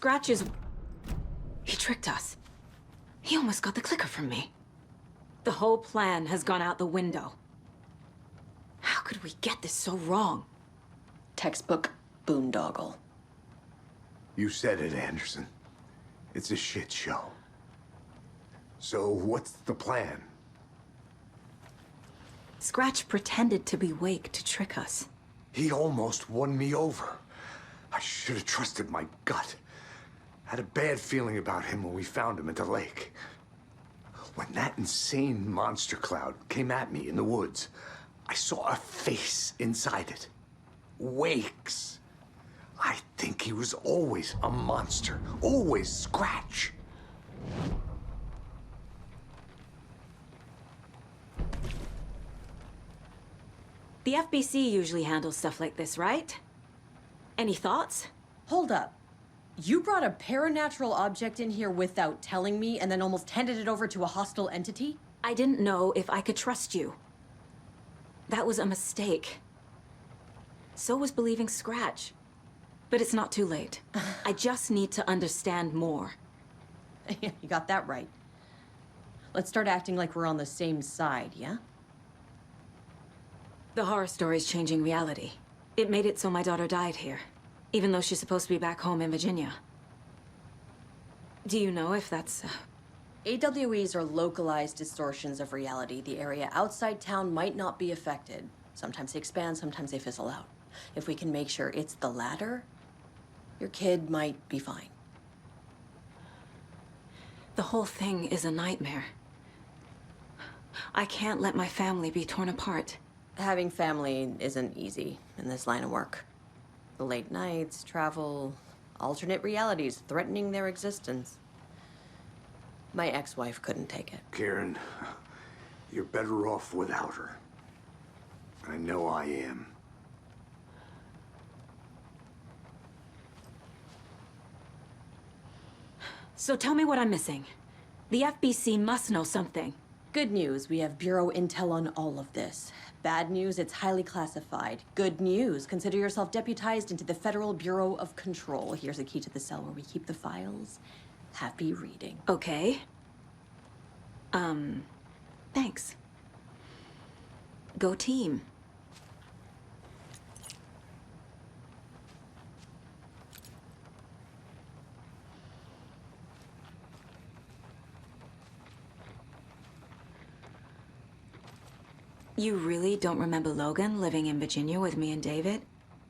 Scratch is... He tricked us. He almost got the clicker from me. The whole plan has gone out the window. How could we get this so wrong? Textbook boondoggle. You said it, Anderson. It's a shit show. So what's the plan? Scratch pretended to be Wake to trick us. He almost won me over. I should have trusted my gut. Had a bad feeling about him when we found him at the lake. When that insane monster cloud came at me in the woods, I saw a face inside it. Wake's. I think he was always a monster. Always Scratch. The FBC usually handles stuff like this, right? Any thoughts? Hold up. You brought a paranatural object in here without telling me and then almost handed it over to a hostile entity? I didn't know if I could trust you. That was a mistake. So was believing Scratch. But it's not too late. I just need to understand more. You got that right. Let's start acting like we're on the same side, yeah? The horror story's changing reality. It made it so my daughter died here, even though she's supposed to be back home in Virginia. Do you know if that's... AWEs are localized distortions of reality. The area outside town might not be affected. Sometimes they expand, sometimes they fizzle out. If we can make sure it's the latter, your kid might be fine. The whole thing is a nightmare. I can't let my family be torn apart. Having family isn't easy in this line of work. The late nights, travel, alternate realities threatening their existence. My ex-wife couldn't take it. Karen, you're better off without her. I know I am. So tell me what I'm missing. The FBC must know something. Good news, we have Bureau intel on all of this. Bad news, it's highly classified. Good news, consider yourself deputized into the Federal Bureau of Control. Here's a key to the cell where we keep the files. Happy reading. Okay. Thanks. Go team. You really don't remember Logan living in Virginia with me and David?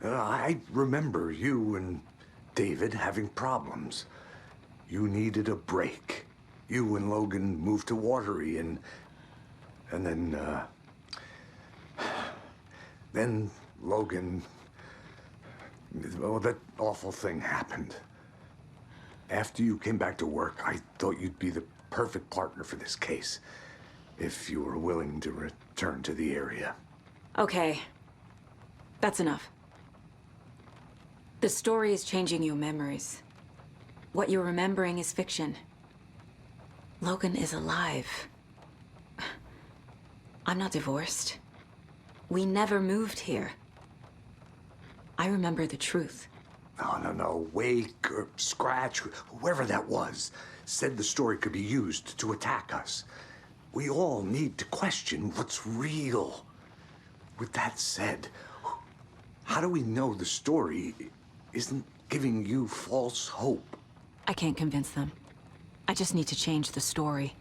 I remember you and David having problems. You needed a break. You and Logan moved to Watery and then Logan, well, that awful thing happened. After you came back to work, I thought you'd be the perfect partner for this case, if you were willing to return to the area. Okay. That's enough. The story is changing your memories. What you're remembering is fiction. Logan is alive. I'm not divorced. We never moved here. I remember the truth. No. Wake or Scratch, whoever that was, said the story could be used to attack us. We all need to question what's real. With that said, how do we know the story isn't giving you false hope? I can't convince them. I just need to change the story.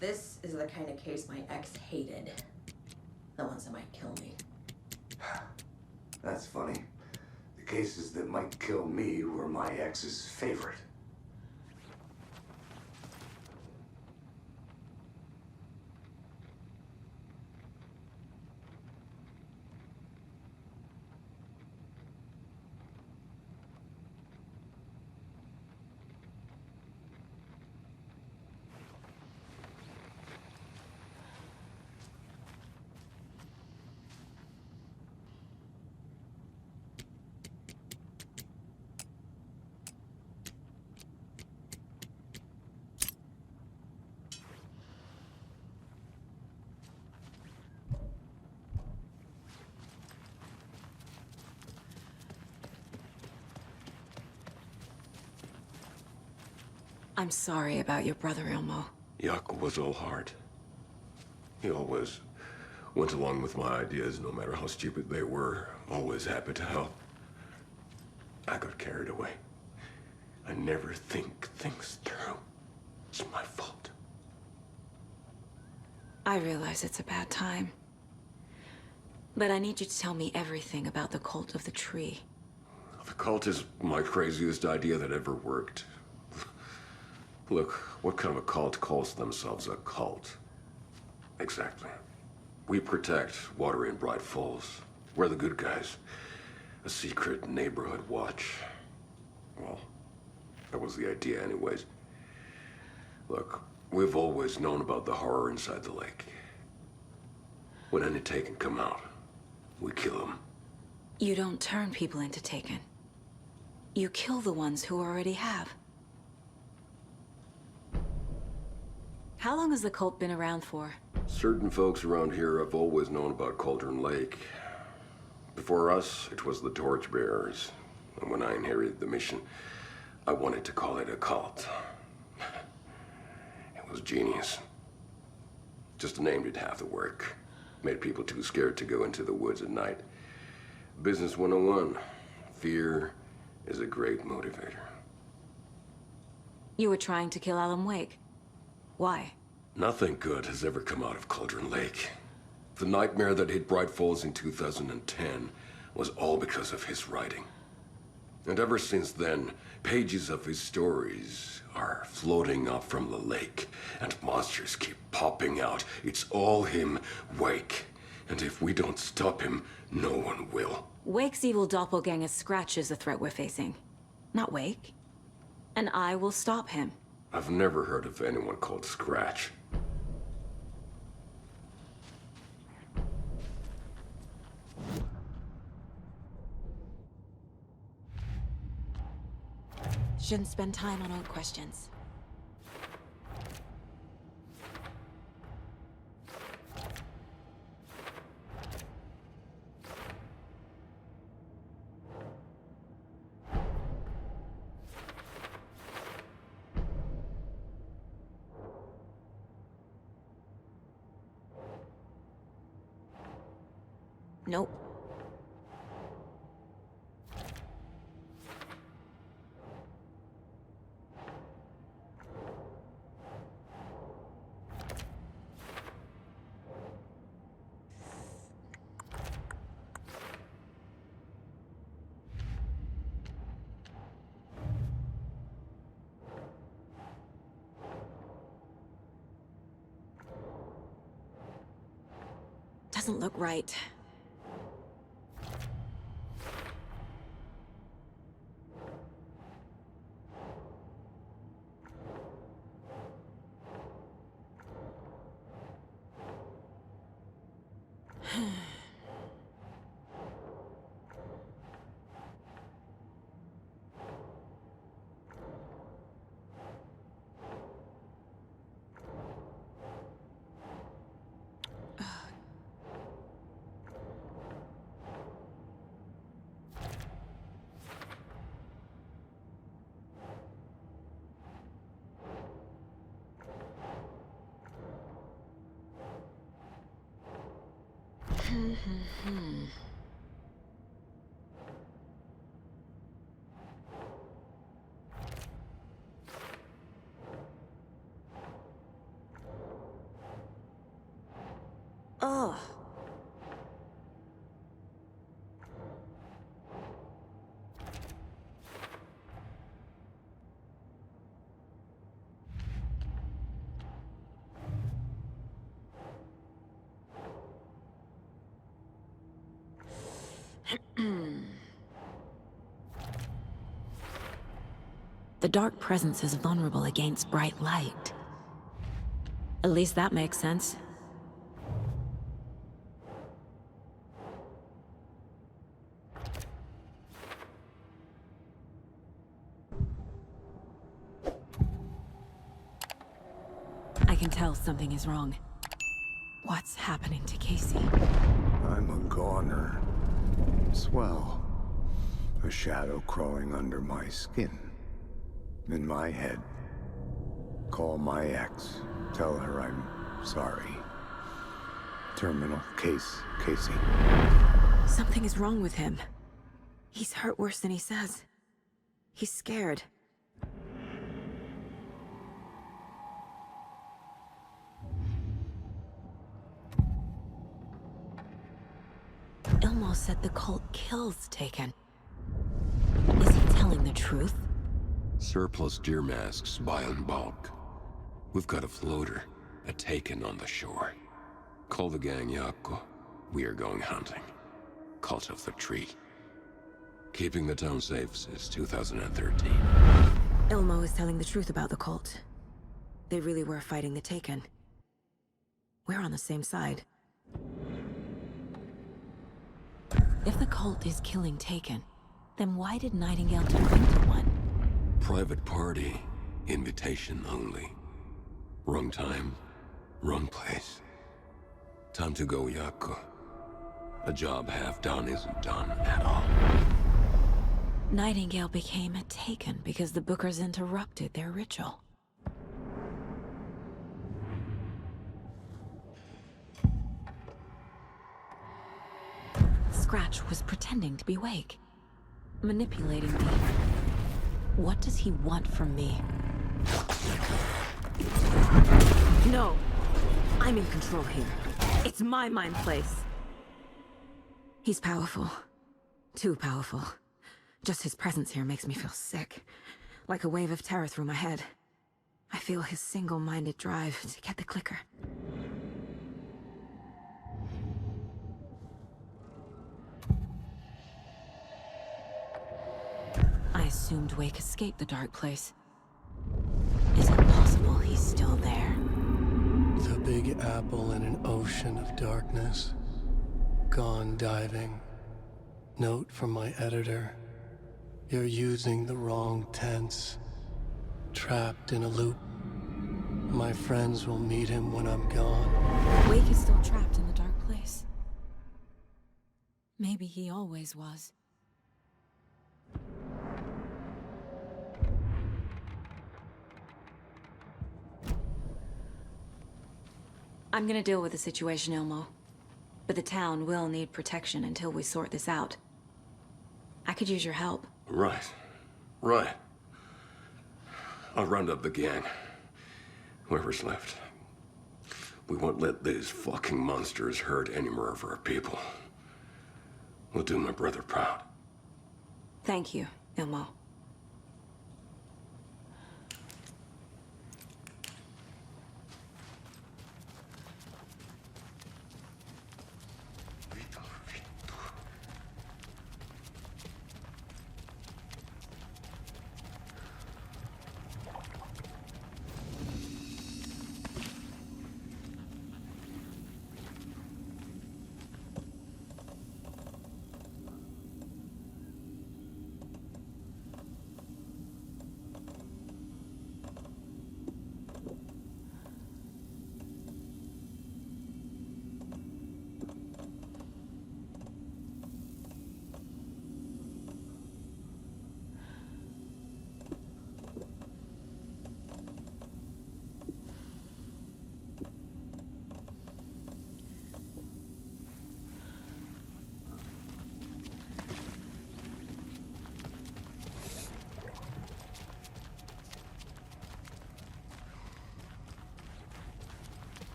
This is the kind of case my ex hated. The ones that might kill me. That's funny. The cases that might kill me were my ex's favorite. I'm sorry about your brother, Ilmo. Yaakov was all heart. He always went along with my ideas, no matter how stupid they were. Always happy to help. I got carried away. I never think things through. It's my fault. I realize it's a bad time. But I need you to tell me everything about the Cult of the Tree. The cult is my craziest idea that ever worked. Look, what kind of a cult calls themselves a cult? Exactly. We protect water in Bright Falls. We're the good guys. A secret neighborhood watch. Well, that was the idea anyways. Look, we've always known about the horror inside the lake. When any Taken come out, we kill them. You don't turn people into Taken. You kill the ones who already have. How long has the cult been around for? Certain folks around here have always known about Cauldron Lake. Before us, it was the Torchbearers. And when I inherited the mission, I wanted to call it a cult. It was genius. Just a name did half the work. Made people too scared to go into the woods at night. Business 101. Fear is a great motivator. You were trying to kill Alan Wake. Why? Nothing good has ever come out of Cauldron Lake. The nightmare that hit Bright Falls in 2010 was all because of his writing. And ever since then, pages of his stories are floating up from the lake, and monsters keep popping out. It's all him, Wake. And if we don't stop him, no one will. Wake's evil doppelganger Scratch is the threat we're facing, not Wake. And I will stop him. I've never heard of anyone called Scratch. Shouldn't spend time on old questions. Nope. Doesn't look right. Oh. The dark presence is vulnerable against bright light. At least that makes sense. I can tell something is wrong. What's happening to Casey? I'm a goner. Swell. A shadow crawling under my skin. In my head. Call my ex. Tell her I'm sorry. Terminal case, Casey. Something is wrong with him. He's hurt worse than he says. He's scared. Ilmo said the cult kills Taken. Is he telling the truth? Surplus deer masks buy in bulk. We've got a floater, a Taken on the shore. Call the gang Yako. We are going hunting. Cult of the Tree. Keeping the town safe since 2013. Ilmo is telling the truth about the cult. They really were fighting the Taken. We're on the same side. If the cult is killing Taken, then why did Nightingale turn into one? Private party. Invitation only. Wrong time. Wrong place. Time to go, Yako. A job half done isn't done at all. Nightingale became a Taken because the Bookers interrupted their ritual. Scratch was pretending to be Wake, manipulating me. What does he want from me? No! I'm in control here. It's my mind place. He's powerful. Too powerful. Just his presence here makes me feel sick. Like a wave of terror through my head. I feel his single-minded drive to get the clicker. I assumed Wake escaped the dark place. Is it possible he's still there? The Big Apple in an ocean of darkness. Gone diving. Note from my editor. You're using the wrong tense. Trapped in a loop. My friends will meet him when I'm gone. Wake is still trapped in the dark place. Maybe he always was. I'm gonna deal with the situation, Ilmo. But the town will need protection until we sort this out. I could use your help. Right. Right. I'll round up the gang. Whoever's left. We won't let these fucking monsters hurt any more of our people. We'll do my brother proud. Thank you, Ilmo.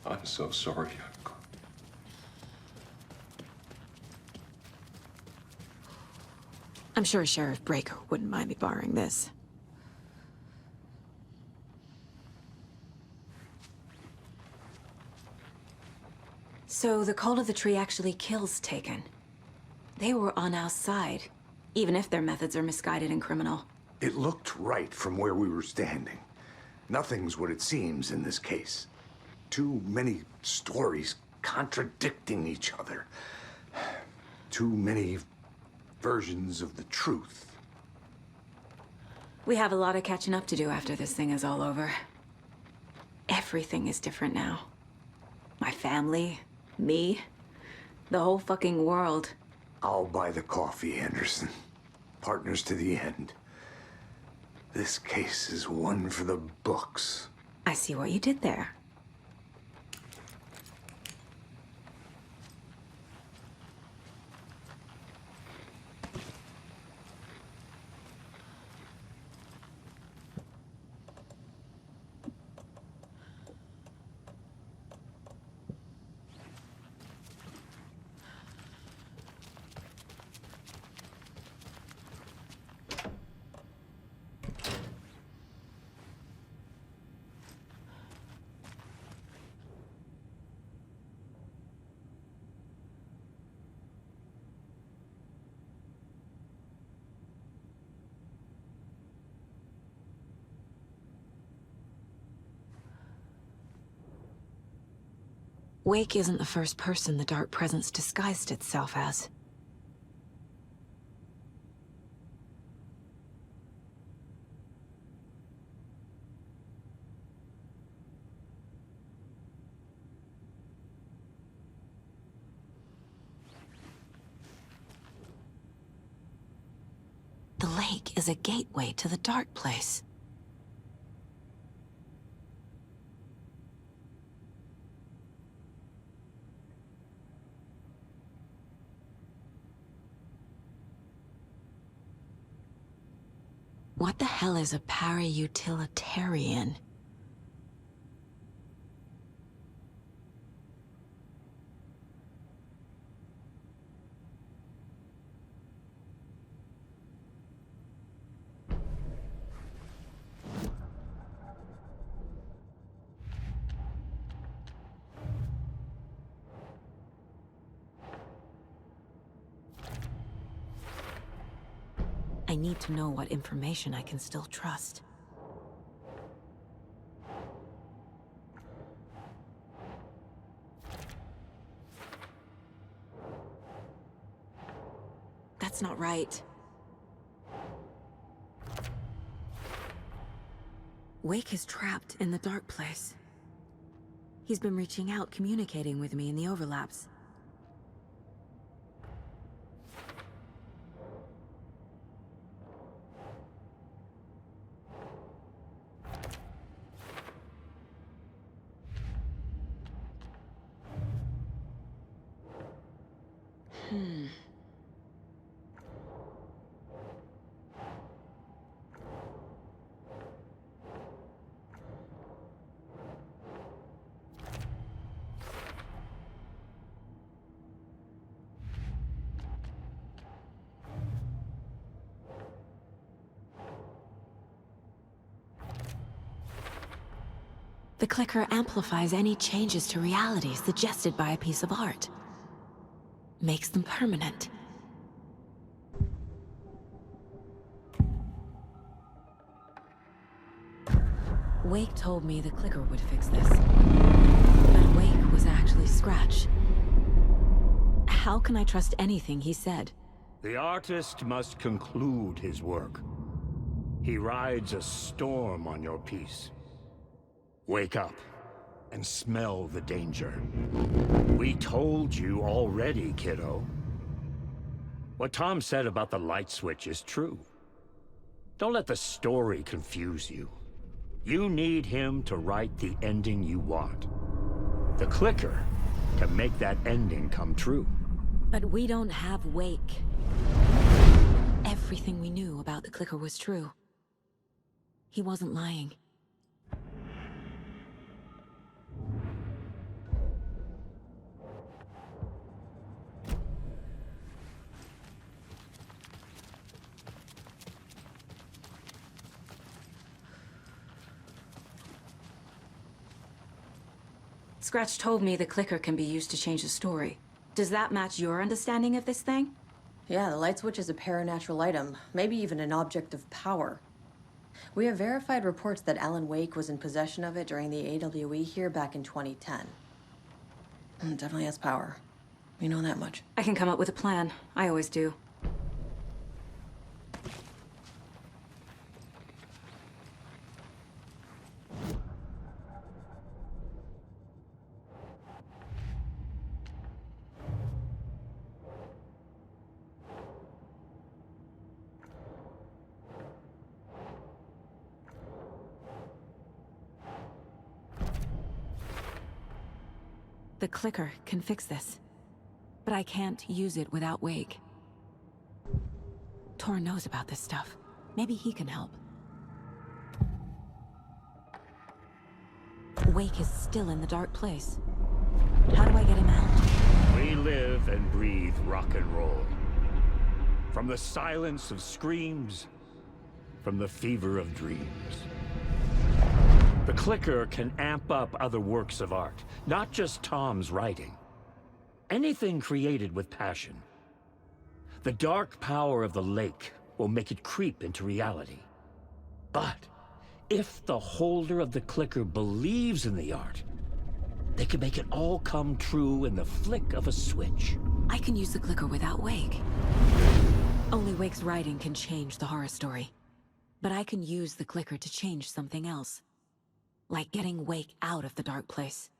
I'm so sorry, Yako. I'm sure Sheriff Breaker wouldn't mind me borrowing this. So the Cult of the Tree actually kills Taken. They were on our side, even if their methods are misguided and criminal. It looked right from where we were standing. Nothing's what it seems in this case. Too many stories contradicting each other. Too many versions of the truth. We have a lot of catching up to do after this thing is all over. Everything is different now. My family, me, the whole fucking world. I'll buy the coffee, Anderson. partners to the end. This case is one for the books. I see what you did there. Wake isn't the first person the Dark Presence disguised itself as. The lake is a gateway to the Dark Place. What the hell is a para-utilitarian? I need to know what information I can still trust. That's not right. Wake is trapped in the Dark Place. He's been reaching out, communicating with me in the overlaps. The clicker amplifies any changes to reality suggested by a piece of art. Makes them permanent. Wake told me the clicker would fix this. But Wake was actually Scratch. How can I trust anything he said? The artist must conclude his work. He rides a storm on your piece. Wake up and smell the danger. We told you already, kiddo. What Tom said about the light switch is true. Don't let the story confuse you. You need him to write the ending you want. The clicker can make that ending come true. But we don't have Wake. Everything we knew about the clicker was true. He wasn't lying. Scratch told me the clicker can be used to change the story. Does that match your understanding of this thing? Yeah, the light switch is a paranatural item, maybe even an object of power. We have verified reports that Alan Wake was in possession of it during the AWE here back in 2010. It definitely has power. We know that much. I can come up with a plan. I always do. The clicker can fix this. But I can't use it without Wake. Tor knows about this stuff. Maybe he can help. Wake is still in the dark place. How do I get him out? We live and breathe rock and roll. From the silence of screams, from the fever of dreams. The clicker can amp up other works of art, not just Tom's writing. Anything created with passion. The dark power of the lake will make it creep into reality. But if the holder of the clicker believes in the art, they can make it all come true in the flick of a switch. I can use the clicker without Wake. Only Wake's writing can change the horror story. But I can use the clicker to change something else. Like getting Wake out of the dark place.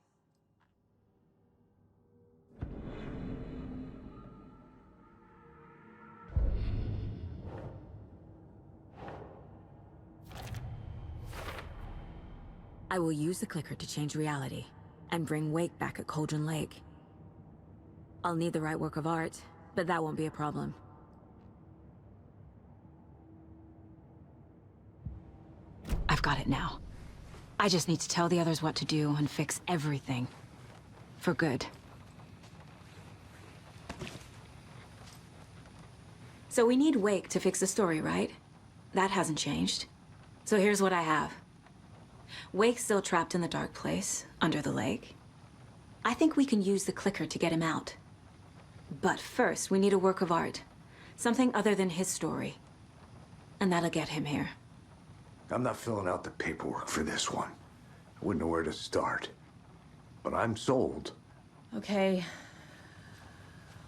I will use the clicker to change reality, and bring Wake back at Cauldron Lake. I'll need the right work of art, but that won't be a problem. I've got it now. I just need to tell the others what to do and fix everything. For good. So we need Wake to fix the story, right? That hasn't changed. So here's what I have. Wake's still trapped in the dark place, under the lake. I think we can use the clicker to get him out. But first, we need a work of art. Something other than his story. And that'll get him here. I'm not filling out the paperwork for this one. I wouldn't know where to start. But I'm sold. Okay.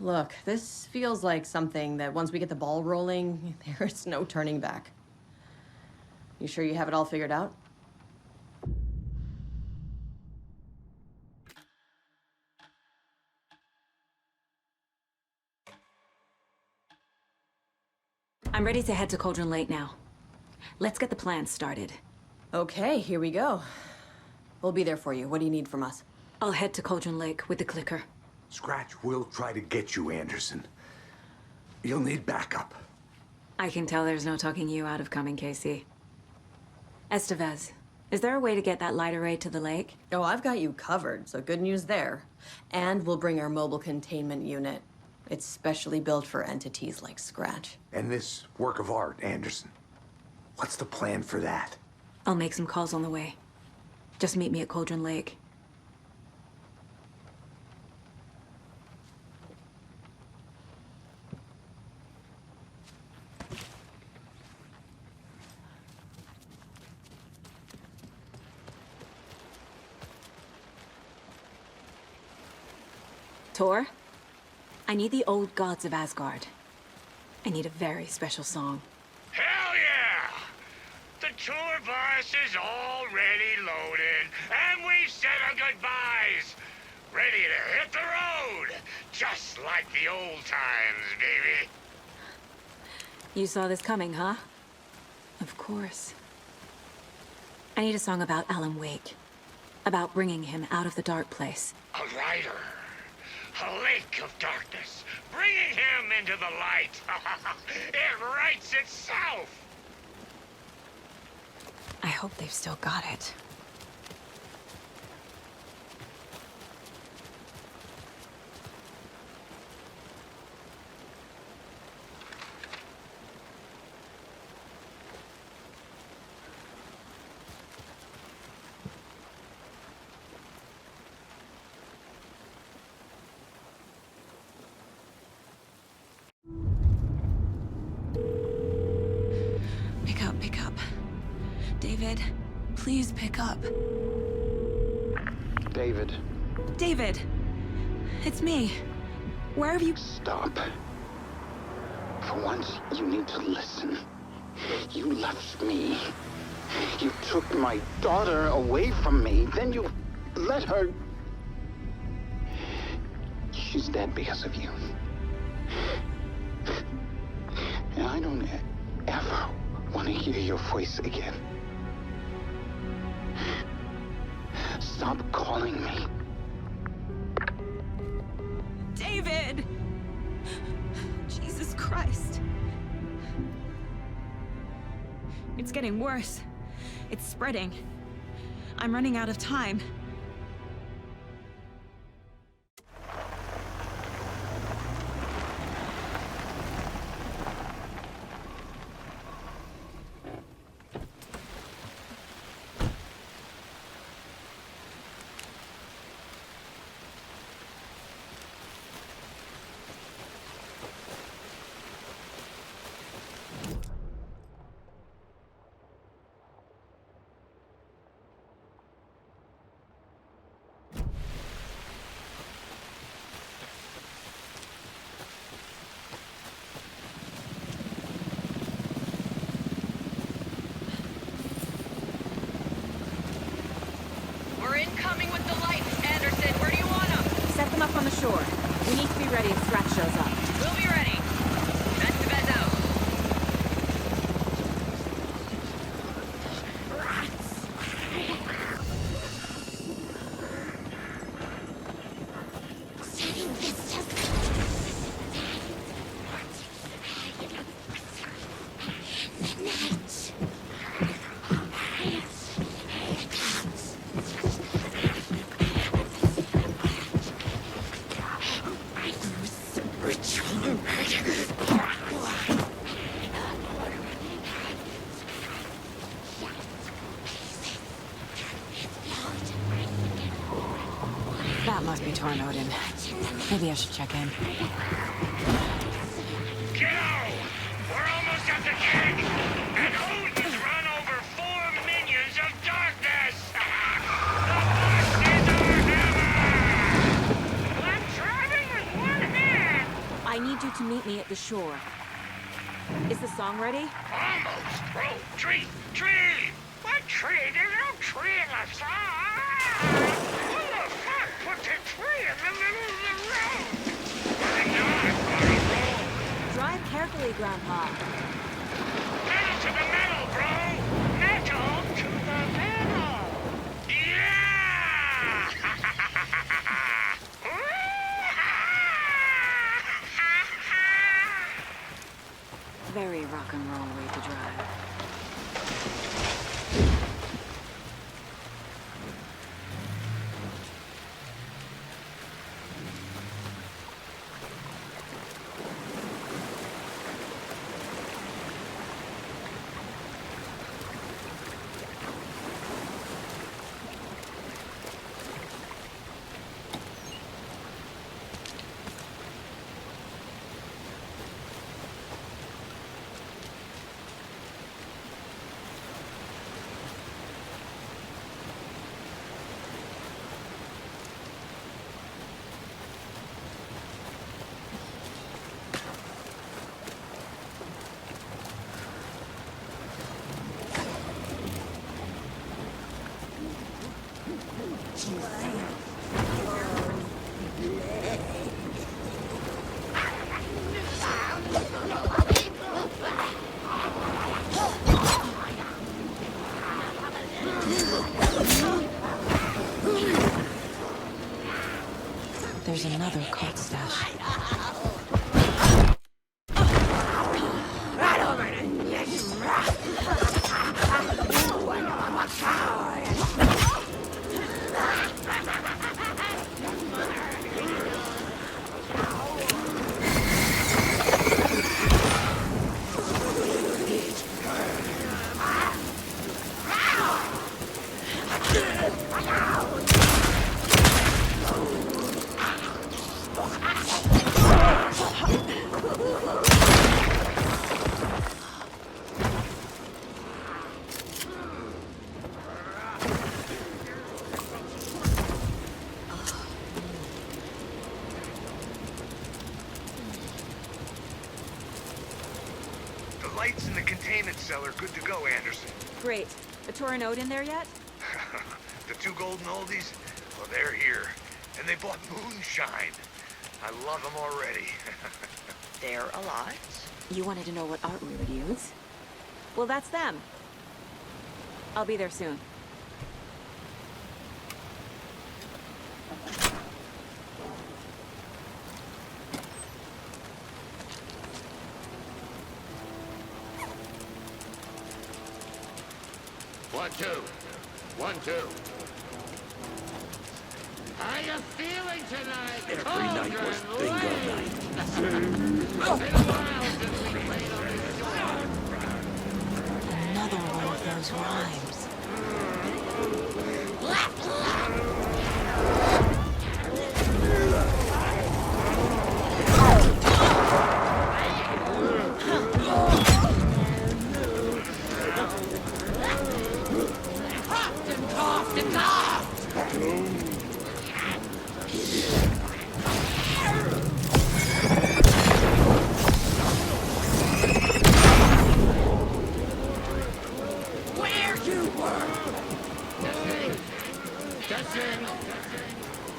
Look, this feels like something that once we get the ball rolling, there's no turning back. You sure you have it all figured out? I'm ready to head to Cauldron Lake now. Let's get the plan started. Okay, here we go. We'll be there for you. What do you need from us? I'll head to Cauldron Lake with the clicker. Scratch will try to get you, Anderson. You'll need backup. I can tell there's no talking you out of coming, Casey. Estevez, is there a way to get that light array to the lake? Oh, I've got you covered, so good news there. And we'll bring our mobile containment unit. It's specially built for entities like Scratch. And this work of art, Anderson. What's the plan for that? I'll make some calls on the way. Just meet me at Cauldron Lake. Tor, I need the old gods of Asgard. I need a very special song. Hell yeah! The tour bus is already loaded, and we've said our goodbyes. Ready to hit the road, just like the old times, baby. You saw this coming, huh? Of course. I need a song about Alan Wake. About bringing him out of the dark place. A rider. A lake of darkness, bringing him into the light. It writes itself. I hope they've still got it. Pick up. David, please pick up. David. David! It's me. Where have you... Stop. For once, you need to listen. You left me. You took my daughter away from me. Then you let her... She's dead because of you. And I don't ever want to hear your voice again. Stop calling me. David! Jesus Christ. It's getting worse. It's spreading. I'm running out of time. We're incoming with the lights, Anderson. Where do you want them? Set them up on the shore. We need to be ready if Scratch shows up. We'll be ready. That's the bed out. That must be torn out in. Maybe I should check in. Kiddo! We're almost at the gig! And Odin's run over 4 minions of darkness! The bus is our hammer! I'm driving with one hand! I need you to meet me at the shore. Is the song ready? Almost! Bro, tree! Tree! What tree? There's no tree in the song! Who the fuck put the tree in the middle of the road? I know I've got a roll! Drive carefully, Grandpa. Metal to the metal, bro! Metal to the metal! Yeah! Very rock and roll way to drive. There's another cult stash. Lights in the containment cellar good to go, Anderson. Great. A Torin Ode in there yet? The 2 golden oldies? Well, they're here. And they bought moonshine. I love them already. They're a lot. You wanted to know what art we would use? Well, that's them. I'll be there soon. 1, 2. 1, 2. How you feeling tonight? Every night was bingo night. It's been a while since we played on this shore. Another one of those rhymes.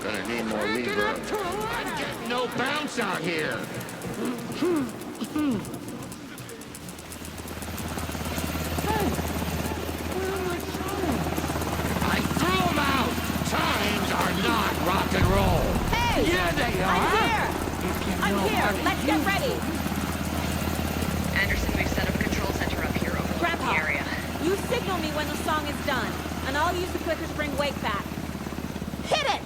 Gonna need more lever. I'm getting no bounce out here. I threw them out. Times are not rock and roll. Hey! Yeah, they are. I'm here! Let's get ready! Anderson, we've set up a control center up here over Grandpa, the area. you signal me when the song is done, and I'll use the clicker to bring Wake back. Hit it!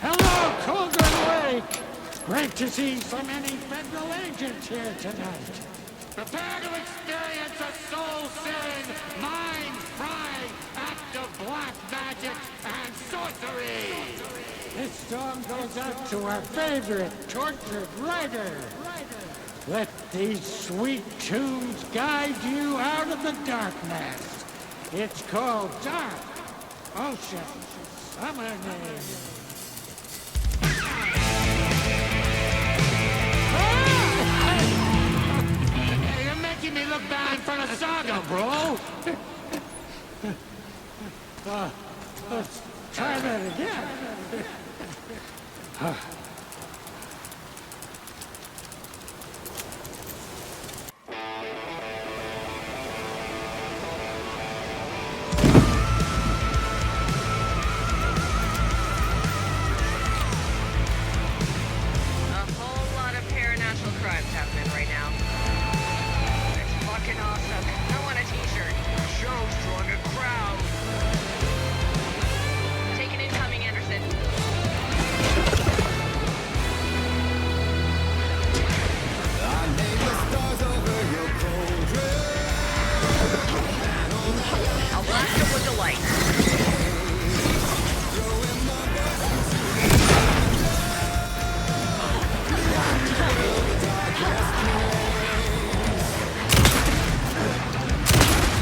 Hello, Cauldron Lake. Great to see so many federal agents here tonight. Prepare to experience a soul-searing, mind-frying act of black magic and sorcery. This song goes out to our favorite tortured writer. Let these sweet tunes guide you out of the darkness. It's called Dark Ocean Summoning. Hey, you're making me look bad in front of Saga, bro. Let's try that again. A whole lot of paranatural crimes happening right now. It's fucking awesome. I want a t-shirt. Show's drawing a crowd. Take an incoming, Anderson. I'll blast it with the light.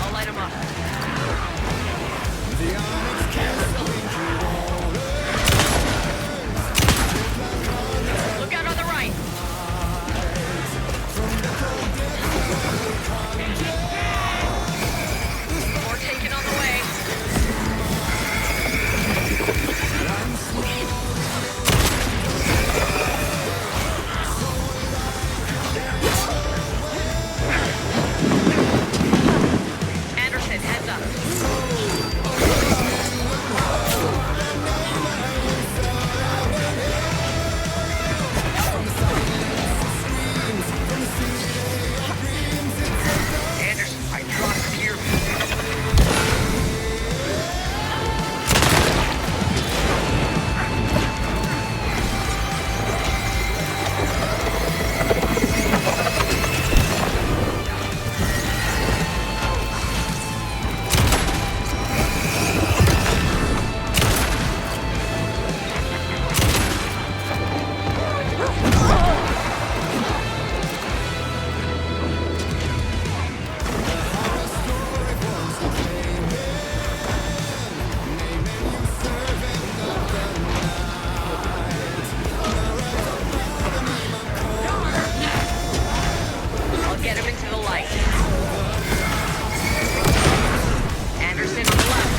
I'll light 'em up. Look out on the right. More taken on the way. Anderson, heads up. Anderson, I trust you. I'll get him into the light. Anderson on the left.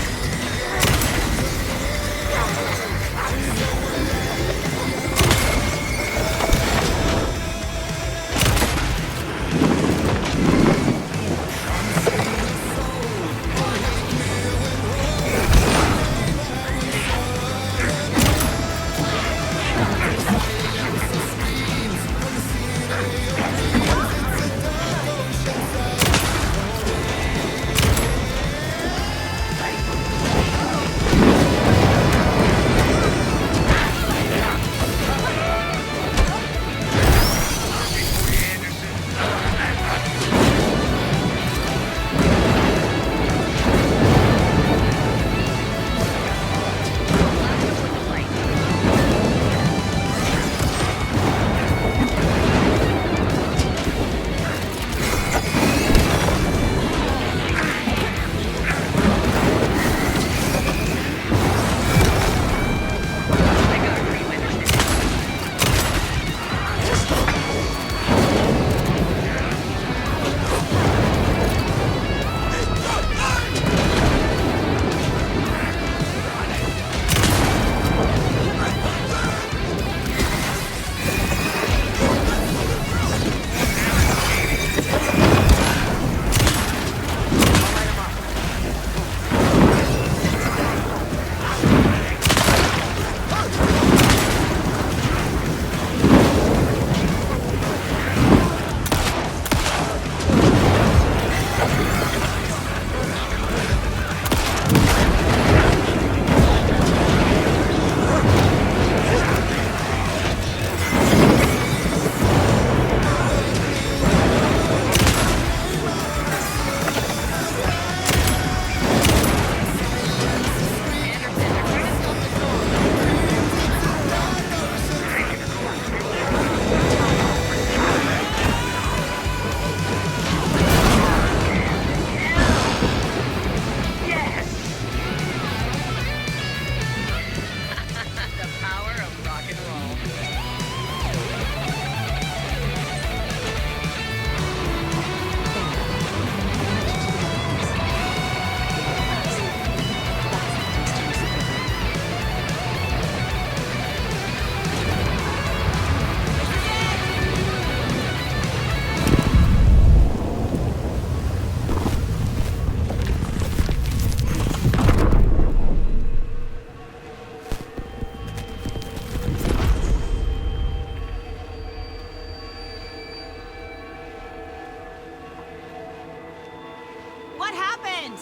happened?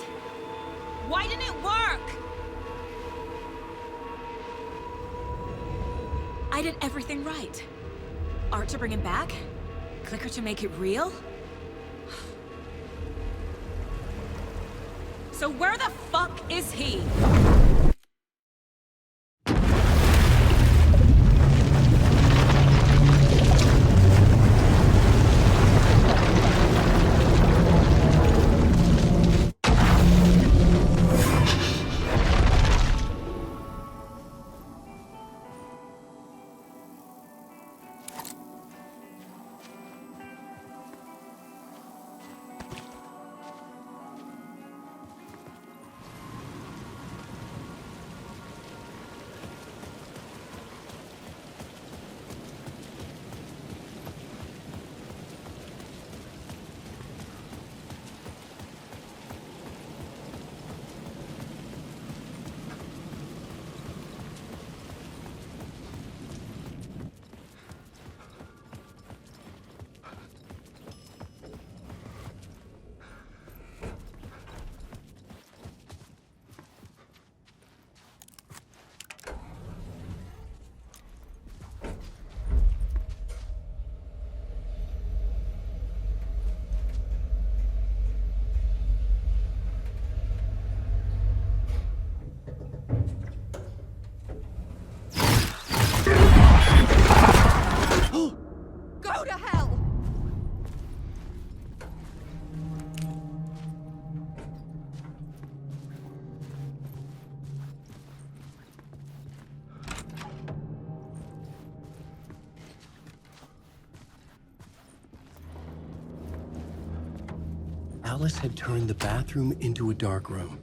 Why didn't it work? I did everything right. Art to bring him back? Clicker to make it real? So where the fuck is he? Go to hell! Alice had turned the bathroom into a dark room.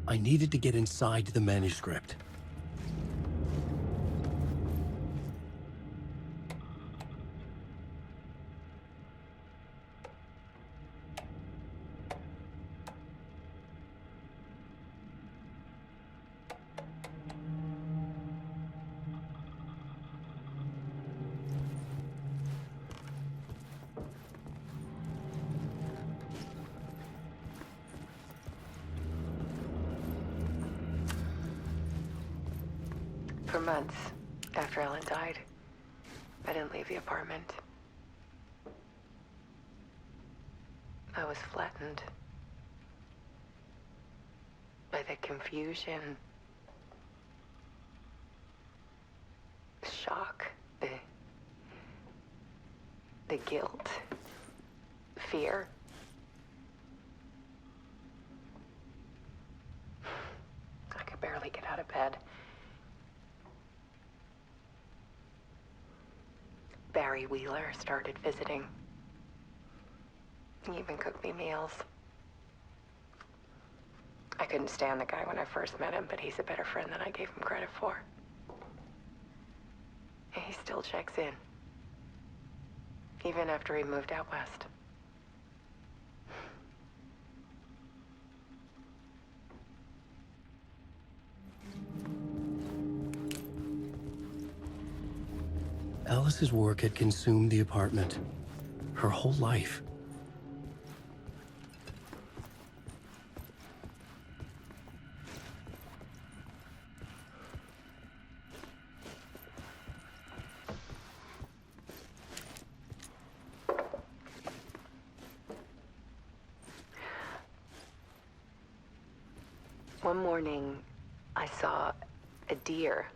I needed to get inside the manuscript. For months after Ellen died, I didn't leave the apartment. I was flattened by the confusion, shock, the guilt, fear. I could barely get out of bed. Barry Wheeler started visiting. He even cooked me meals. I couldn't stand the guy when I first met him, but he's a better friend than I gave him credit for. And he still checks in, even after he moved out west. Alice's work had consumed the apartment. Her whole life. One morning, I saw a deer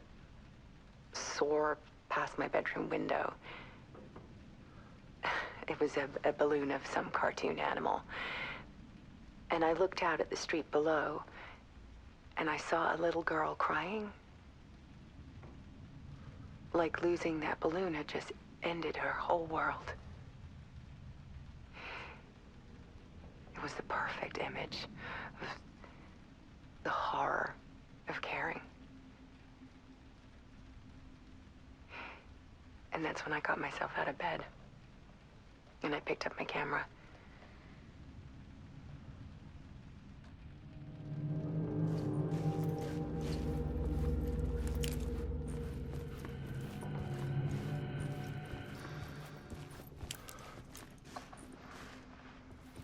soar past my bedroom window. It was a balloon of some cartoon animal. And I looked out at the street below, and I saw a little girl crying. Like losing that balloon had just ended her whole world. It was the perfect image of the horror of caring. And that's when I got myself out of bed. And I picked up my camera.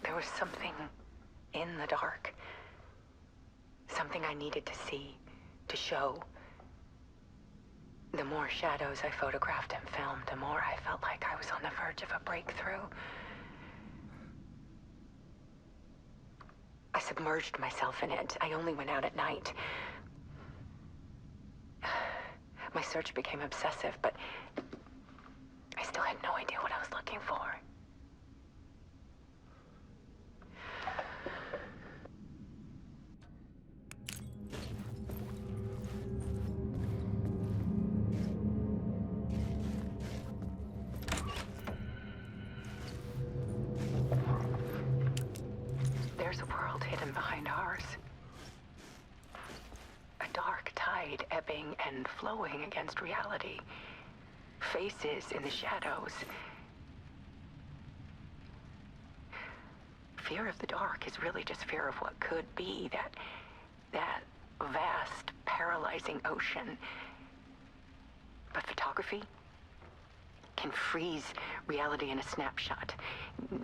There was something in the dark. Something I needed to see, to show. The more shadows I photographed and filmed, the more I felt like I was on the verge of a breakthrough. I submerged myself in it. I only went out at night. My search became obsessive, but I still had no idea what I was looking for. There's a world hidden behind ours. A dark tide ebbing and flowing against reality. Faces in the shadows. Fear of the dark is really just fear of what could be, that vast, paralyzing ocean. But photography can freeze reality in a snapshot,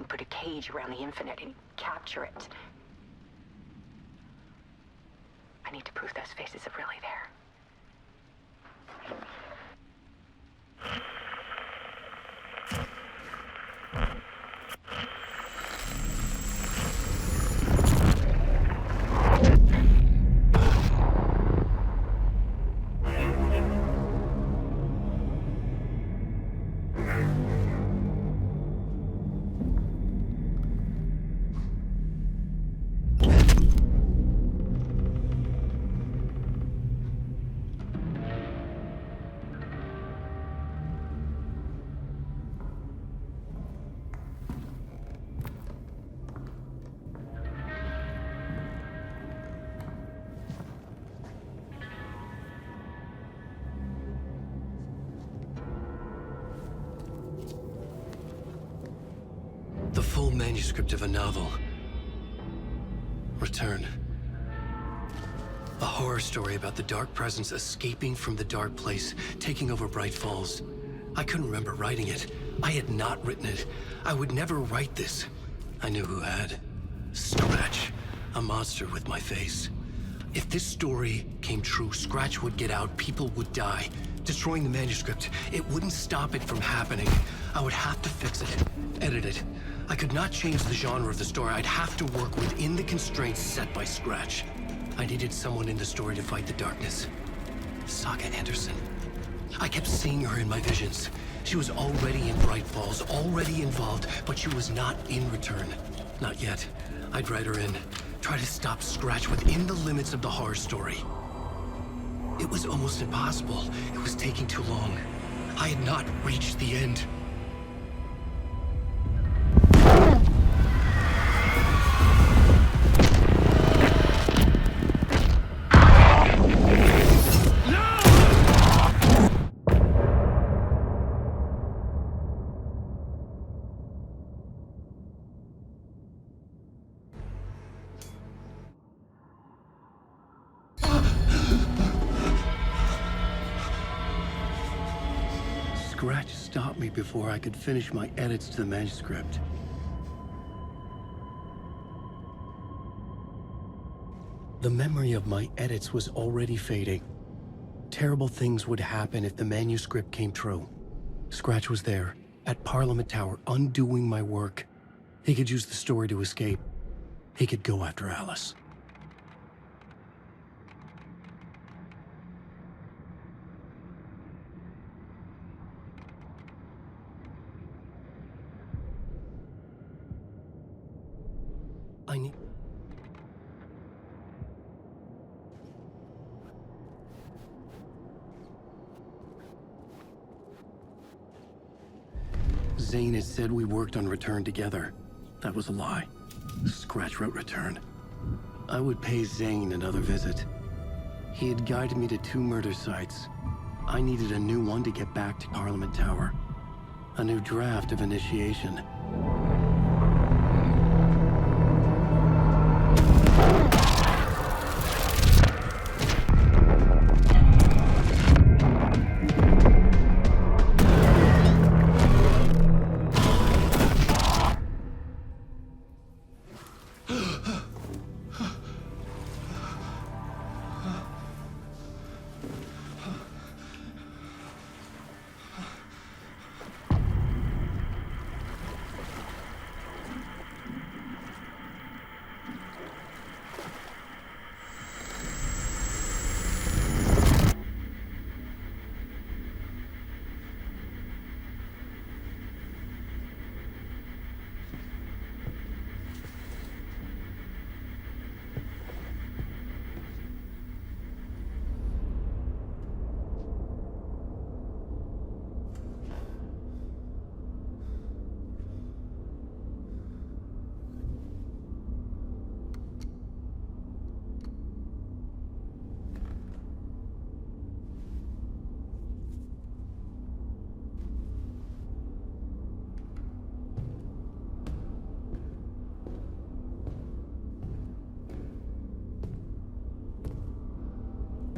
put a cage around the infinite and capture it. I need to prove those faces are really there. The full manuscript of a novel. Return. A horror story about the dark presence escaping from the dark place, taking over Bright Falls. I couldn't remember writing it. I had not written it. I would never write this. I knew who had. Scratch. A monster with my face. If this story came true, Scratch would get out, people would die. Destroying the manuscript, it wouldn't stop it from happening. I would have to fix it, edit it. I could not change the genre of the story. I'd have to work within the constraints set by Scratch. I needed someone in the story to fight the darkness. Saga Anderson. I kept seeing her in my visions. She was already in Bright Falls, already involved, but she was not in Return. Not yet. I'd write her in. Try to stop Scratch within the limits of the horror story. It was almost impossible. It was taking too long. I had not reached the end. Scratch stopped me before I could finish my edits to the manuscript. The memory of my edits was already fading. Terrible things would happen if the manuscript came true. Scratch was there, at Parliament Tower, undoing my work. He could use the story to escape. He could go after Alice. I need... Zane had said we worked on Return together. That was a lie. Scratch wrote Return. I would pay Zane another visit. He had guided me to 2 murder sites. I needed a new one to get back to Parliament Tower. A new draft of initiation.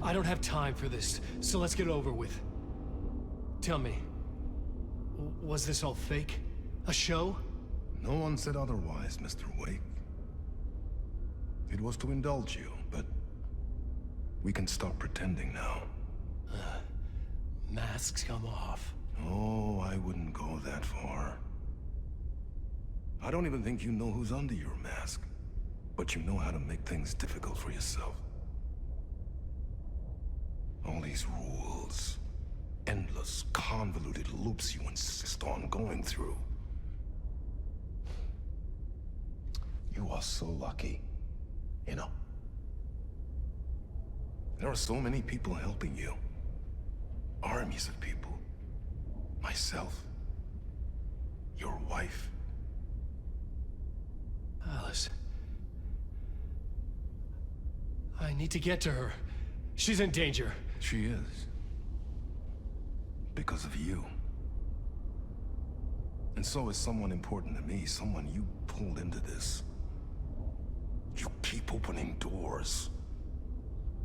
I don't have time for this, so let's get it over with. Tell me, was this all fake? A show? No one said otherwise, Mr. Wake. It was to indulge you, but we can stop pretending now. Masks come off. Oh, I wouldn't go that far. I don't even think you know who's under your mask, but you know how to make things difficult for yourself. All these rules, endless, convoluted loops you insist on going through. You are so lucky, you know. There are so many people helping you. Armies of people. Myself. Your wife. Alice. I need to get to her. She's in danger. She is. Because of you. And so is someone important to me, someone you pulled into this. You keep opening doors.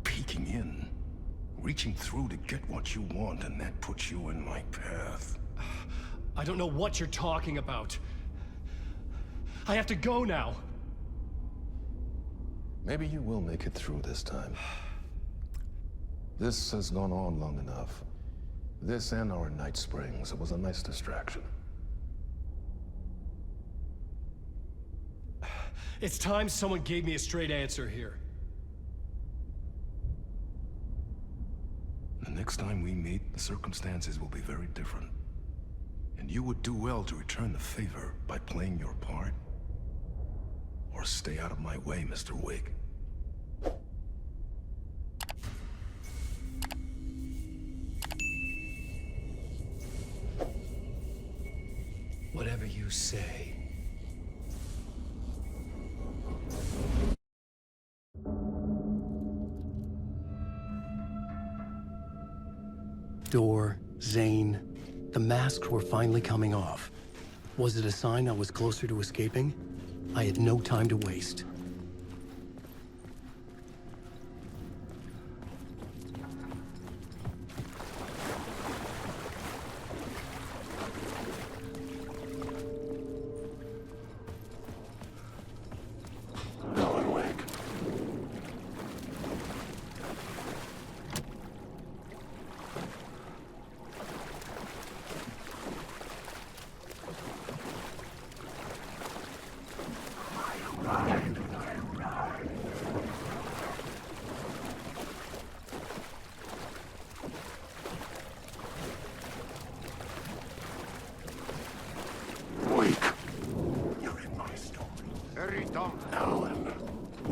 Peeking in. Reaching through to get what you want, and that puts you in my path. I don't know what you're talking about. I have to go now. Maybe you will make it through this time. This has gone on long enough. This and our Night Springs. It was a nice distraction. It's time someone gave me a straight answer here. The next time we meet, the circumstances will be very different. And you would do well to return the favor by playing your part. Or stay out of my way, Mr. Wake. Whatever you say. Door, Zane, the masks were finally coming off. Was it a sign I was closer to escaping? I had no time to waste.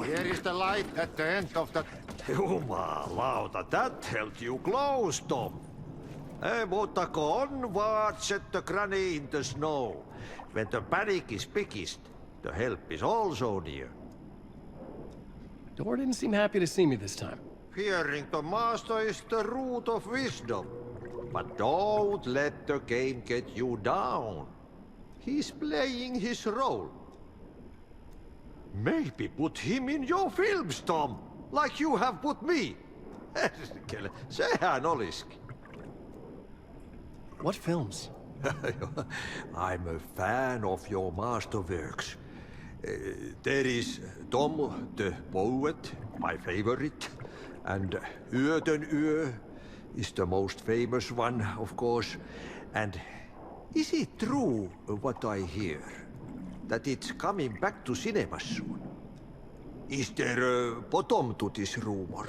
Here is the light at the end of the... Jumalauta, that held you close, Tom. Mutta onward, said the granny in the snow. When the panic is biggest, the help is also near. Door didn't seem happy to see me this time. Fearing the master is the root of wisdom. But don't let the game get you down. He's playing his role. Maybe put him in your films, Tom, like you have put me. Sehän olisikin. What films? I'm a fan of your masterworks. There is Tom the Poet, my favorite, and Yöden Yö is the most famous one, of course. And is it true what I hear? That it's coming back to cinemas soon? Is there a bottom to this rumor?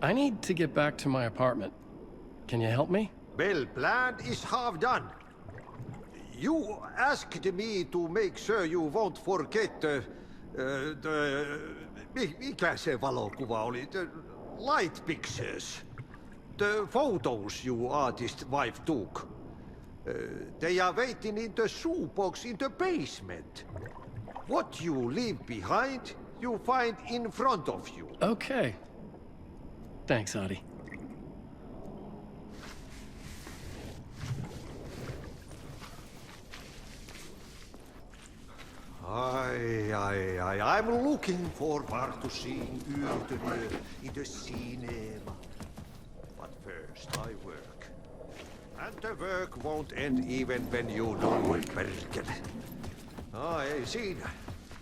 I need to get back to my apartment. Can you help me? Well, plan is half done. You asked me to make sure you won't forget mikä se valokuva oli? The light pictures. The photos your artist wife took. They are waiting in the shoebox in the basement. What you leave behind, you find in front of you. Okay. Thanks, Adi. I'm looking forward to seeing Yöden Yö in the cinema. But first I work. And the work won't end even when you do it, perkele. Ei siinä.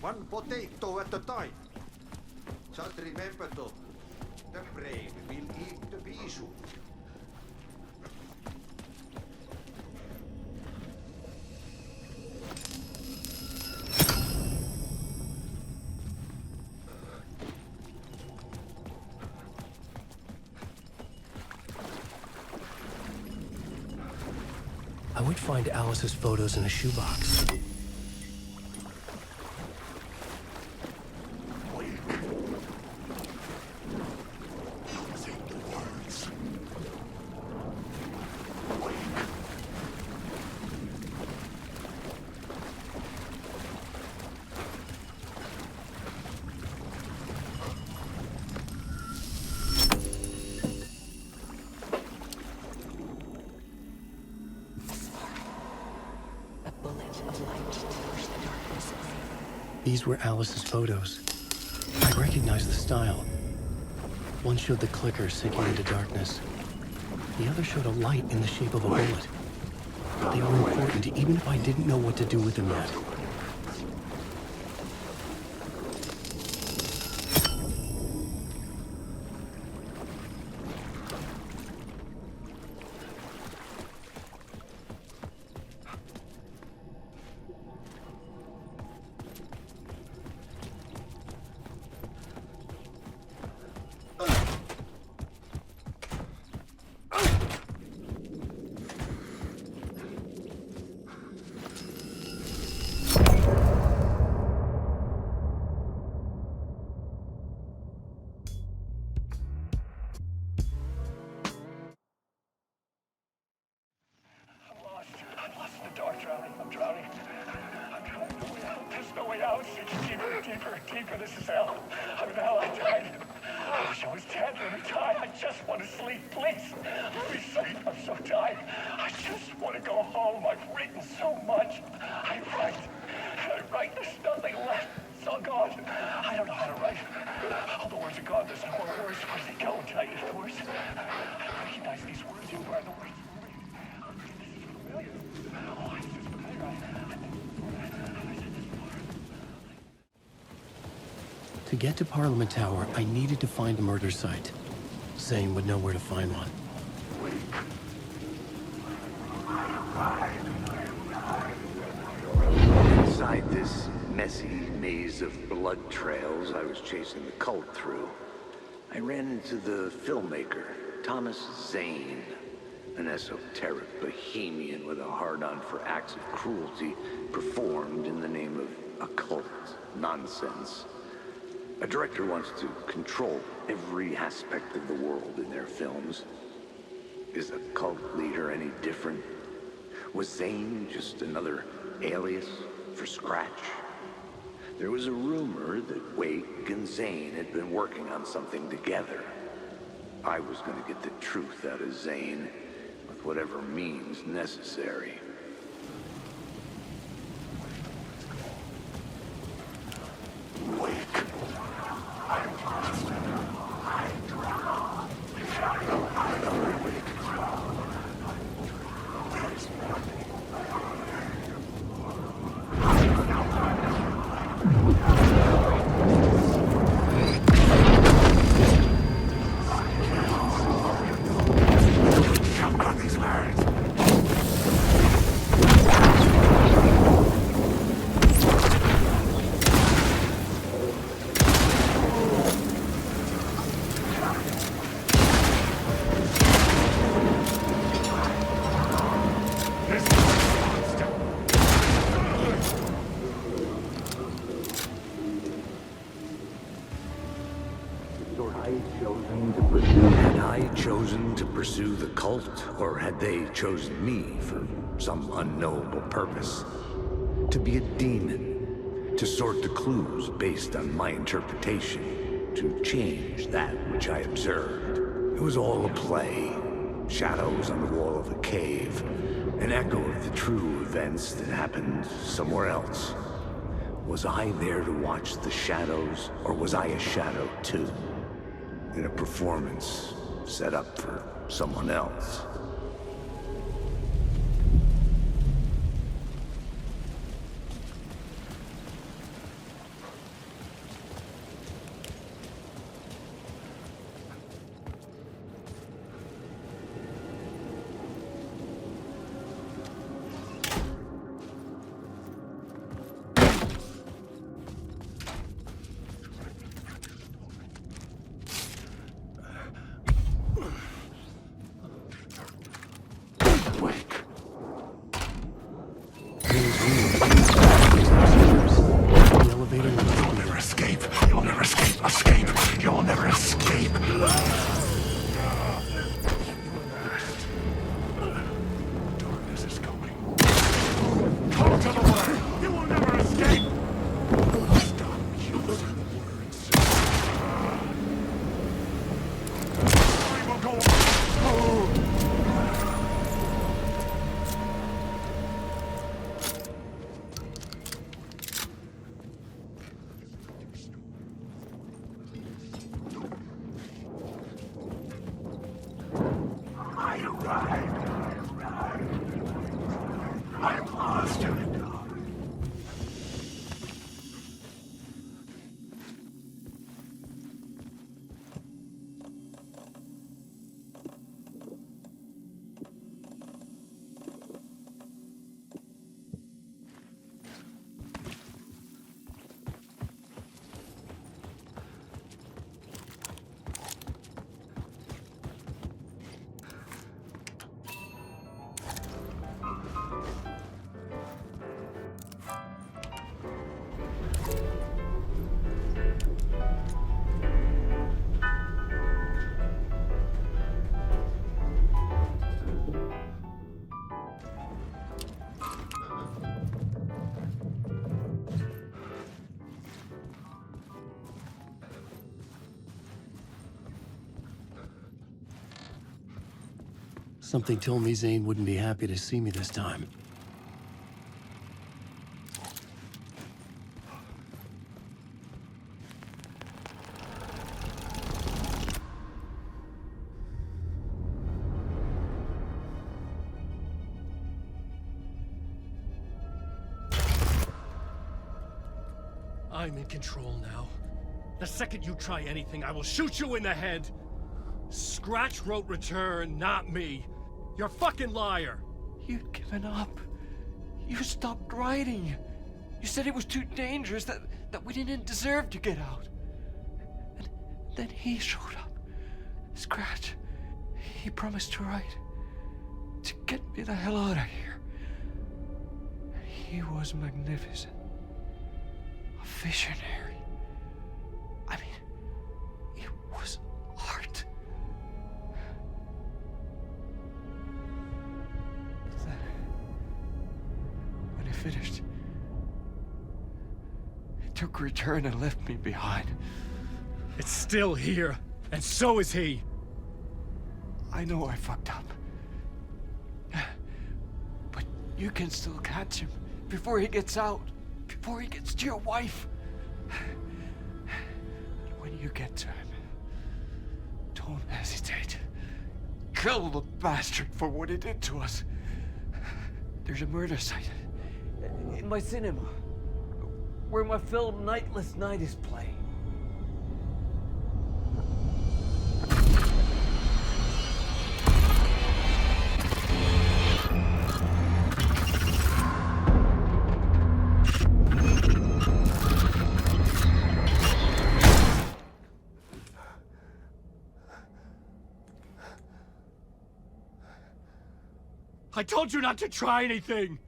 One potato at a time. Just remember, Tom, the brave will eat the pea soup. I would find Alice's photos in a shoebox. These were Alice's photos. I recognized the style. One showed the clicker sinking into darkness. The other showed a light in the shape of a bullet. They were important even if I didn't know what to do with them yet. Deeper, this is hell. I'm in hell, I died. I wish I was dead. Let me die. I just want to sleep, please. Let me sleep. I'm so tired. I just want to go home. I've written so much. I write. There's nothing left. It's all gone. I don't know how to write. All the words are gone. There's no more words. Where do they go? Tell you the words. I recognize these words. You are the words. This is familiar. Oh, it's just familiar. To get to Parliament Tower, I needed to find a murder site. Zane would know where to find one. Inside this messy maze of blood trails I was chasing the cult through, I ran into the filmmaker, Thomas Zane, an esoteric bohemian with a hard-on for acts of cruelty performed in the name of occult nonsense. A director wants to control every aspect of the world in their films. Is a cult leader any different? Was Zane just another alias for Scratch? There was a rumor that Wake and Zane had been working on something together. I was gonna get the truth out of Zane, with whatever means necessary. Had I chosen to pursue the cult, or had they chosen me for some unknowable purpose? To be a demon, to sort the clues based on my interpretation, to change that which I observed. It was all a play. Shadows on the wall of a cave, an echo of the true events that happened somewhere else. Was I there to watch the shadows, or was I a shadow too? In a performance set up for someone else. Something told me Zane wouldn't be happy to see me this time. I'm in control now. The second you try anything, I will shoot you in the head. Scratch wrote return, not me. You're a fucking liar. You'd given up. You stopped writing. You said it was too dangerous, that we didn't deserve to get out. And then he showed up. Scratch. He promised to write. To get me the hell out of here. He was magnificent. A visionary. I mean, it was art. Then, when he finished, he took return and left me behind. It's still here, and so is he. I know I fucked up. But you can still catch him before he gets out, before he gets to your wife. When you get to him, don't hesitate. Kill the bastard for what he did to us. There's a murder site in my cinema where my film Nightless Night is playing. I told you not to try anything!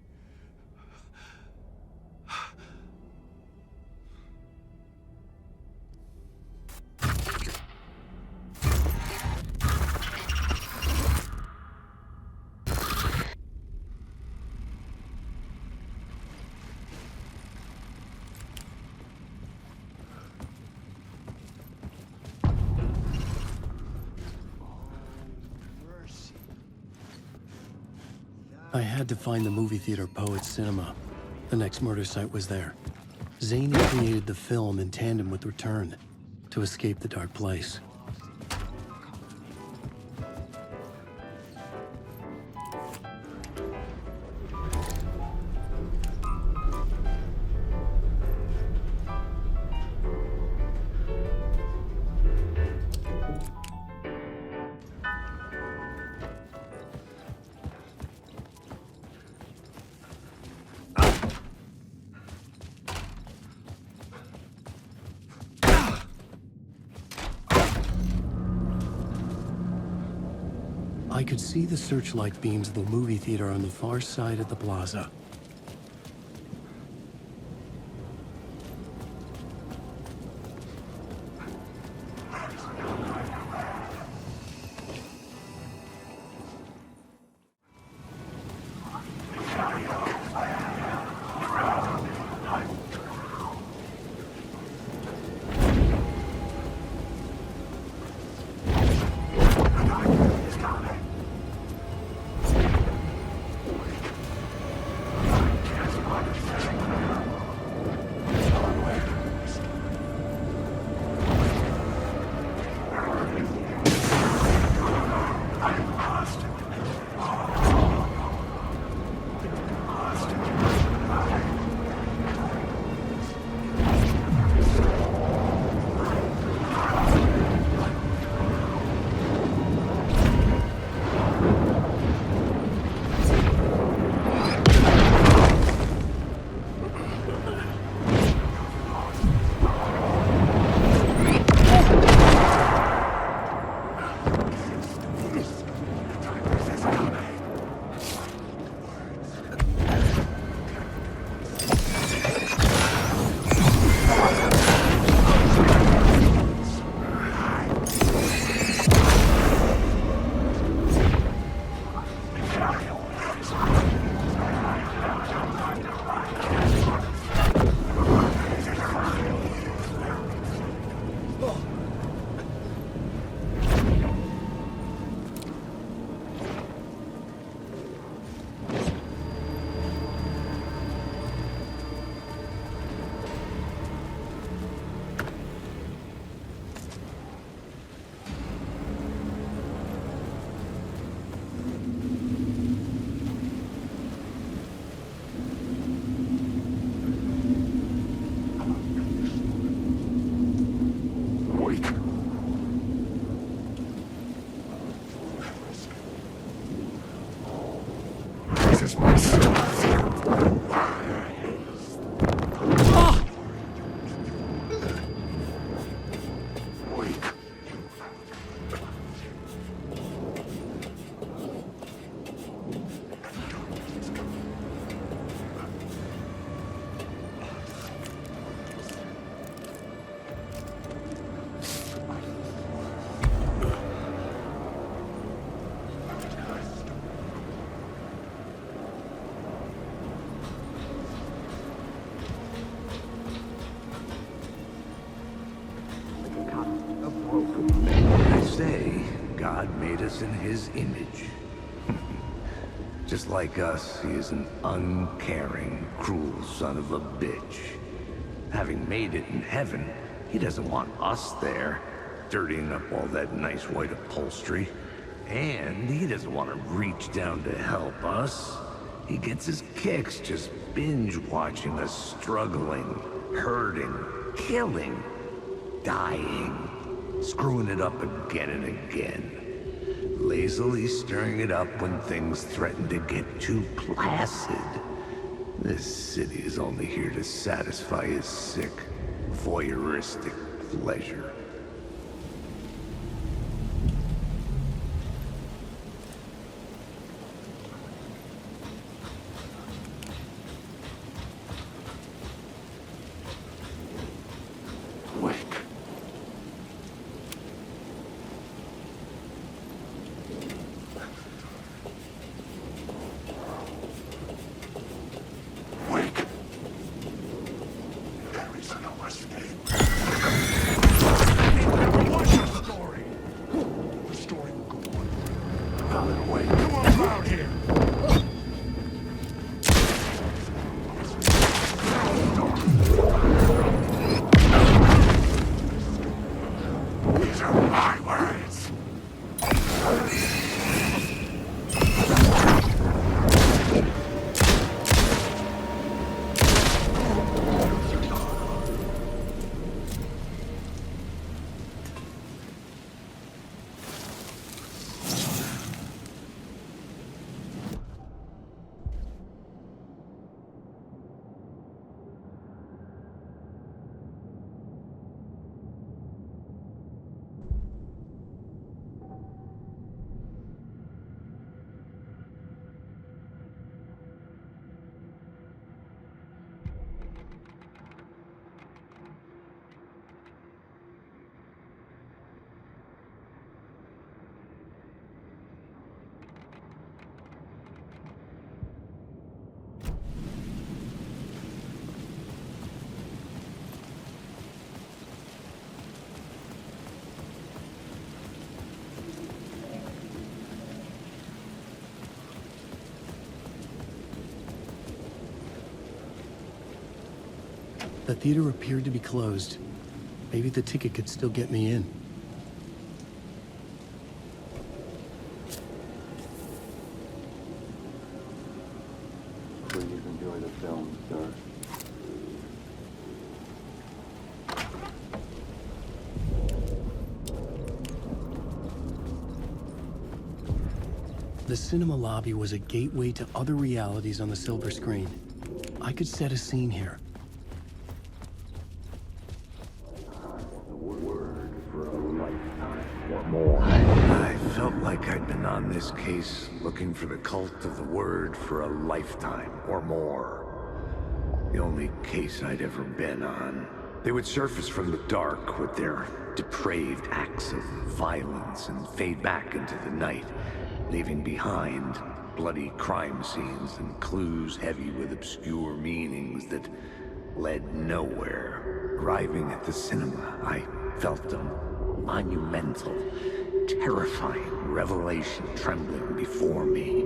I had to find the movie theater Poet Cinema. The next murder site was there. Zane created the film in tandem with Return to escape the dark place. I could see the searchlight beams of the movie theater on the far side of the plaza. I say, God made us in his image. Just like us, he is an uncaring, cruel son of a bitch. Having made it in heaven, he doesn't want us there, dirtying up all that nice white upholstery. And he doesn't want to reach down to help us. He gets his kicks just binge-watching us struggling, hurting, killing, dying, screwing it up again and again. Lazily stirring it up when things threaten to get too placid. This city is only here to satisfy his sick, voyeuristic pleasure. The theater appeared to be closed. Maybe the ticket could still get me in. Please enjoy the film, sir. The cinema lobby was a gateway to other realities on the silver screen. I could set a scene here. I felt like I'd been on this case looking for the cult of the word for a lifetime or more. The only case I'd ever been on. They would surface from the dark with their depraved acts of violence and fade back into the night, leaving behind bloody crime scenes and clues heavy with obscure meanings that led nowhere. Arriving at the cinema, I felt a monumental, terrifying revelation trembling before me,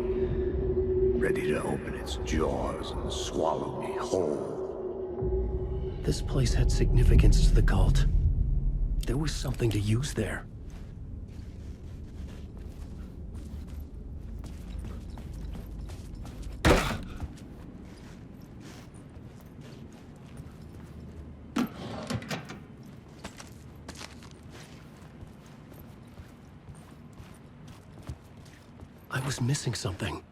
ready to open its jaws and swallow me whole. This place had significance to the cult. There was something to use there. I was missing something.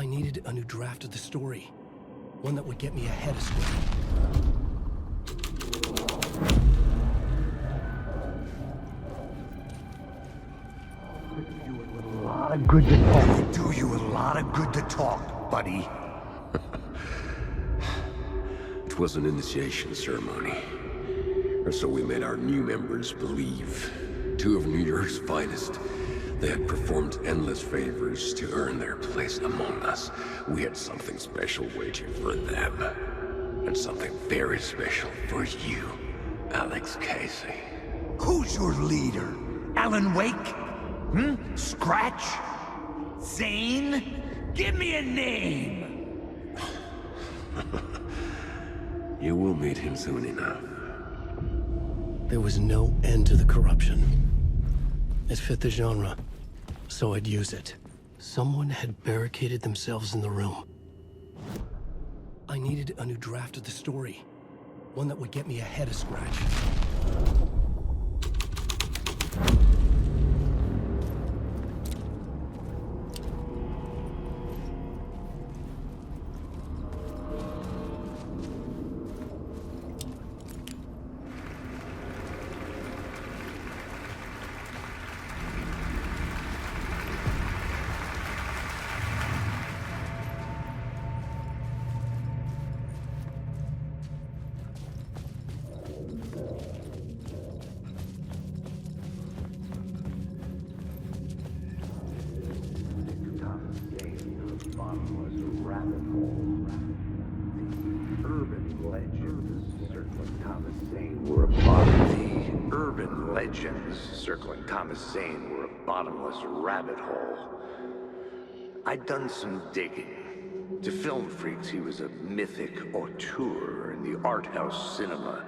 I needed a new draft of the story. One that would get me ahead of Scratch. Good to talk. Do you a lot of good to talk, buddy. It was an initiation ceremony. Or so we made our new members believe. Two of New York's finest. They had performed endless favors to earn their place among us. We had something special waiting for them. And something very special for you, Alex Casey. Who's your leader? Alan Wake? Scratch? Zane? Give me a name! You will meet him soon enough. There was no end to the corruption. It fit the genre, so I'd use it. Someone had barricaded themselves in the room. I needed a new draft of the story. One that would get me ahead of Scratch. Circling Thomas Zane were a bottomless rabbit hole. I'd done some digging. To film freaks, he was a mythic auteur in the art house cinema.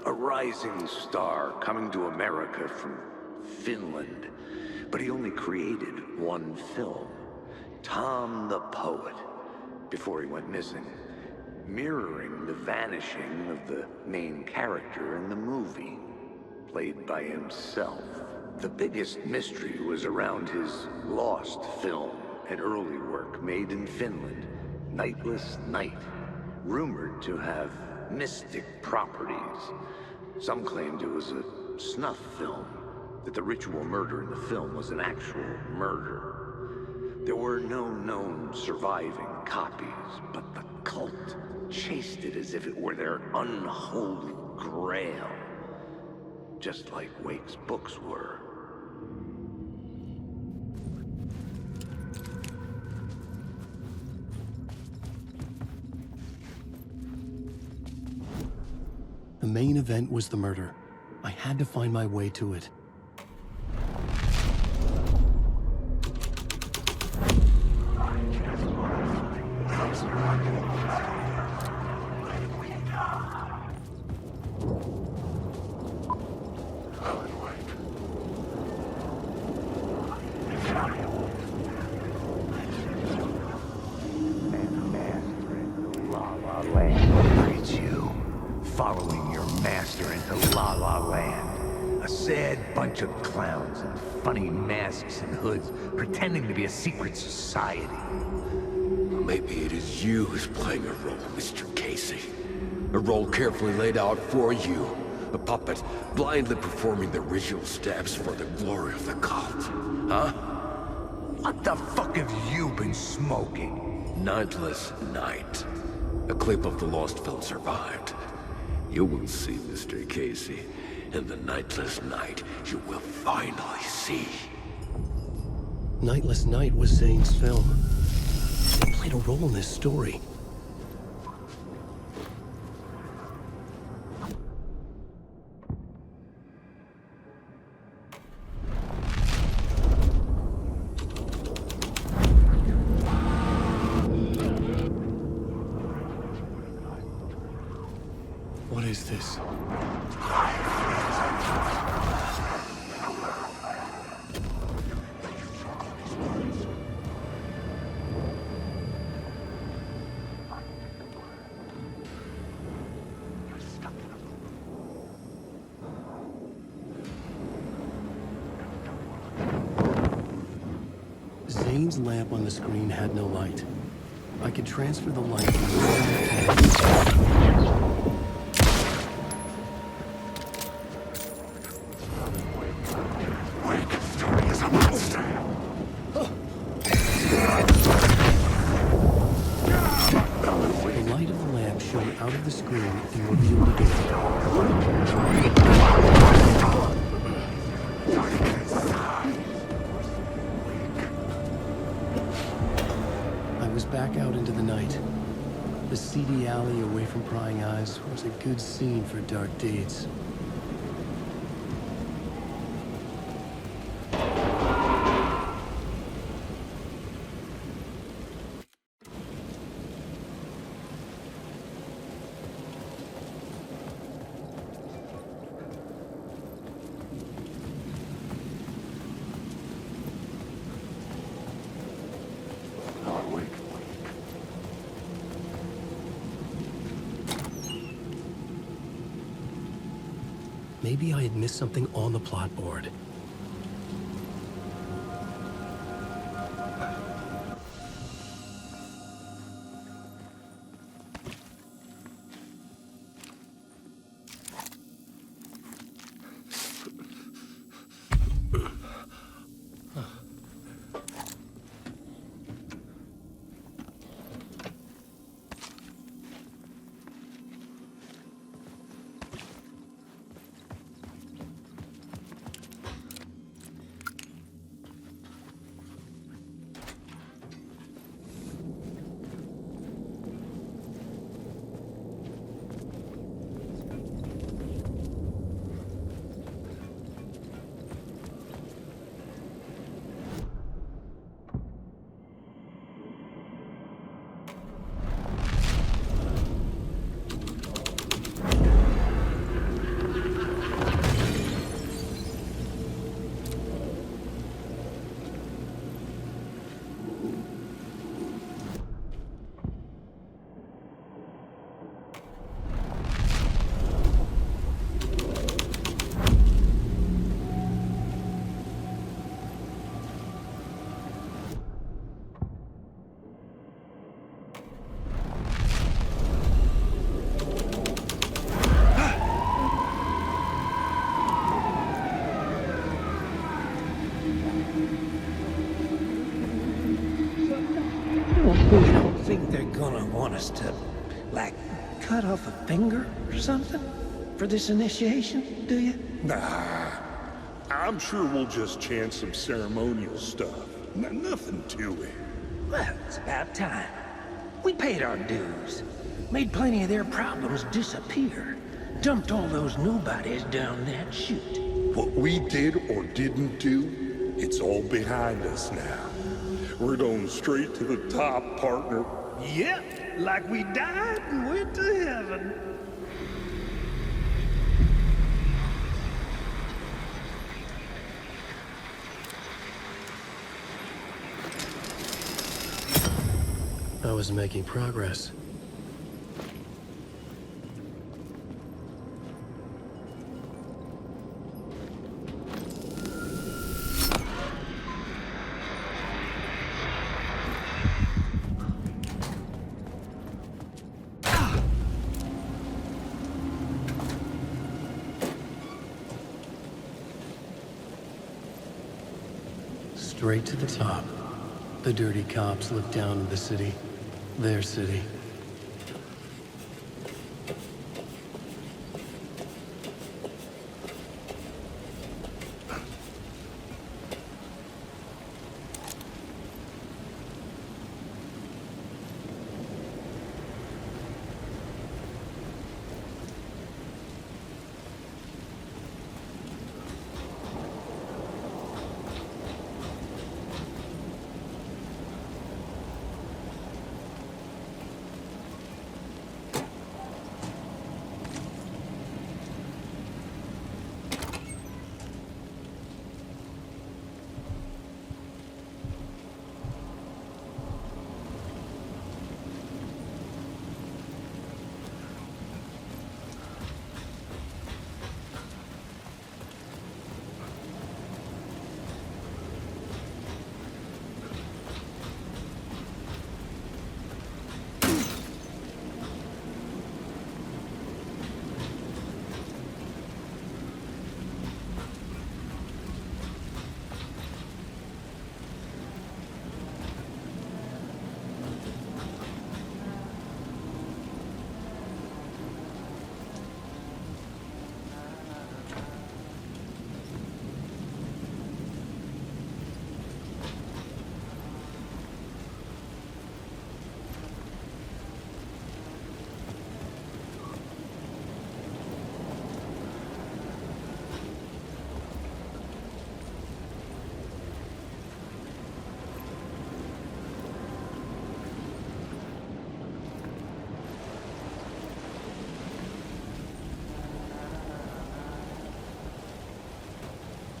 A rising star coming to America from Finland. But he only created one film, Tom the Poet, before he went missing, mirroring the vanishing of the main character in the movie. Played by himself. The biggest mystery was around his lost film, an early work made in Finland, Nightless Night, rumored to have mystic properties. Some claimed it was a snuff film, that the ritual murder in the film was an actual murder. There were no known surviving copies, but the cult chased it as if it were their unholy grail. Just like Wake's books were. The main event was the murder. I had to find my way to it. Following your master into La La Land. A sad bunch of clowns in funny masks and hoods, pretending to be a secret society. Maybe it is you who's playing a role, Mr. Casey. A role carefully laid out for you. A puppet blindly performing the ritual steps for the glory of the cult. Huh? What the fuck have you been smoking? Nightless Night. A clip of the lost film survived. You will see, Mr. Casey. In the Nightless Night, you will finally see. Nightless Night was Zane's film. It played a role in this story. What is this? Zane's lamp on the screen had no light. I could transfer the light. Fury is a monster. The light of the lamp shone out of the screen and revealed a door. I was back out into the night. The seedy alley away from prying eyes was a good scene for dark deeds. Maybe I had missed something on the plot board. You don't think they're gonna want us to, like, cut off a finger or something for this initiation, do you? Nah. I'm sure we'll just chant some ceremonial stuff. Nothing to it. Well, it's about time. We paid our dues. Made plenty of their problems disappear. Dumped all those nobodies down that chute. What we did or didn't do, it's all behind us now. We're going straight to the top, partner. Yep, like we died and went to heaven. I was making progress. Straight to the top. The dirty cops look down at the city. Their city.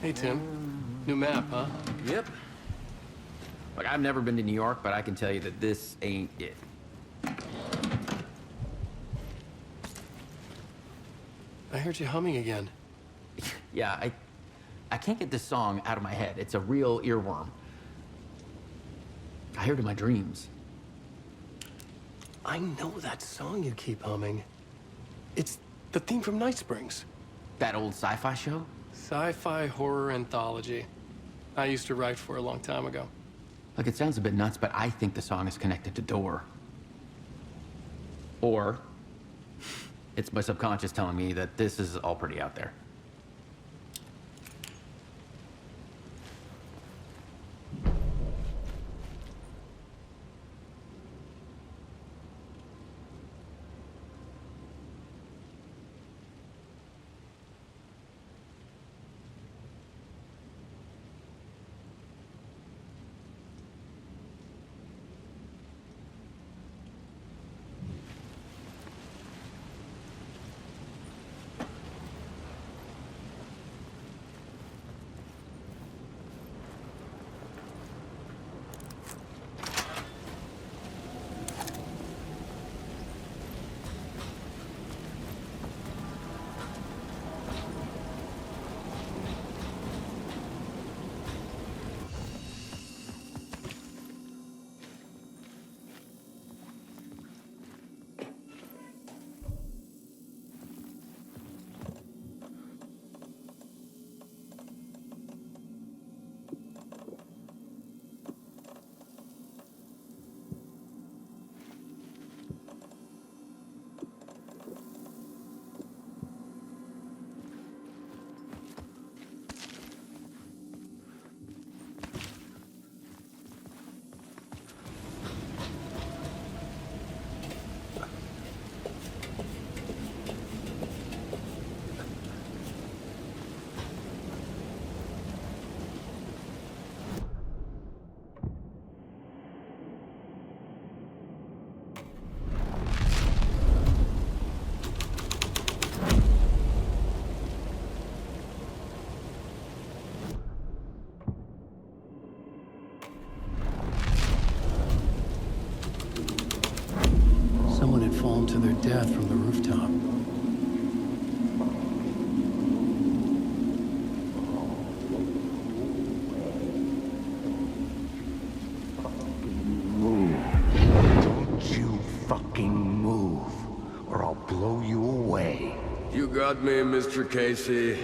Hey, Tim. New map, huh? Yep. Like, I've never been to New York, but I can tell you that this ain't it. I heard you humming again. Yeah, I can't get this song out of my head. It's a real earworm. I hear it in my dreams. I know that song you keep humming. It's the theme from Night Springs. That old sci-fi show? Sci-fi horror anthology. I used to write for a long time ago. Like, it sounds a bit nuts, but I think the song is connected to Door. Or it's my subconscious telling me that this is all pretty out there. Someone had fallen to their death from the rooftop. Move. Don't you fucking move, or I'll blow you away. You got me, Mr. Casey.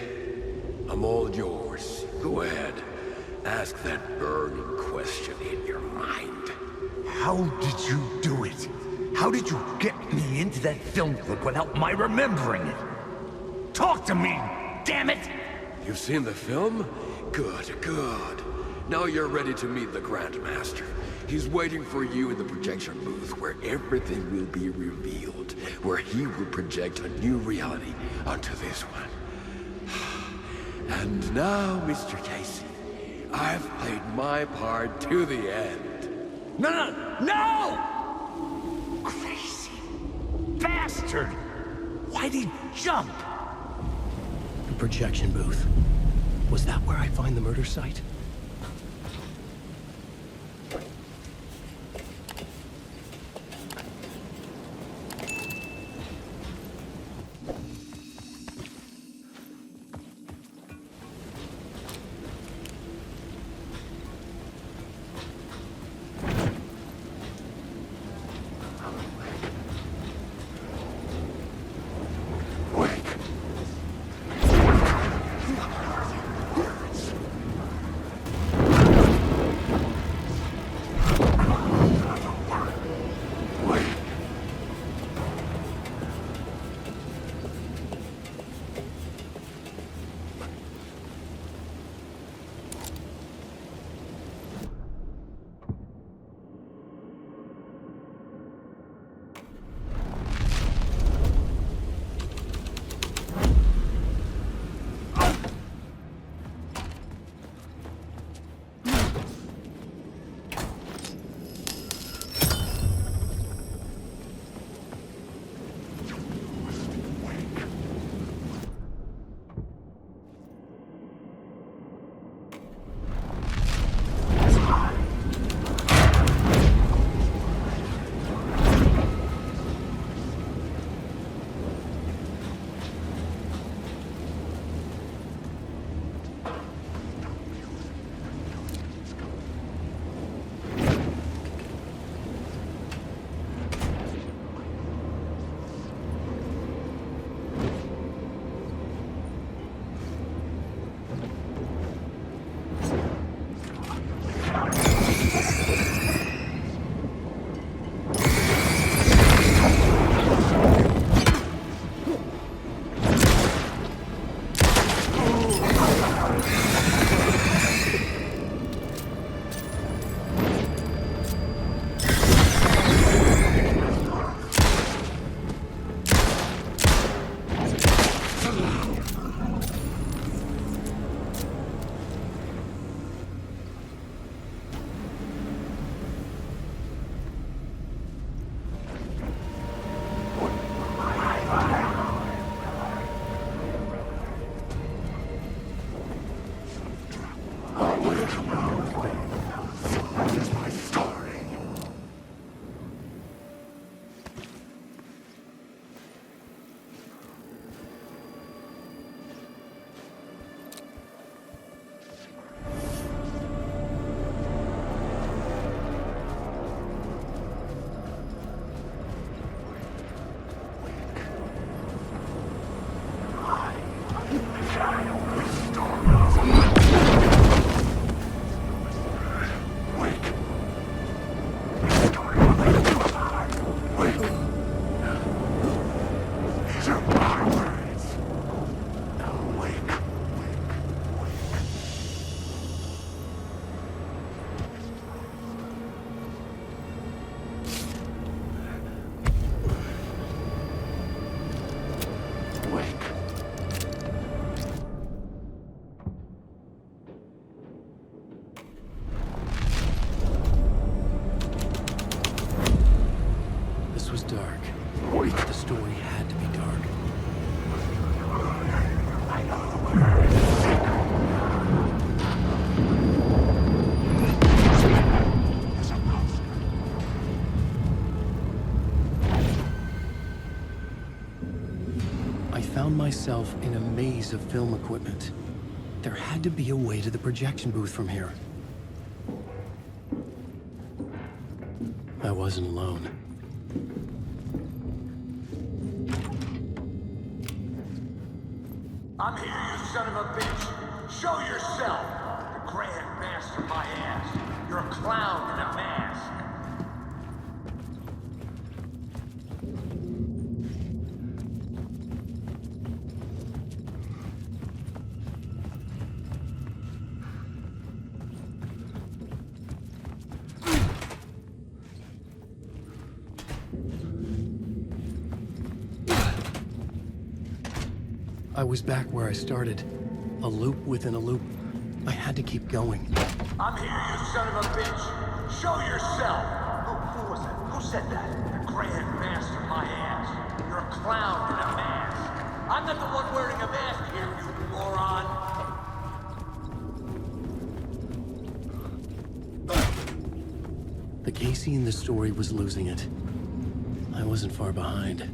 I'm all yours. Go ahead. Ask that burning question in your mind. How did you do it? How did you get me into that film clip without my remembering it? Talk to me, damn it! You've seen the film? Good, good. Now you're ready to meet the Grandmaster. He's waiting for you in the projection booth where everything will be revealed, where he will project a new reality onto this one. And now, Mr. Casey, I've played my part to the end. No! Crazy bastard! Why'd he jump? The projection booth. Was that where I find the murder site? Myself in a maze of film equipment. There had to be a way to the projection booth from here. I wasn't alone. I'm here, you son of a bitch. Show yourself. The Grand Master my ass. You're a clown in a mask. I was back where I started. A loop within a loop. I had to keep going. I'm here, you son of a bitch. Show yourself. Who was it? Who said that? The Grand Master my ass. You're a clown in a mask. I'm not the one wearing a mask here, you moron. The Casey in the story was losing it. I wasn't far behind.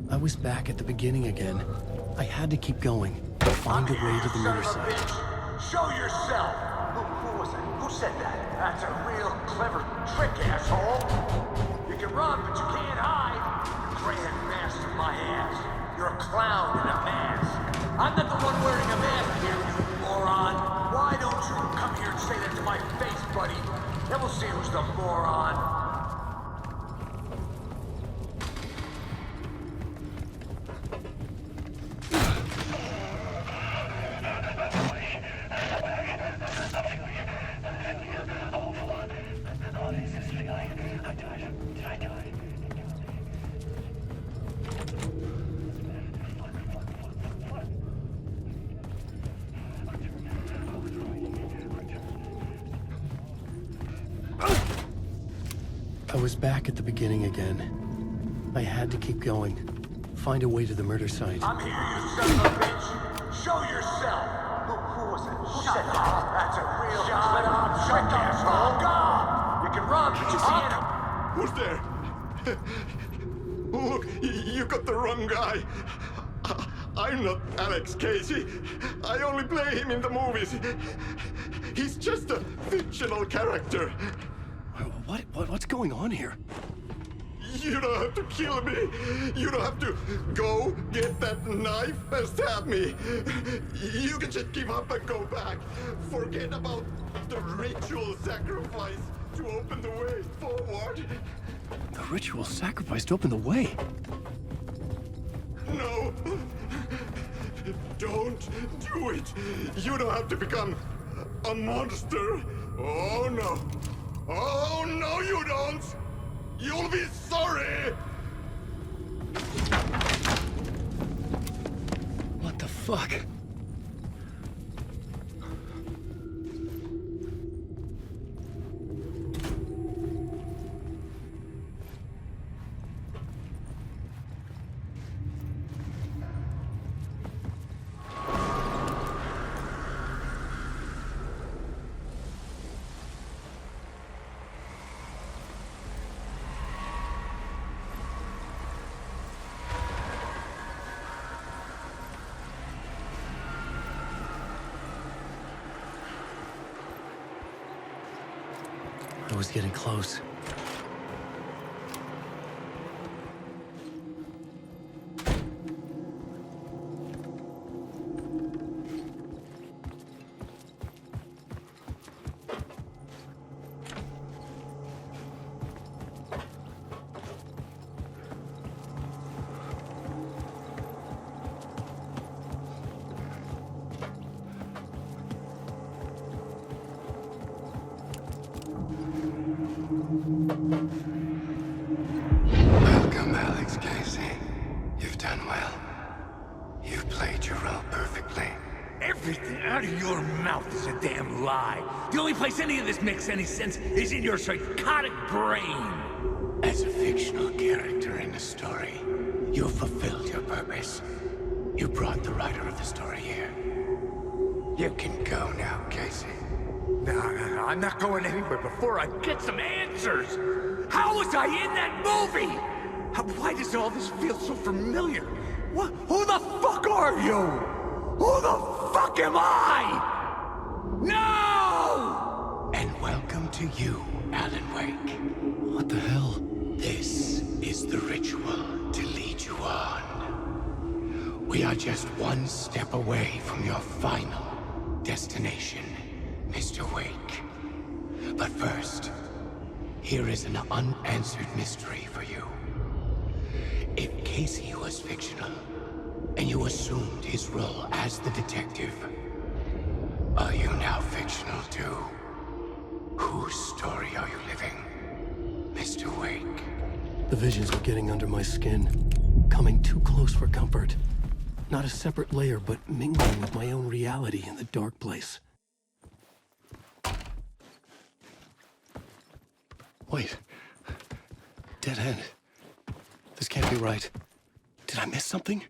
I was back at the beginning again. I had to keep going. Find a way to the murder site. Show yourself! Who was it? Who said that? That's a real clever trick, asshole! You can run, but you can't hide! Grand Master my ass. You're a clown in a mask. I'm not the one wearing a mask here, you moron! Why don't you come here and say that to my face, buddy? Then we'll see who's the moron. I was back at the beginning again. I had to keep going. Find a way to the murder site. I'm here, you son of a bitch! Show yourself! Who was it? Who said that? That's a real clever trick, asshole! God! You can run, but you can't... Who's there? Look, you got the wrong guy. I'm not Alex Casey. I only play him in the movies. He's just a fictional character. What's going on here? You don't have to kill me. You don't have to go get that knife and stab me. You can just give up and go back. Forget about the ritual sacrifice to open the way forward. The ritual sacrifice to open the way? No. Don't do it. You don't have to become a monster. Oh, no. Oh, no, you don't. You'll be sorry. What the fuck? I was getting close. Welcome, Alex Casey. You've done well. You've played your role perfectly. Everything out of your mouth is a damn lie. The only place any of this makes any sense is in your psychotic brain. As a fictional character in a story, you've fulfilled your purpose. You brought the writer of the story here. You can go now, Casey. No, I'm not going anywhere before I get some answers. How was I in that movie? Why does all this feel so familiar? What? Who the fuck are you? Who the fuck am I? No! And welcome to you, Alan Wake. What the hell? This is the ritual to lead you on. We are just one step away from your final destination, Mr. Wake. But first, here is an unanswered mystery for you. If Casey was fictional, and you assumed his role as the detective, are you now fictional too? Whose story are you living, Mr. Wake? The visions were getting under my skin, coming too close for comfort. Not a separate layer, but mingling with my own reality in the dark place. Wait. Dead end. This can't be right. Did I miss something?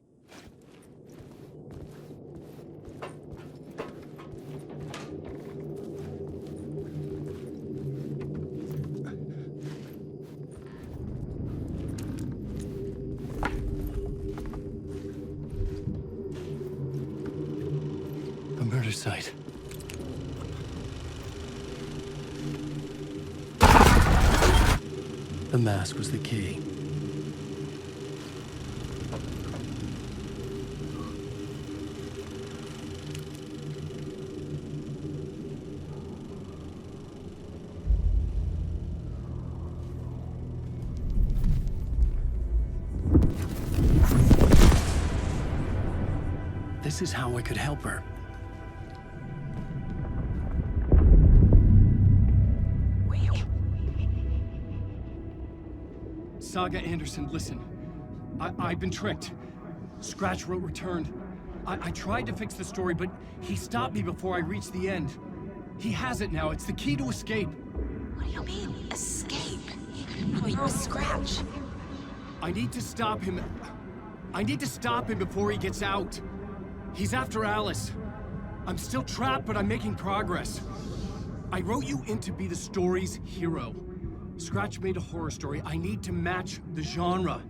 A murder site. The mask was the key. This is how I could help her. Saga Anderson, listen. I've been tricked. Scratch wrote returned. I tried to fix the story, but he stopped me before I reached the end. He has it now. It's the key to escape. What do you mean, escape? Probably was Scratch. I need to stop him. I need to stop him before he gets out. He's after Alice. I'm still trapped, but I'm making progress. I wrote you in to be the story's hero. Scratch made a horror story. I need to match the genre.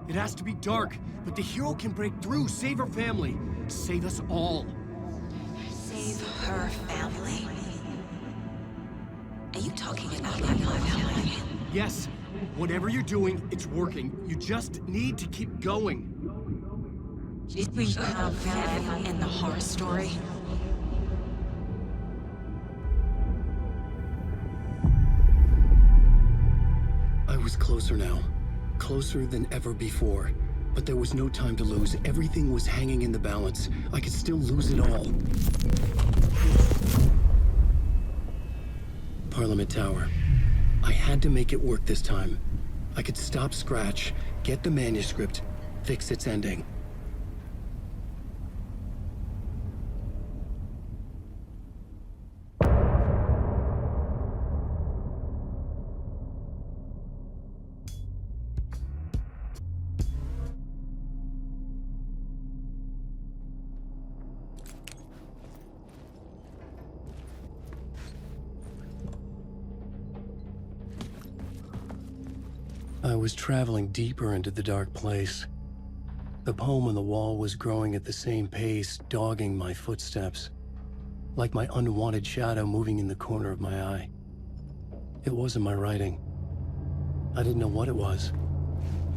It has to be dark, but the hero can break through, save her family, save us all. Save her family? Are you talking about my family? Yes, Whatever you're doing, it's working. You just need to keep going. Did we have faith in the horror story? I was closer now. Closer than ever before. But there was no time to lose. Everything was hanging in the balance. I could still lose it all. Parliament Tower. I had to make it work this time. I could stop Scratch, get the manuscript, fix its ending. I was traveling deeper into the dark place. The poem on the wall was growing at the same pace, dogging my footsteps, like my unwanted shadow moving in the corner of my eye. It wasn't my writing. I didn't know what it was.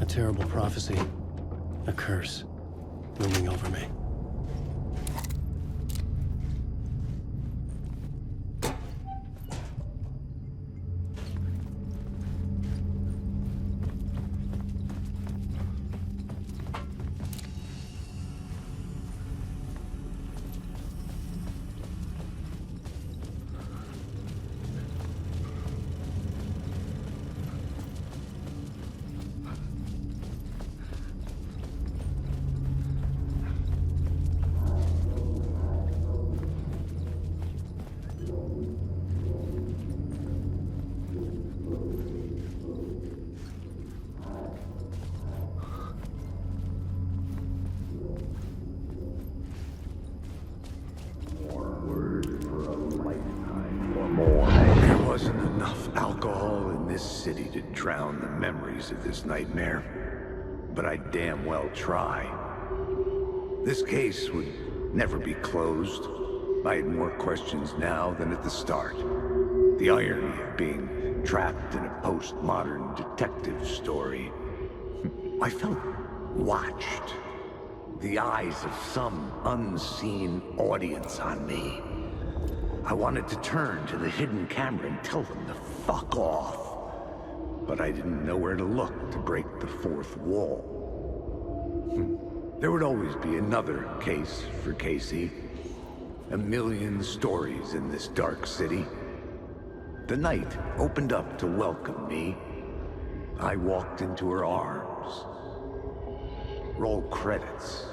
A terrible prophecy, a curse, looming over me. There wasn't enough alcohol in this city to drown the memories of this nightmare, but I'd damn well try. This case would never be closed. I had more questions now than at the start. The irony of being trapped in a postmodern detective story. I felt watched. The eyes of some unseen audience on me. I wanted to turn to the hidden camera and tell them to fuck off. But I didn't know where to look to break the fourth wall. There would always be another case for Casey. A million stories in this dark city. The night opened up to welcome me. I walked into her arms. Roll credits.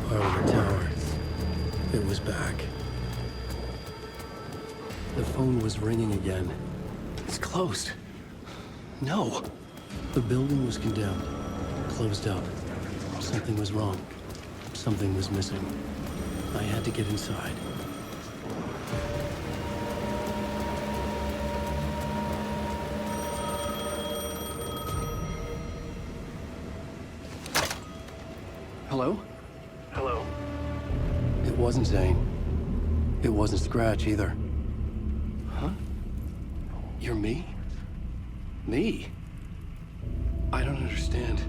Parliament Tower. It was back. The phone was ringing again. It's closed. No. The building was condemned. Closed up. Something was wrong. Something was missing. I had to get inside. Hello? Hello. It wasn't Zane. It wasn't Scratch either. Huh? You're me? Me? I don't understand.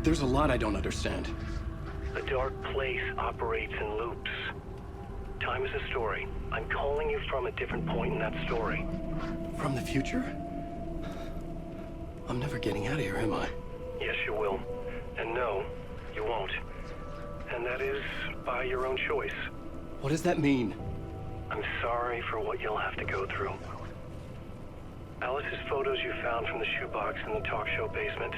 There's a lot I don't understand. The dark place operates in loops. Time is a story. I'm calling you from a different point in that story. From the future? I'm never getting out of here, am I? Yes, you will. And no, you won't. And that is by your own choice. What does that mean? I'm sorry for what you'll have to go through. Alice's photos you found from the shoebox in the talk show basement.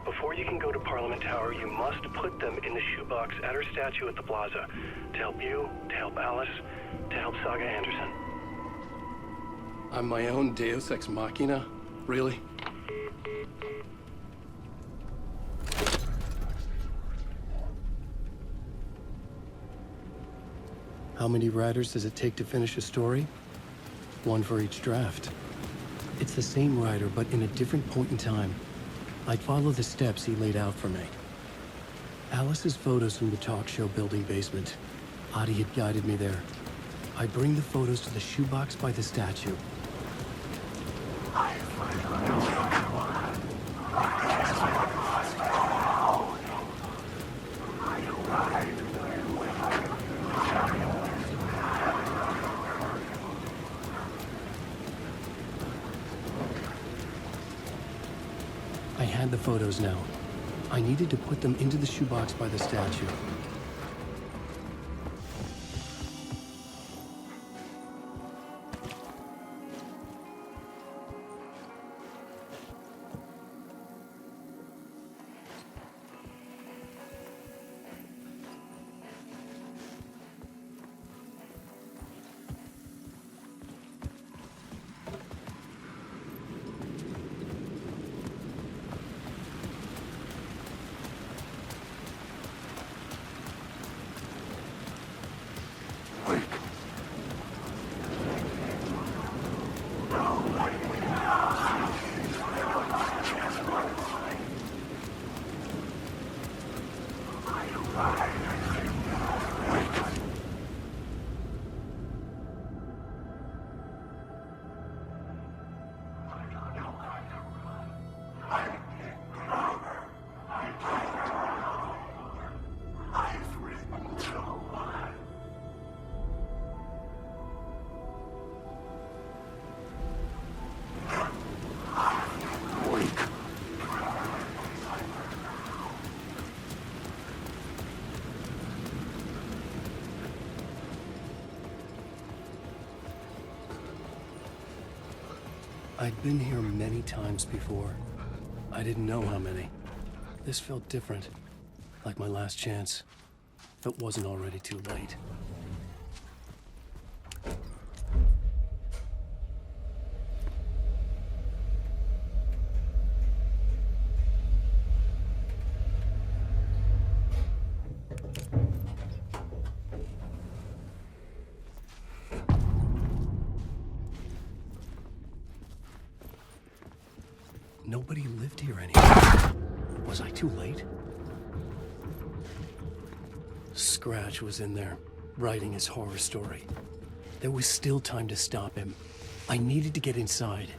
Before you can go to Parliament Tower, you must put them in the shoebox at her statue at the plaza. To help you, to help Alice, to help Saga Anderson. I'm my own Deus Ex Machina? Really? How many writers does it take to finish a story? One for each draft. It's the same writer, but in a different point in time. I'd follow the steps he laid out for me. Alice's photos from the talk show building basement. Adi had guided me there. I bring the photos to the shoebox by the statue. I had the photos now. I needed to put them into the shoebox by the statue. I'd been here many times before. I didn't know how many. This felt different, like my last chance, if it wasn't already too late. Nobody lived here anymore. Was I too late? Scratch was in there, writing his horror story. There was still time to stop him. I needed to get inside.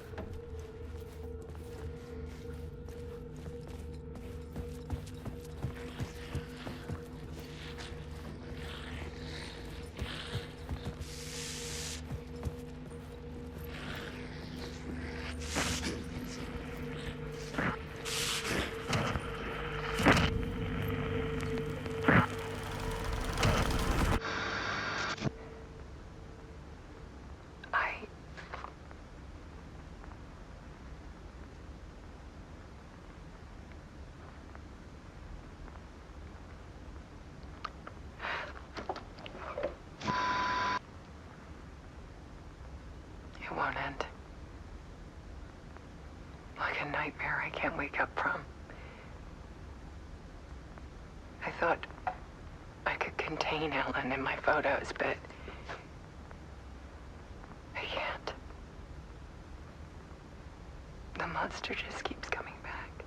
It won't end. Like a nightmare I can't wake up from. thought I could contain Ellen in my photos, but I can't. The monster just keeps coming back.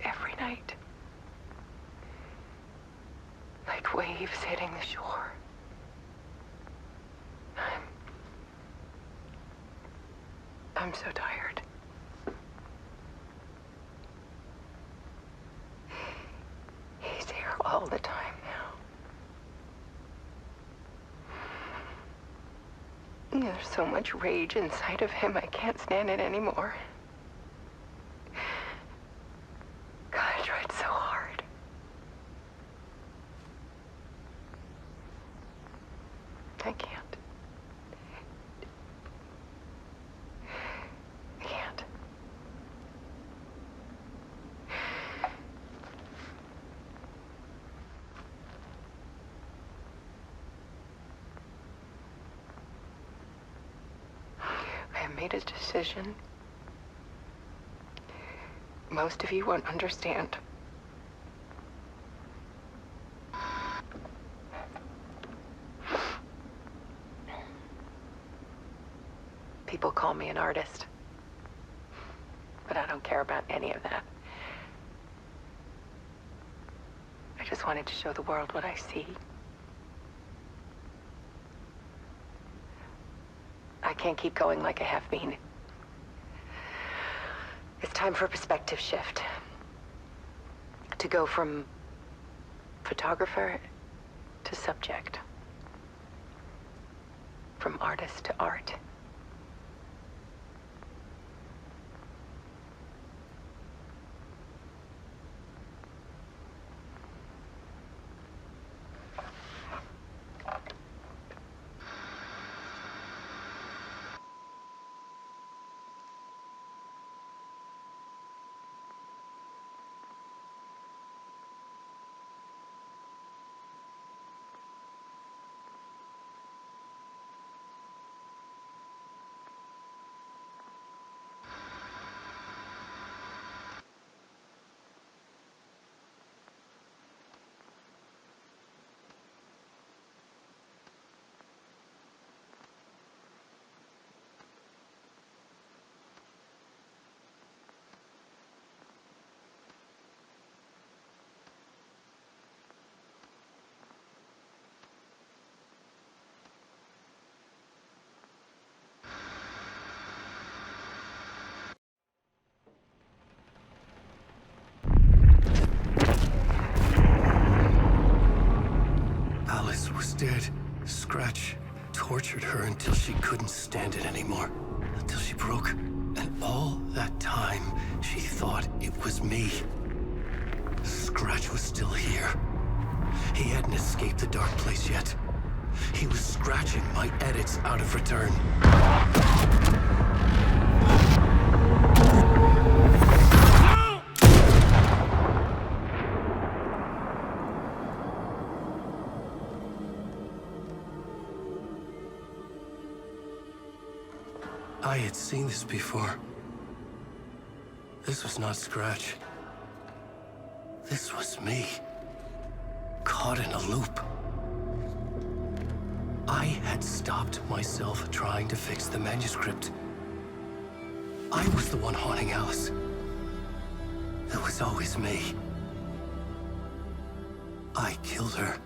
Every night. Like waves hitting the shore. I'm so tired. He's here all the time now. There's so much rage inside of him, I can't stand it anymore. God, I tried so hard. I can't. I can't. I have made a decision. Most of you won't understand. People call me an artist, but I don't care about any of that. I just wanted to show the world what I see. I can't keep going like I have been. It's time for a perspective shift. To go from photographer to subject. From artist to art. Alice was dead. Scratch tortured her until she couldn't stand it anymore. Until she broke. And all that time, she thought it was me. Scratch was still here. He hadn't escaped the dark place yet. He was scratching my edits out of return. I had seen this before. This was not Scratch. This was me. Caught in a loop. I had stopped myself trying to fix the manuscript. I was the one haunting Alice. It was always me. I killed her.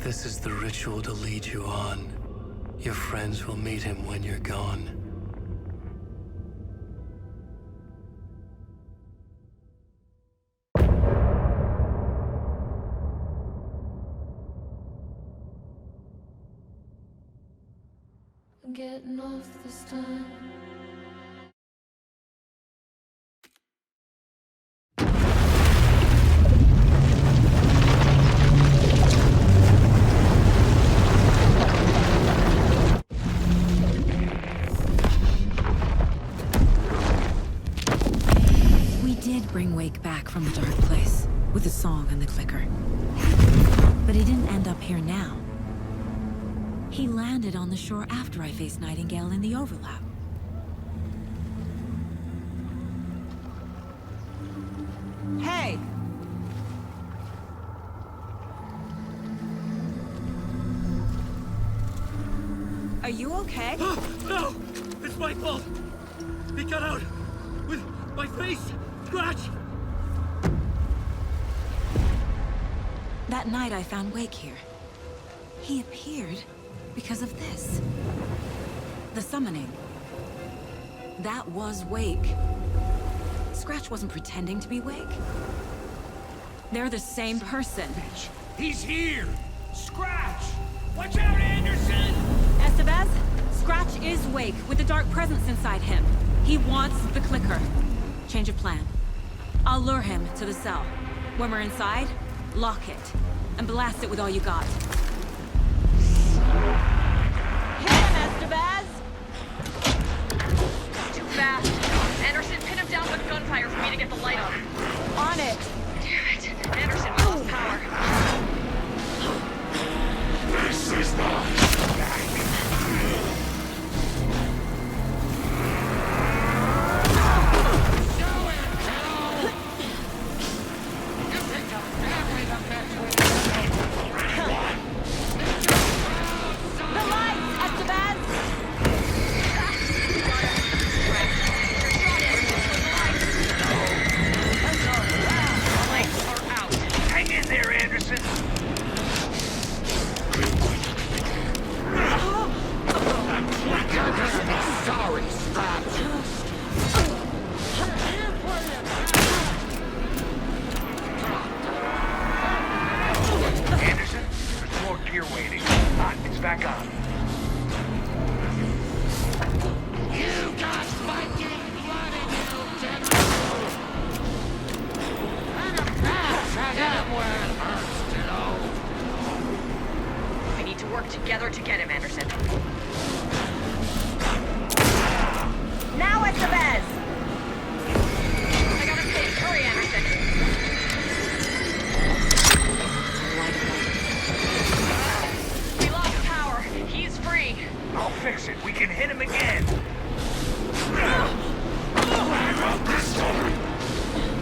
This is the ritual to lead you on. Your friends will meet him when you're gone. I'm getting off this time. with the song and the clicker. But he didn't end up here now. He landed on the shore after I faced Nightingale in the overlap. Hey! Are you okay? No! It's my fault! He got out with my face scratch! That night I found Wake here. He appeared because of this. The summoning. That was Wake. Scratch wasn't pretending to be Wake. They're the same person. He's here! Scratch! Watch out, Anderson! Estevez, Scratch is Wake with the dark presence inside him. He wants the clicker. Change of plan. I'll lure him to the cell. When we're inside, lock it. And blast it with all you got. Hit him, Estevez! Too fast. Anderson, pin him down with gunfire for me to get the light on. On it! Damn it. Anderson, we lost power. This is not together to get him, Anderson. Now it's the Bez! I got him safe. Hurry, Anderson. We lost power. He's free. I'll fix it. We can hit him again.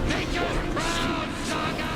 Make us proud, Saga!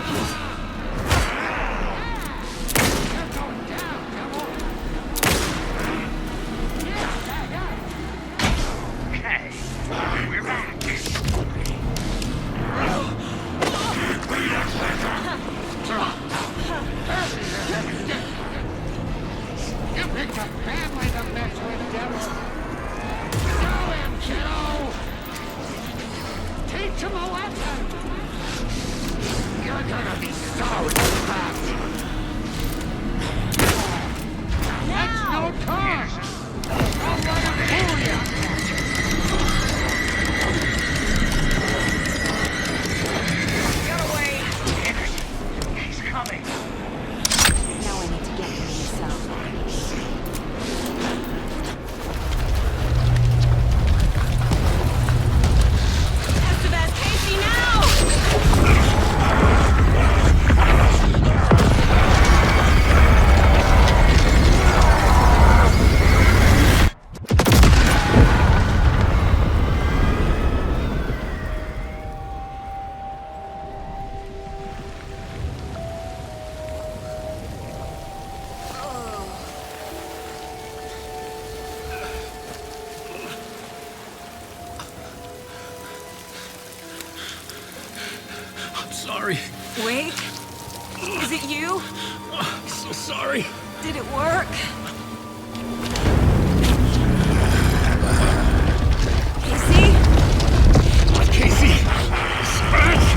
Sorry. Wake? Is it you? I'm so sorry. Did it work? Casey? Casey! Scratch!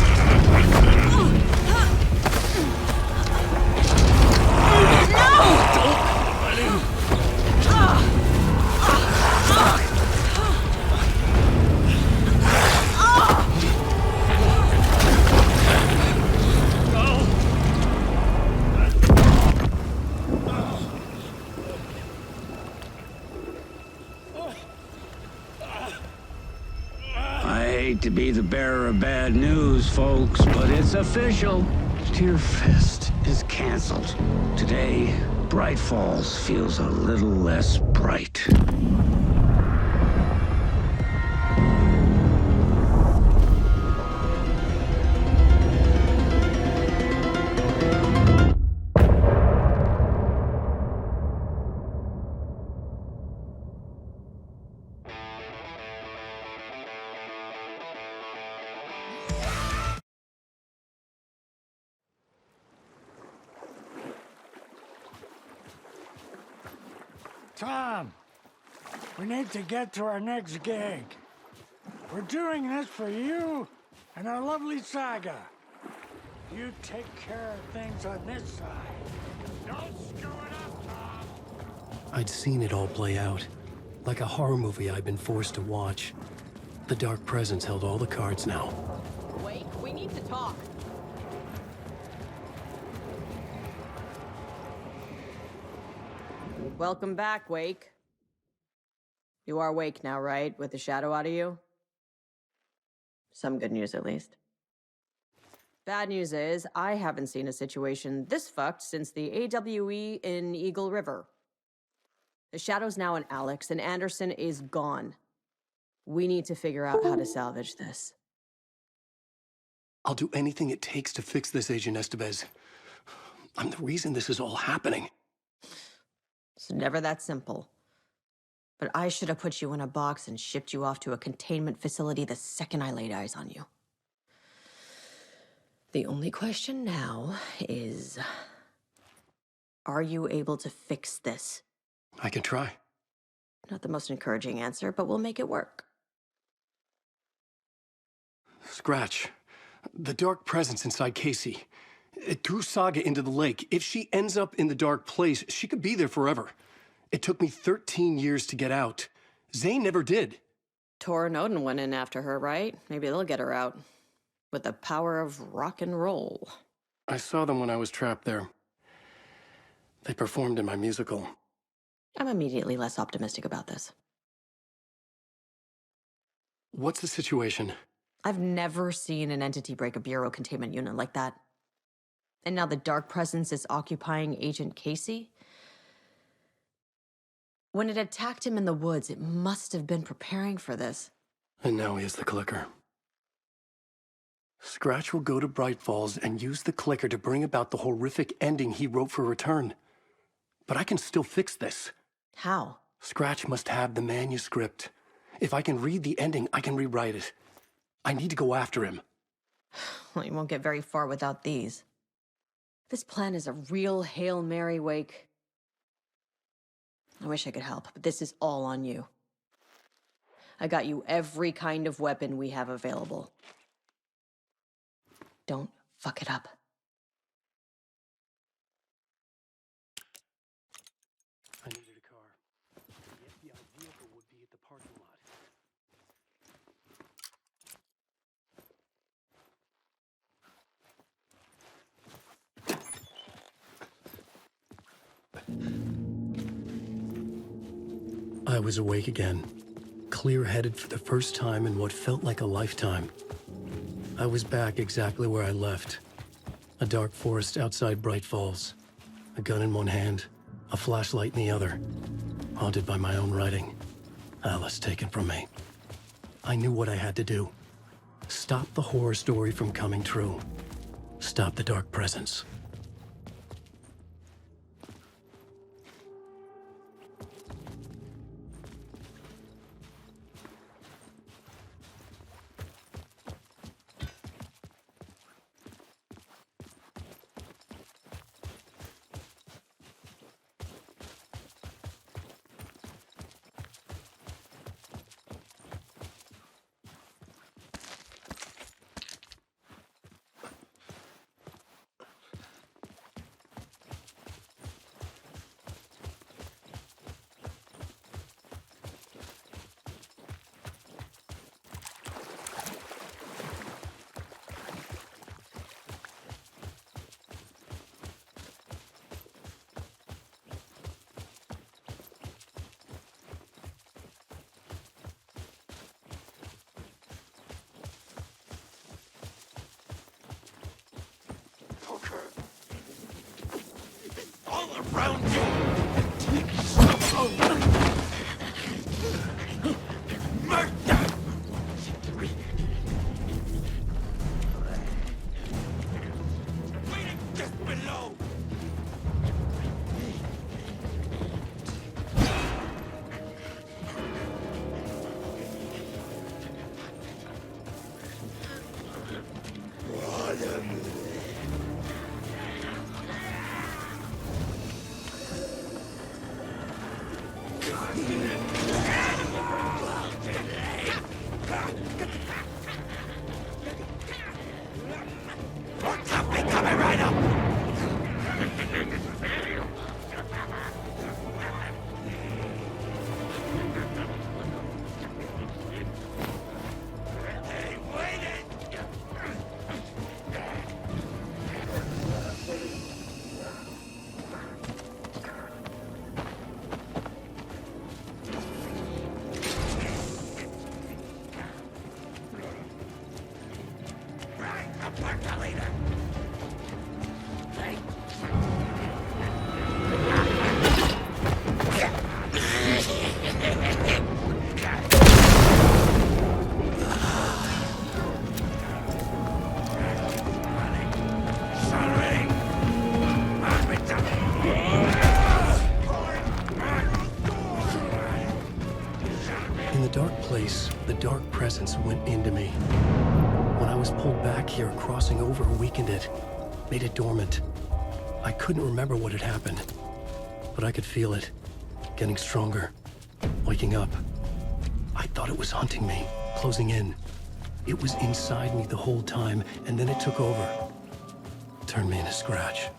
To be the bearer of bad news, folks, but it's official. Tear Fest is canceled. Today, Bright Falls feels a little less bright. Tom, we need to get to our next gig. We're doing this for you and our lovely Saga. You take care of things on this side. Don't screw it up, Tom! I'd seen it all play out. Like a horror movie I'd been forced to watch. The Dark Presence held all the cards now. Wait, we need to talk. Welcome back, Wake. You are Wake now, right? With the shadow out of you? Some good news, at least. Bad news is, I haven't seen a situation this fucked since the AWE in Eagle River. The shadow's now in Alex, and Anderson is gone. We need to figure out how to salvage this. I'll do anything it takes to fix this, Agent Estevez. I'm the reason this is all happening. It's never that simple. But I should have put you in a box and shipped you off to a containment facility the second I laid eyes on you. The only question now is, are you able to fix this? I can try. Not the most encouraging answer, but we'll make it work. Scratch. The Dark Presence inside Casey. It threw Saga into the lake. If she ends up in the dark place, she could be there forever. It took me 13 years to get out. Zane never did. Tor and Odin went in after her, right? Maybe they'll get her out. With the power of rock and roll. I saw them when I was trapped there. They performed in my musical. I'm immediately less optimistic about this. What's the situation? I've never seen an entity break a bureau containment unit like that. And now the Dark Presence is occupying Agent Casey? When it attacked him in the woods, it must have been preparing for this. And now he has the clicker. Scratch will go to Bright Falls and use the clicker to bring about the horrific ending he wrote for Return. But I can still fix this. How? Scratch must have the manuscript. If I can read the ending, I can rewrite it. I need to go after him. Well, you won't get very far without these. This plan is a real Hail Mary, Wake. I wish I could help, but this is all on you. I got you every kind of weapon we have available. Don't fuck it up. I needed a car. Yet the vehicle would be at the parking lot. I was awake again, clear-headed for the first time in what felt like a lifetime. I was back exactly where I left. A dark forest outside Bright Falls. A gun in one hand, a flashlight in the other. Haunted by my own writing. Alice taken from me. I knew what I had to do. Stop the horror story from coming true. Stop the Dark Presence. around you and take some oath. Murder! Waiting just below! Coming right up! Hey, wait it! Right, apart the leader! Hey! In the dark place, the dark presence went into me. When I was pulled back here, crossing over weakened it, made it dormant. I couldn't remember what had happened, but I could feel it, getting stronger, waking up. I thought it was hunting me, closing in. It was inside me the whole time, and then it took over. Turned me into Scratch.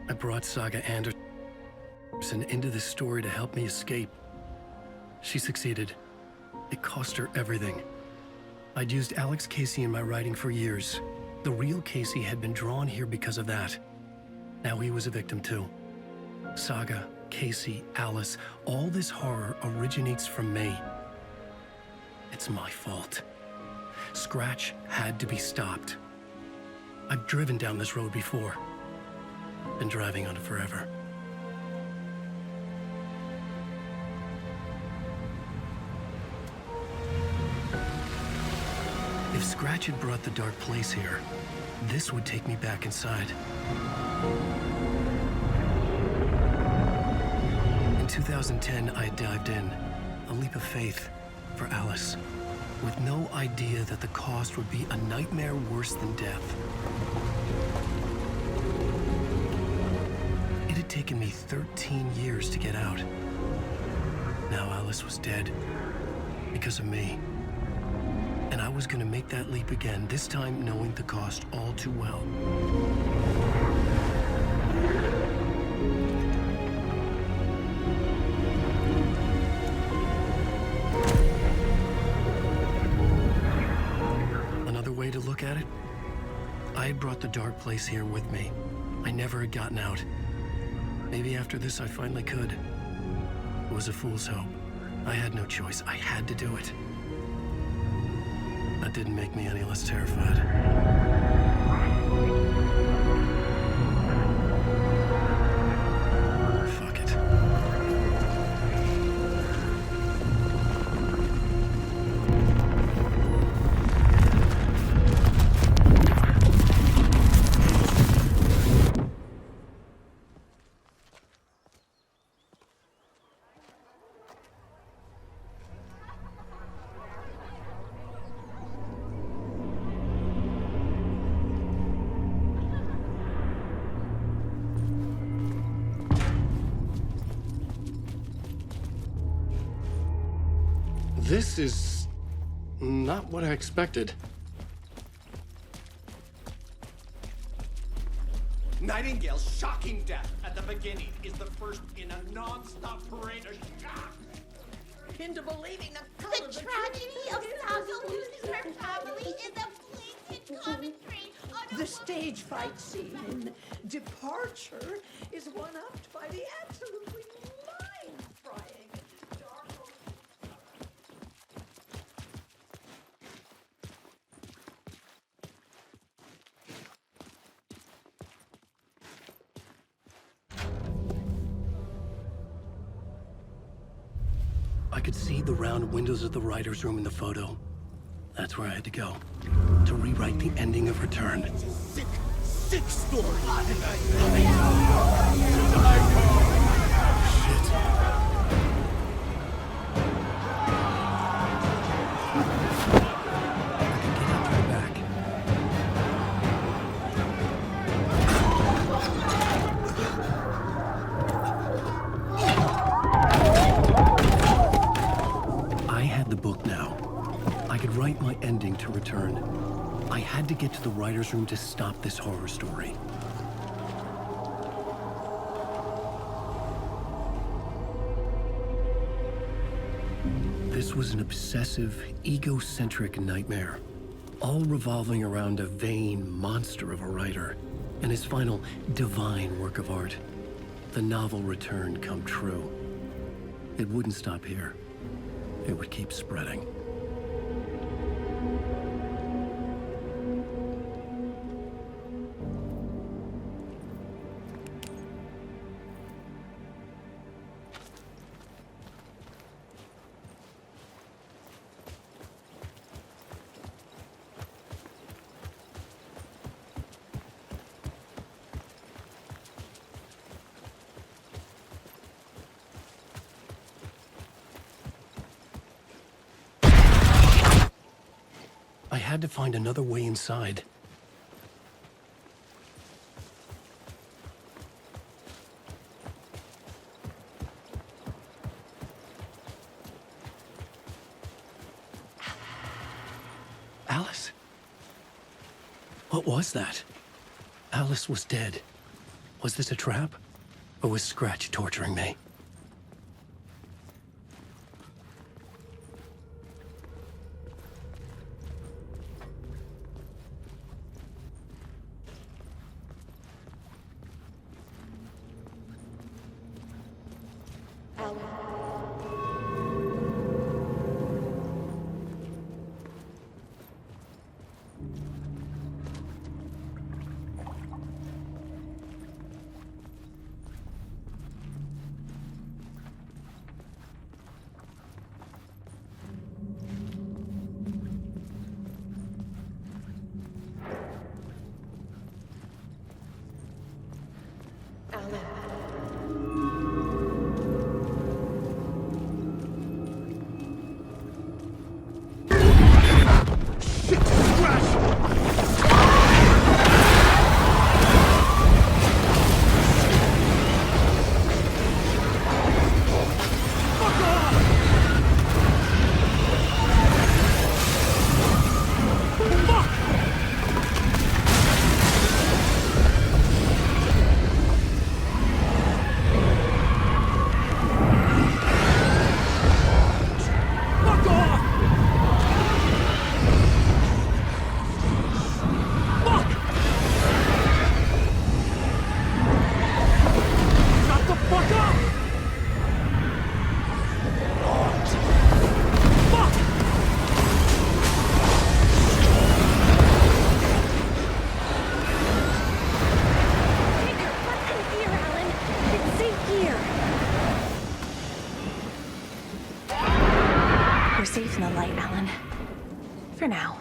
I brought Saga Anderson into this story to help me escape. She succeeded. It cost her everything. I'd used Alex Casey in my writing for years. The real Casey had been drawn here because of that. Now he was a victim too. Saga, Casey, Alice, all this horror originates from me. It's my fault. Scratch had to be stopped. I've driven down this road before. Been driving on it forever. If Scratch had brought the dark place here, this would take me back inside. In 2010, I dived in, a leap of faith for Alice, with no idea that the cost would be a nightmare worse than death. It had taken me 13 years to get out. Now Alice was dead, because of me. And I was gonna make that leap again, this time knowing the cost all too well. Another way to look at it, I had brought the dark place here with me. I never had gotten out. Maybe after this I finally could. It was a fool's hope. I had no choice. I had to do it. That didn't make me any less terrified. Fuck it. This is not what I expected. Nightingale's shocking death at the beginning is the first in a non-stop parade of shock. Into believing the tragedy of Saga losing her family is a blatant commentary on the stage fight scene in Departure is one-upped by the absolutely mind-frying dark. I could see the round windows of the writer's room in the photo. That's where I had to go, to rewrite the ending of Return. Sick story. I had the book now. I could write my ending to Return. I had to get to the writer's room to stop this horror story. This was an obsessive, egocentric nightmare, all revolving around a vain monster of a writer and his final divine work of art, the novel Return come true. It wouldn't stop here. It would keep spreading. I had to find another way inside. Alice? What was that? Alice was dead. Was this a trap? Or was Scratch torturing me? Safe in the light, Alan. For now.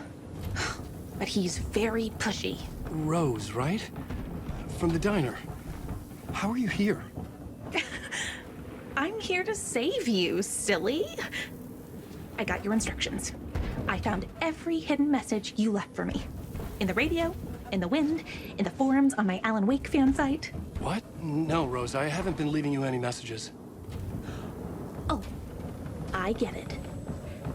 But he's very pushy. Rose, right? From the diner. How are you here? I'm here to save you, silly. I got your instructions. I found every hidden message you left for me. In the radio, in the wind, in the forums on my Alan Wake fan site. What? No, Rose, I haven't been leaving you any messages. Oh, I get it.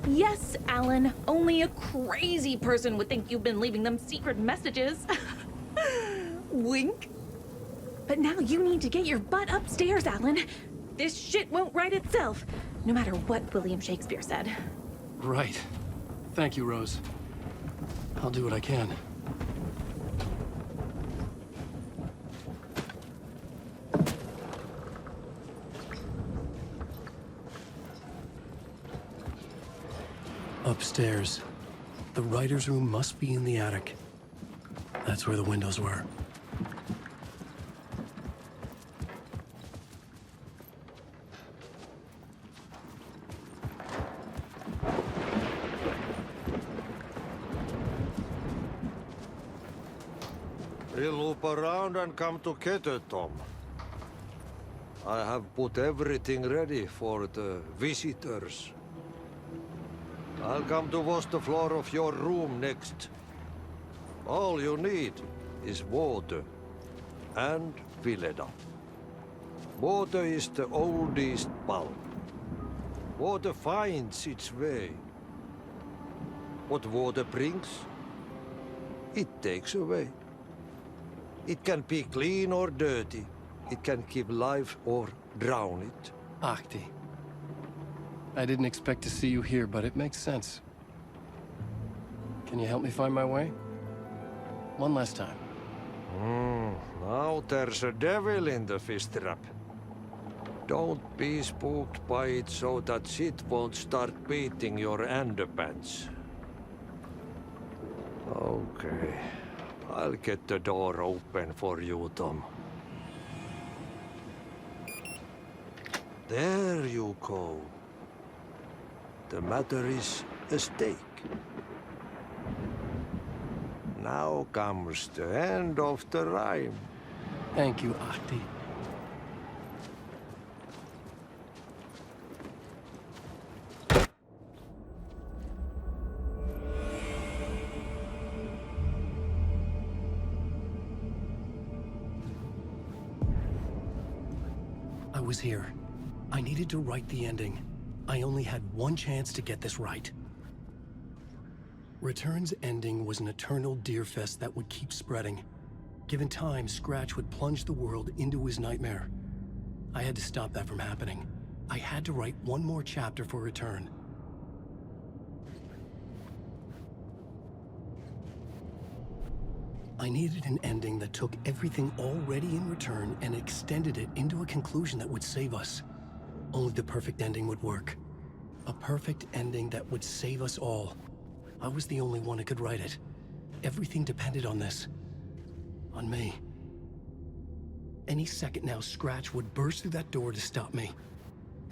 Yes, Alan, only a crazy person would think you've been leaving them secret messages. Wink. But now you need to get your butt upstairs, Alan. This shit won't right itself, no matter what William Shakespeare said. Right. Thank you, Rose. I'll do what I can. Upstairs. The writer's room must be in the attic. That's where the windows were. We'll loop around and come together, Tom. I have put everything ready for the visitors. I'll come to wash the floor of your room next. All you need is water and fill it up. Water is the oldest bulb. Water finds its way. What water brings, it takes away. It can be clean or dirty. It can keep life or drown it. Ahti. I didn't expect to see you here, but it makes sense. Can you help me find my way? One last time. Now there's a devil in the fish trap. Don't be spooked by it so that shit won't start beating your underpants. Okay. I'll get the door open for you, Tom. There you go. The matter is a stake. Now comes the end of the rhyme. Thank you, Ahti. I was here. I needed to write the ending. I only had one chance to get this right. Return's ending was an eternal deerfest that would keep spreading. Given time, Scratch would plunge the world into his nightmare. I had to stop that from happening. I had to write one more chapter for Return. I needed an ending that took everything already in Return and extended it into a conclusion that would save us. Only the perfect ending would work. A perfect ending that would save us all. I was the only one who could write it. Everything depended on this. On me. Any second now, Scratch would burst through that door to stop me.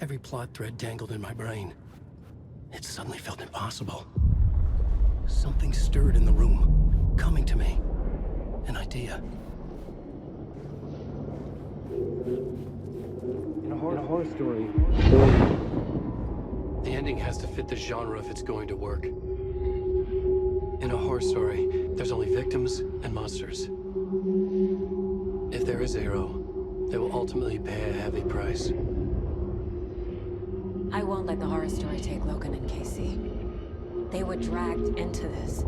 Every plot thread dangled in my brain. It suddenly felt impossible. Something stirred in the room, coming to me. An idea. In a horror story, the ending has to fit the genre if it's going to work. In a horror story, there's only victims and monsters. If there is a hero, they will ultimately pay a heavy price. I won't let the horror story take Logan and Casey. They were dragged into this.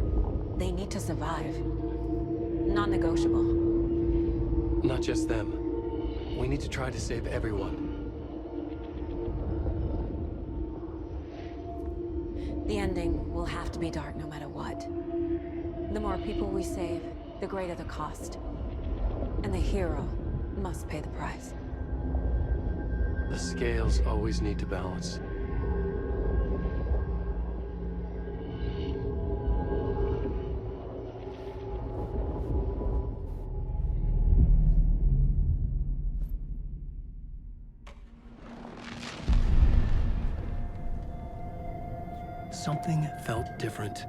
They need to survive. Non-negotiable. Not just them. We need to try to save everyone. The ending will have to be dark no matter what. The more people we save, the greater the cost. And the hero must pay the price. The scales always need to balance. Something felt different.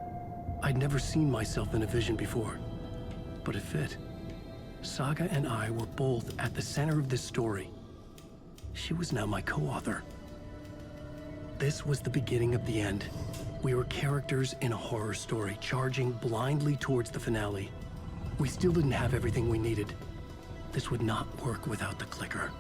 I'd never seen myself in a vision before, but it fit. Saga and I were both at the center of this story. She was now my co-author. This was the beginning of the end. We were characters in a horror story, charging blindly towards the finale. We still didn't have everything we needed. This would not work without the clicker.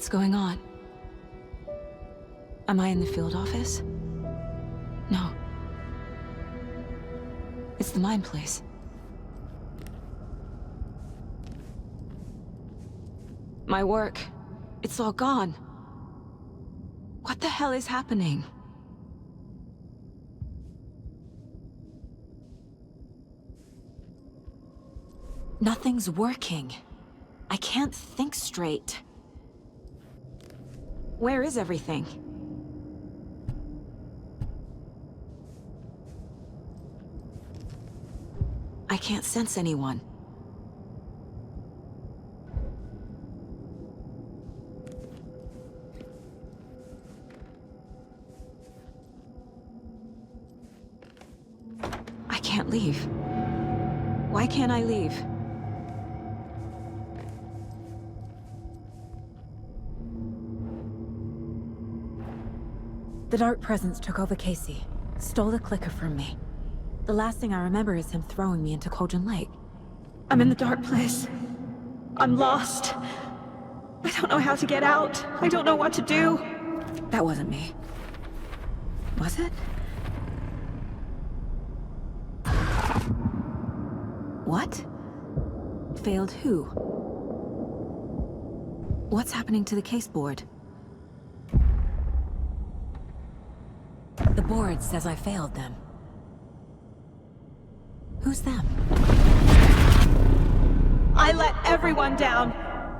What's going on? Am I in the field office? No. It's the mine place. My work. It's all gone. What the hell is happening? Nothing's working. I can't think straight. Where is everything? I can't sense anyone. I can't leave. Why can't I leave? The Dark Presence took over Casey, stole the clicker from me. The last thing I remember is him throwing me into Cauldron Lake. I'm in the dark place. I'm lost. I don't know how to get out. I don't know what to do. That wasn't me. Was it? What? Failed who? What's happening to the case board? The board says I failed them. Who's them? I let everyone down.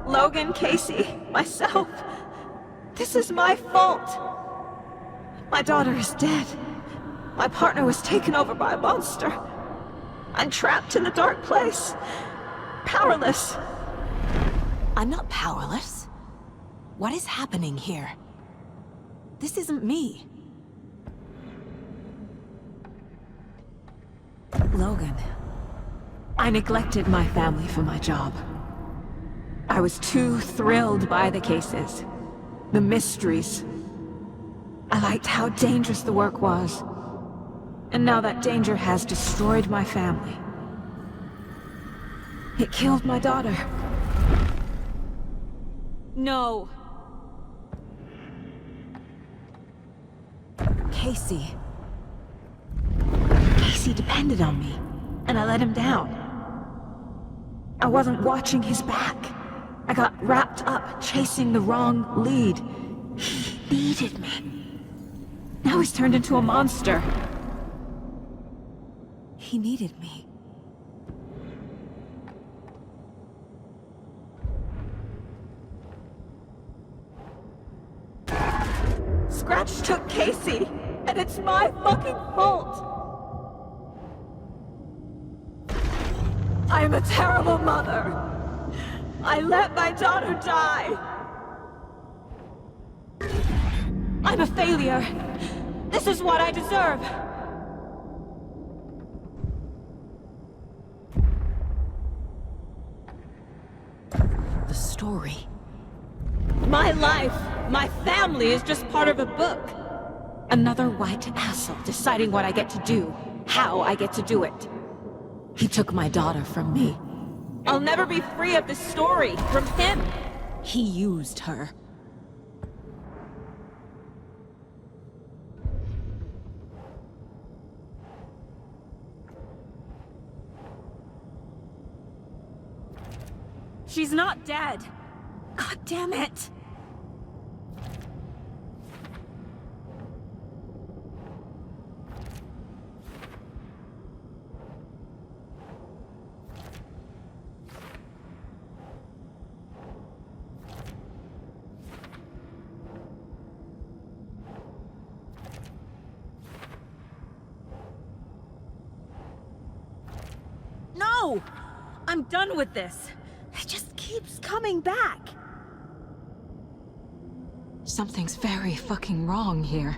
Logan, Casey, myself. This is my fault. My daughter is dead. My partner was taken over by a monster. I'm trapped in the dark place. Powerless. I'm not powerless. What is happening here? This isn't me. Logan. I neglected my family for my job. I was too thrilled by the cases, the mysteries. I liked how dangerous the work was. And now that danger has destroyed my family. It killed my daughter. No. Casey. Casey depended on me, and I let him down. I wasn't watching his back. I got wrapped up chasing the wrong lead. He needed me. Now he's turned into a monster. He needed me. Scratch took Casey, and it's my fucking fault. I'm a terrible mother. I let my daughter die. I'm a failure. This is what I deserve. The story. My life, my family is just part of a book. Another white asshole deciding what I get to do, how I get to do it. He took my daughter from me. I'll never be free of this story from him. He used her. She's not dead. God damn it. No! I'm done with this. It just keeps coming back. Something's very fucking wrong here.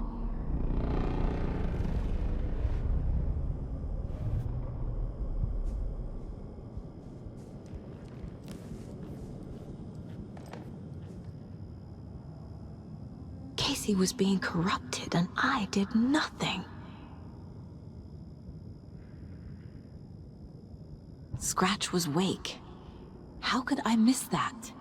Casey was being corrupted and I did nothing. Scratch was Wake. How could I miss that?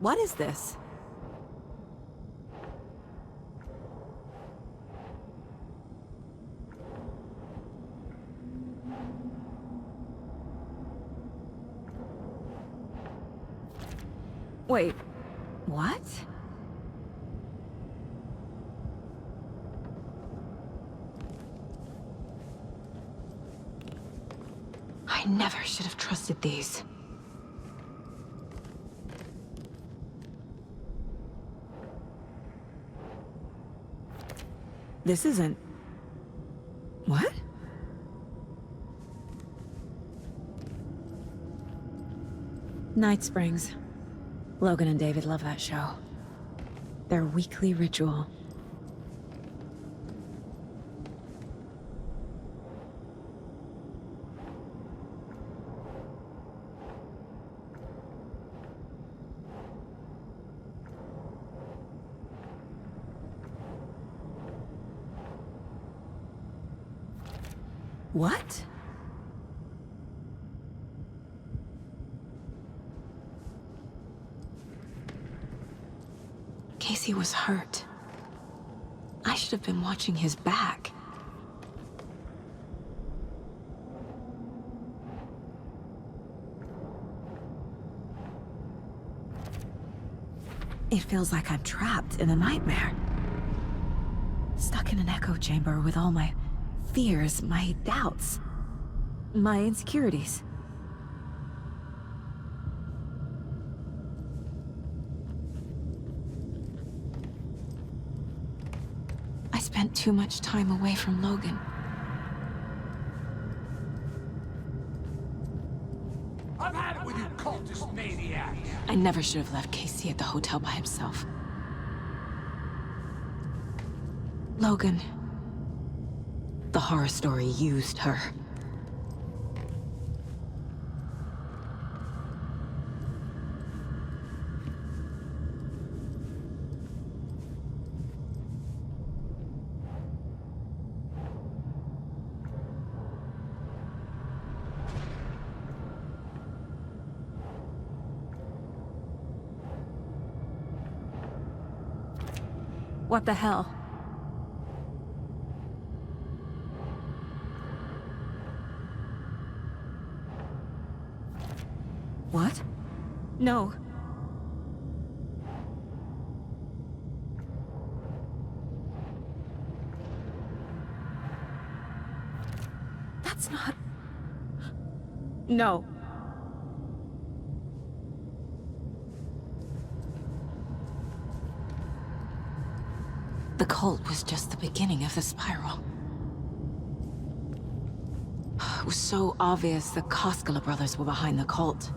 What is this? Wait, what? I never should have trusted these. This isn't... What? Night Springs. Logan and David love that show. Their weekly ritual. What? Casey was hurt. I should have been watching his back. It feels like I'm trapped in a nightmare. Stuck in an echo chamber with all my fears, my doubts, my insecurities. I spent too much time away from Logan. I've had it with you cultist maniacs! I never should have left Casey at the hotel by himself. Logan. The horror story used her. What the hell? What? No. That's not... No. The cult was just the beginning of the spiral. It was so obvious the Koskela brothers were behind the cult.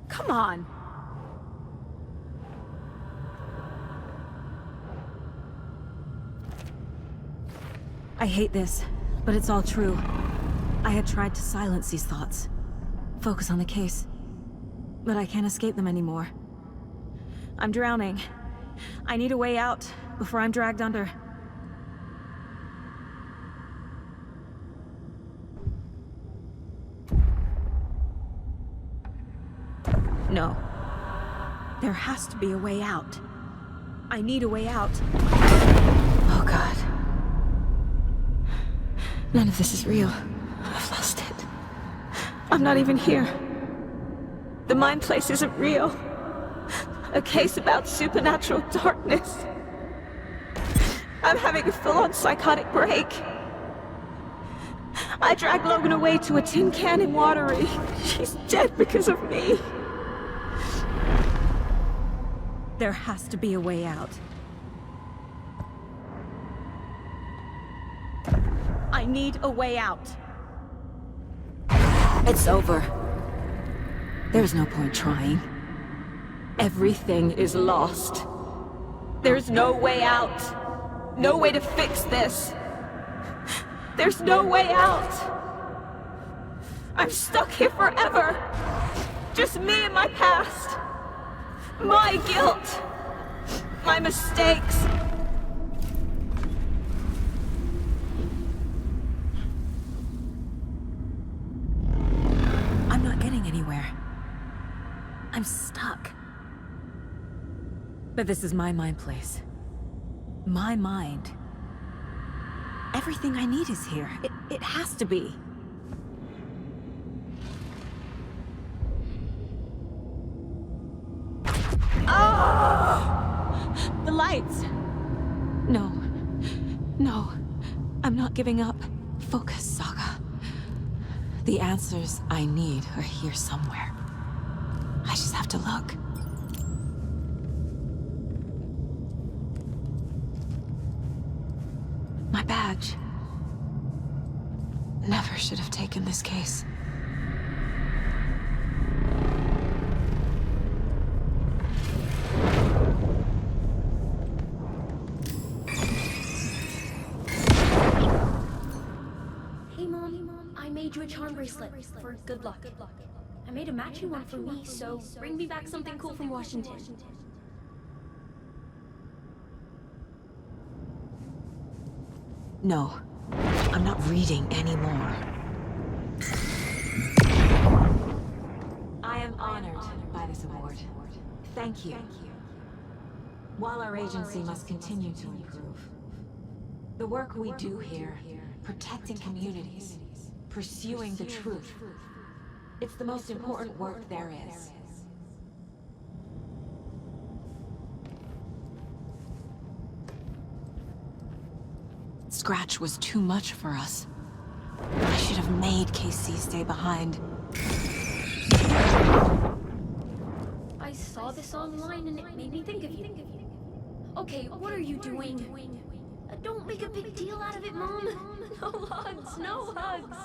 Come on! I hate this, but it's all true. I had tried to silence these thoughts. Focus on the case. But I can't escape them anymore. I'm drowning. I need a way out before I'm dragged under. No. There has to be a way out. I need a way out. Oh, God. None of this is real. I've lost it. I'm not even here. The mind place isn't real. A case about supernatural darkness. I'm having a full-on psychotic break. I dragged Logan away to a tin can in Watery. She's dead because of me. There has to be a way out. I need a way out. It's over. There's no point trying. Everything is lost. There's no way out. No way to fix this. There's no way out. I'm stuck here forever. Just me and my past. My guilt. My my mistakes. I'm not getting anywhere. I'm stuck. But this is my mind place. My mind. Everything I need is here. It has to be. Oh! The lights! No. No. I'm not giving up. Focus, Saga. The answers I need are here somewhere. I just have to look. My badge. Never should have taken this case. Hey Mom, I made you a charm bracelet for good luck. I made a matching one for me, so bring me back something cool from Washington. No, I'm not reading anymore. I am honored by this award. Thank you. While our agency must continue to improve, the work we do here, protecting communities, pursuing the truth, it's the most important work there is. Scratch was too much for us. I should have made KC stay behind. I saw this online and it made me think of you. Okay, what are you doing? Don't make a big deal out of it, Mom. No hugs, no hugs.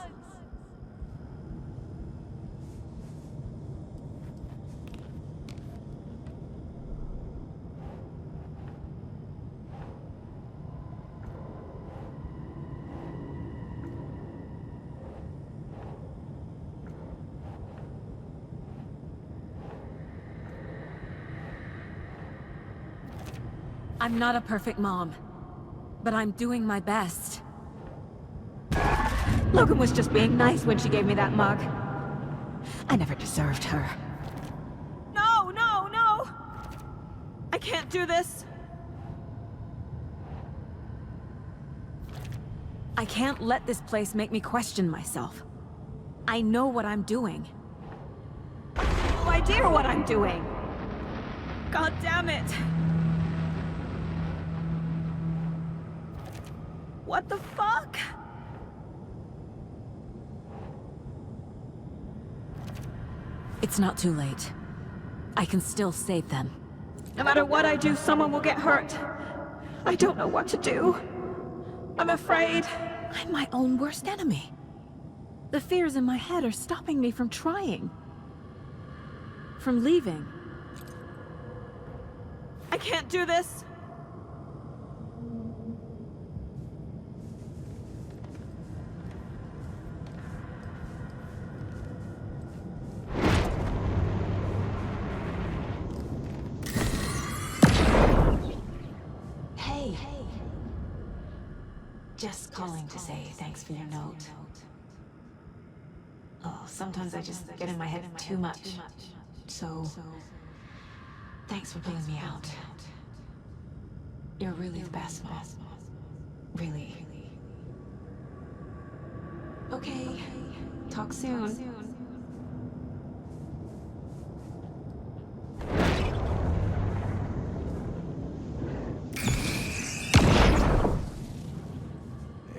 I'm not a perfect mom, but I'm doing my best. Logan was just being nice when she gave me that mug. I never deserved her. No, no, no! I can't do this. I can't let this place make me question myself. I know what I'm doing. No idea what I'm doing. God damn it. What the fuck? It's not too late. I can still save them. No matter what I do, someone will get hurt. I don't know what to do. I'm afraid. I'm my own worst enemy. The fears in my head are stopping me from trying. From leaving. I can't do this. Just calling to say thanks for your note. Oh, sometimes I just get in my head too much. So, thanks for bringing me out. You're really the best, Mom. Really. Okay, talk soon.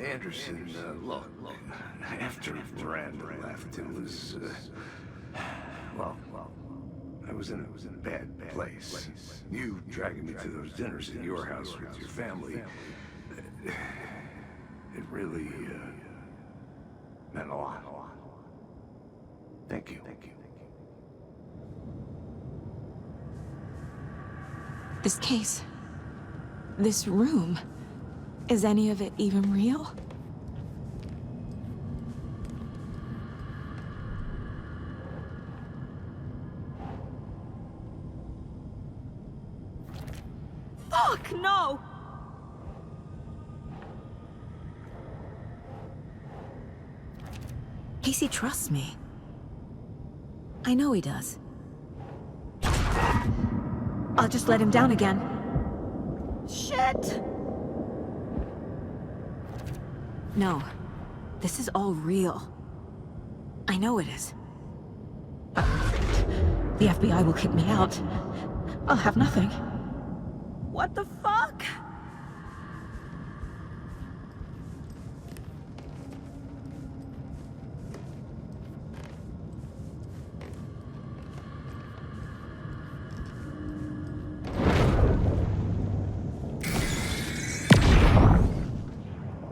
Anderson, look, after Miranda left, it was, well, I was in a bad place. You dragging me to those dinners at your house with your family, it really, meant a lot. Thank you. This case, this room, is any of it even real? Fuck, no! Casey trusts me. I know he does. I'll just let him down again. Shit! No. This is all real. I know it is. The FBI will kick me out. I'll have nothing. What the fuck?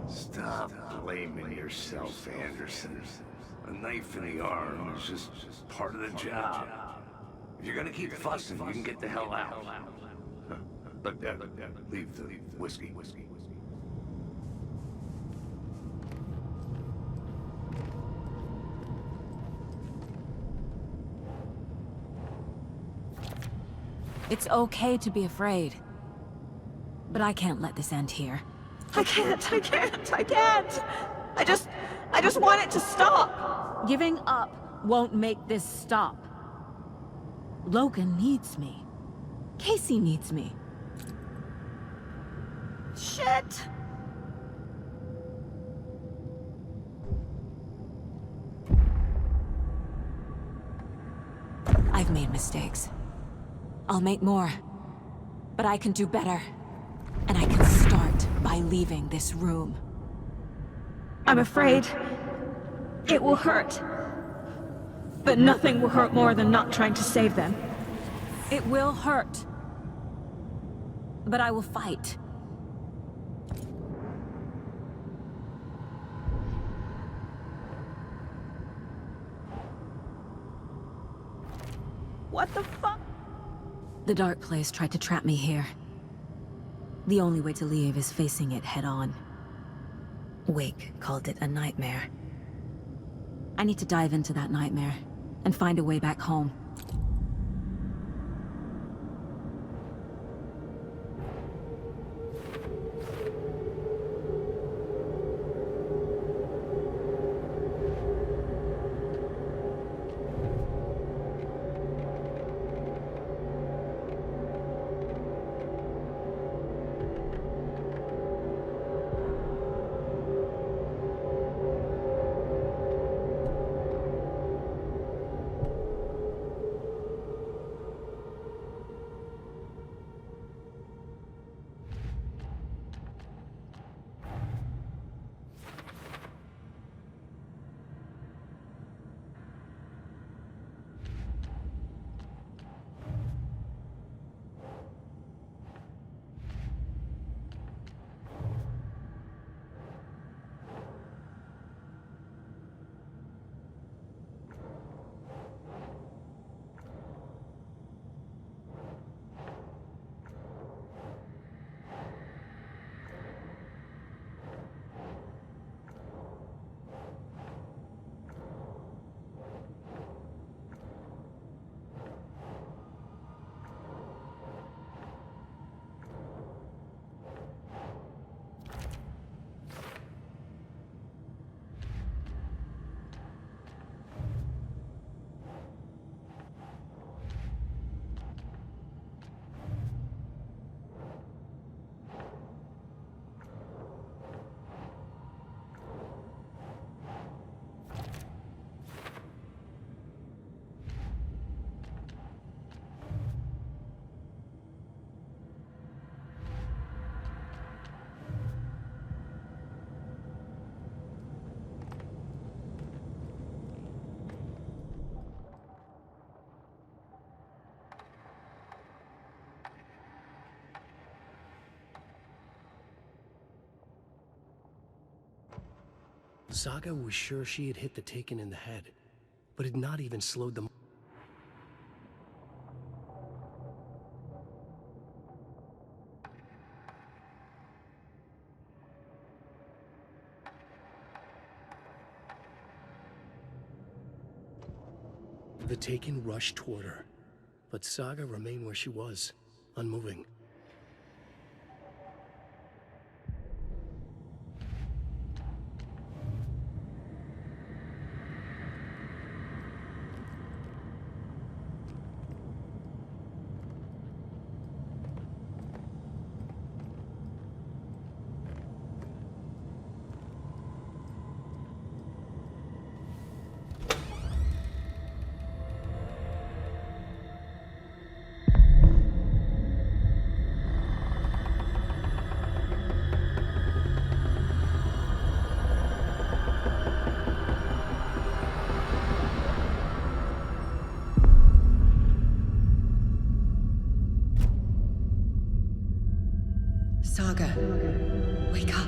Stop blaming yourself, Anderson. A knife in the arm is just part of the job. If you're gonna keep fussing, you can get the hell out. But leave the whiskey. It's okay to be afraid. But I can't let this end here. I can't. I just want it to stop. Giving up won't make this stop. Logan needs me. Casey needs me. Shit. I've made mistakes. I'll make more. But I can do better. And I can start by leaving this room. I'm afraid it will hurt. But nothing will hurt more than not trying to save them. It will hurt. But I will fight. What the fuck? The Dark Place tried to trap me here. The only way to leave is facing it head-on. Wake called it a nightmare. I need to dive into that nightmare and find a way back home. Saga was sure she had hit the Taken in the head, but had not even slowed them. The Taken rushed toward her, but Saga remained where she was, unmoving. Saga, wake up.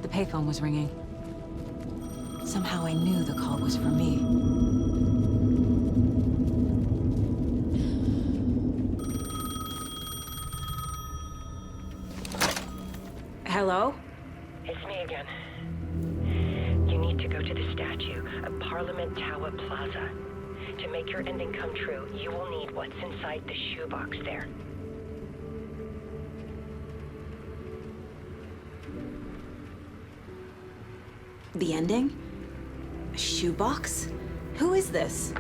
The payphone was ringing. Somehow I knew the call was for me. Hello? It's me again. You need to go to the statue at Parliament Tower Plaza. To make your ending come true, you will need what's inside the shoebox there. The ending? A shoebox? Who is this?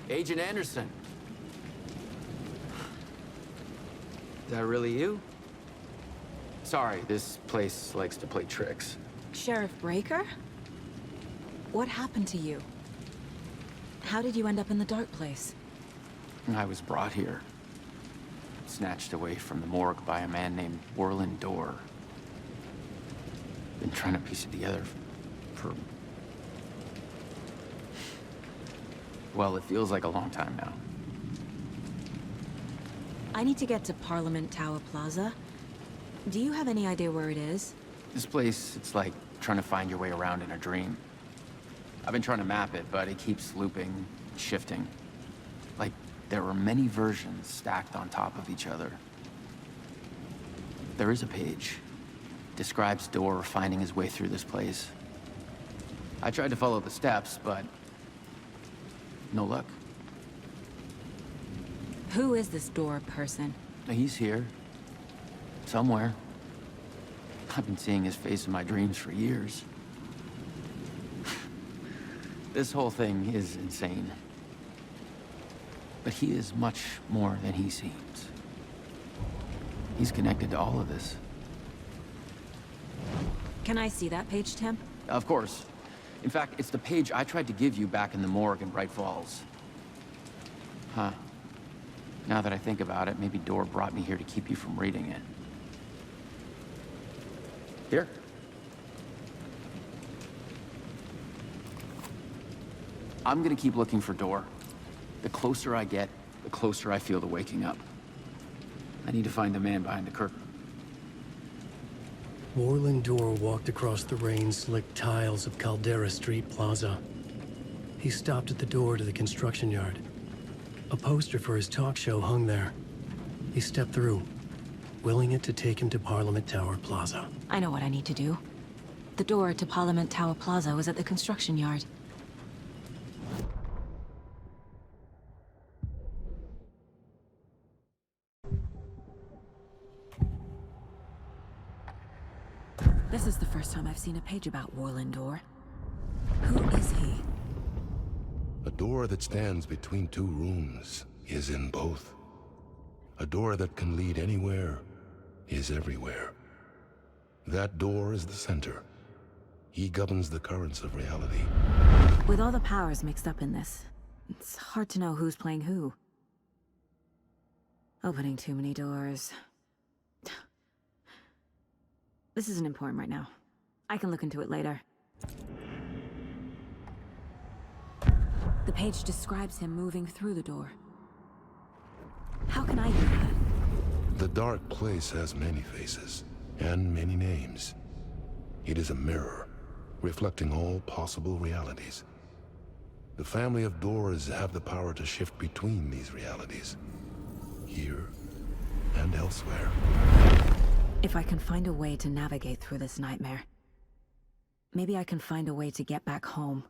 Agent Anderson. Is that really you? Sorry, this place likes to play tricks. Sheriff Breaker? What happened to you? How did you end up in the dark place? I was brought here. Snatched away from the morgue by a man named Warland Dorr. Been trying to piece it together for... well, it feels like a long time now. I need to get to Parliament Tower Plaza. Do you have any idea where it is? This place, it's like trying to find your way around in a dream. I've been trying to map it, but it keeps looping, shifting. Like there are many versions stacked on top of each other. There is a page. Describes Dorr finding his way through this place. I tried to follow the steps, but no luck. Who is this Dorr person? He's here. Somewhere. I've been seeing his face in my dreams for years. This whole thing is insane. But he is much more than he seems. He's connected to all of this. Can I see that page, Tim? Of course. In fact, it's the page I tried to give you back in the morgue in Bright Falls. Huh. Now that I think about it, maybe Dorr brought me here to keep you from reading it. Here. I'm gonna keep looking for Dorr. The closer I get, the closer I feel to waking up. I need to find the man behind the curtain. Warland Dorr walked across the rain-slicked tiles of Caldera Street Plaza. He stopped at the door to the construction yard. A poster for his talk show hung there. He stepped through, willing it to take him to Parliament Tower Plaza. I know what I need to do. The door to Parliament Tower Plaza was at the construction yard. This is the first time I've seen a page about Warland Dorr. Who is he? A door that stands between two rooms is in both. A door that can lead anywhere is everywhere. That door is the center. He governs the currents of reality. With all the powers mixed up in this, it's hard to know who's playing who. Opening too many doors. This isn't important right now. I can look into it later. The page describes him moving through the door. How can I do that? The dark place has many faces and many names. It is a mirror, reflecting all possible realities. The family of Doors have the power to shift between these realities, here and elsewhere. If I can find a way to navigate through this nightmare, maybe I can find a way to get back home.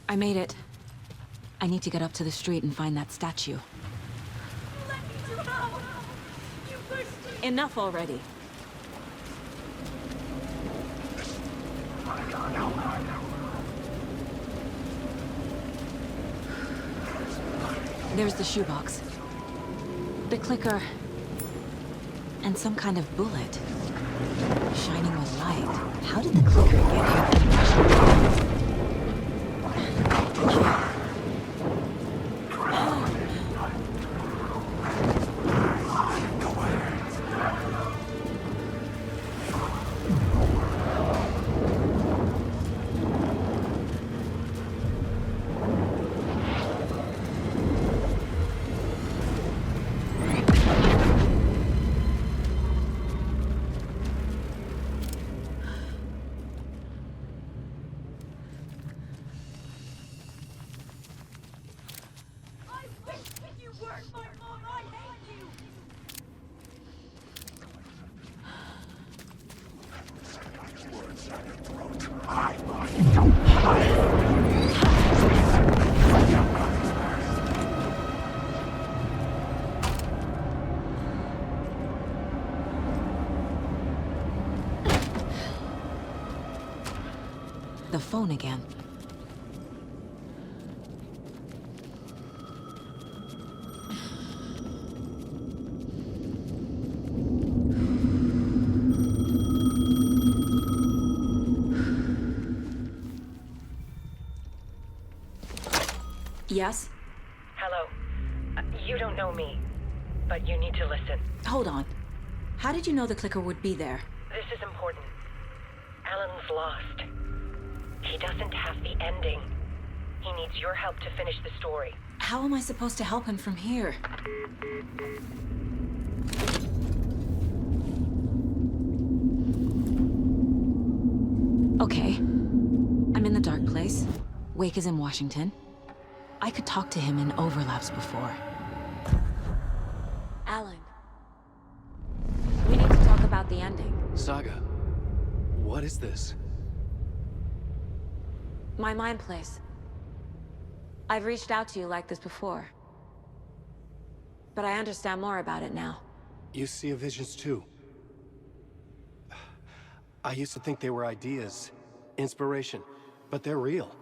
I made it. I need to get up to the street and find that statue. Let me through! You pushed me! Enough already. There's the shoebox. The clicker. And some kind of bullet. Shining with light. How did the clicker get here? The phone again. Yes? Hello. You don't know me, but you need to listen. Hold on. How did you know the clicker would be there? This is important. Alan's lost. He doesn't have the ending. He needs your help to finish the story. How am I supposed to help him from here? Okay. I'm in the dark place. Wake is in Washington. I could talk to him in overlaps before. Alan. We need to talk about the ending. Saga, what is this? My mind place. I've reached out to you like this before. But I understand more about it now. You see visions too. I used to think they were ideas, inspiration, but they're real.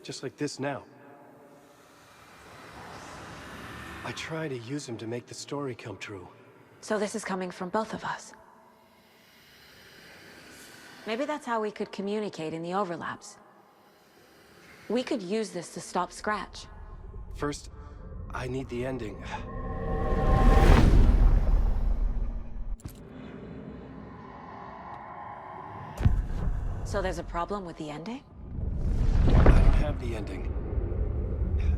Just like this now. I try to use them to make the story come true. So this is coming from both of us. Maybe that's how we could communicate in the overlaps. We could use this to stop Scratch. First, I need the ending. So there's a problem with the ending? I don't have the ending.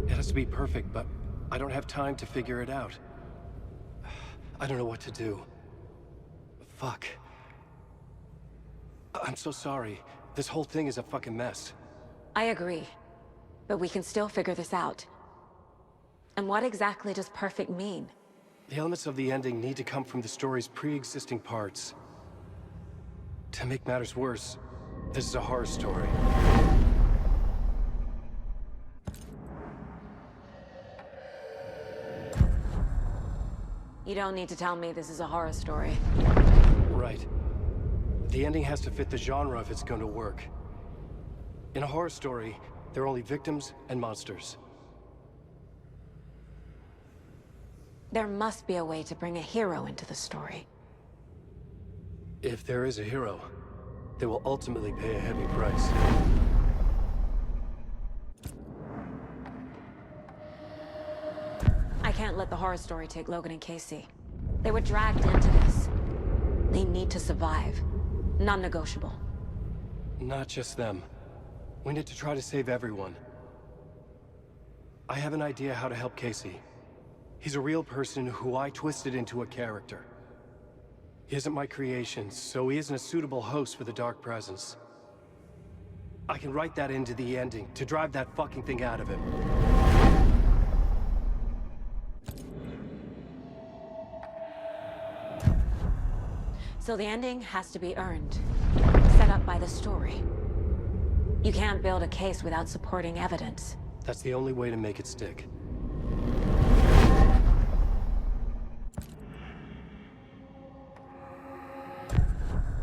It has to be perfect, but I don't have time to figure it out. I don't know what to do. Fuck. I'm so sorry. This whole thing is a fucking mess. I agree. But we can still figure this out. And what exactly does perfect mean? The elements of the ending need to come from the story's pre-existing parts. To make matters worse, this is a horror story. You don't need to tell me this is a horror story. Right. The ending has to fit the genre if it's going to work. In a horror story, there are only victims and monsters. There must be a way to bring a hero into the story. If there is a hero, they will ultimately pay a heavy price. I can't let the horror story take Logan and Casey. They were dragged into this. They need to survive. Non-negotiable. Not just them. We need to try to save everyone. I have an idea how to help Casey. He's a real person who I twisted into a character. He isn't my creation, so he isn't a suitable host for the Dark Presence. I can write that into the ending to drive that fucking thing out of him. So the ending has to be earned. Set up by the story. You can't build a case without supporting evidence. That's the only way to make it stick.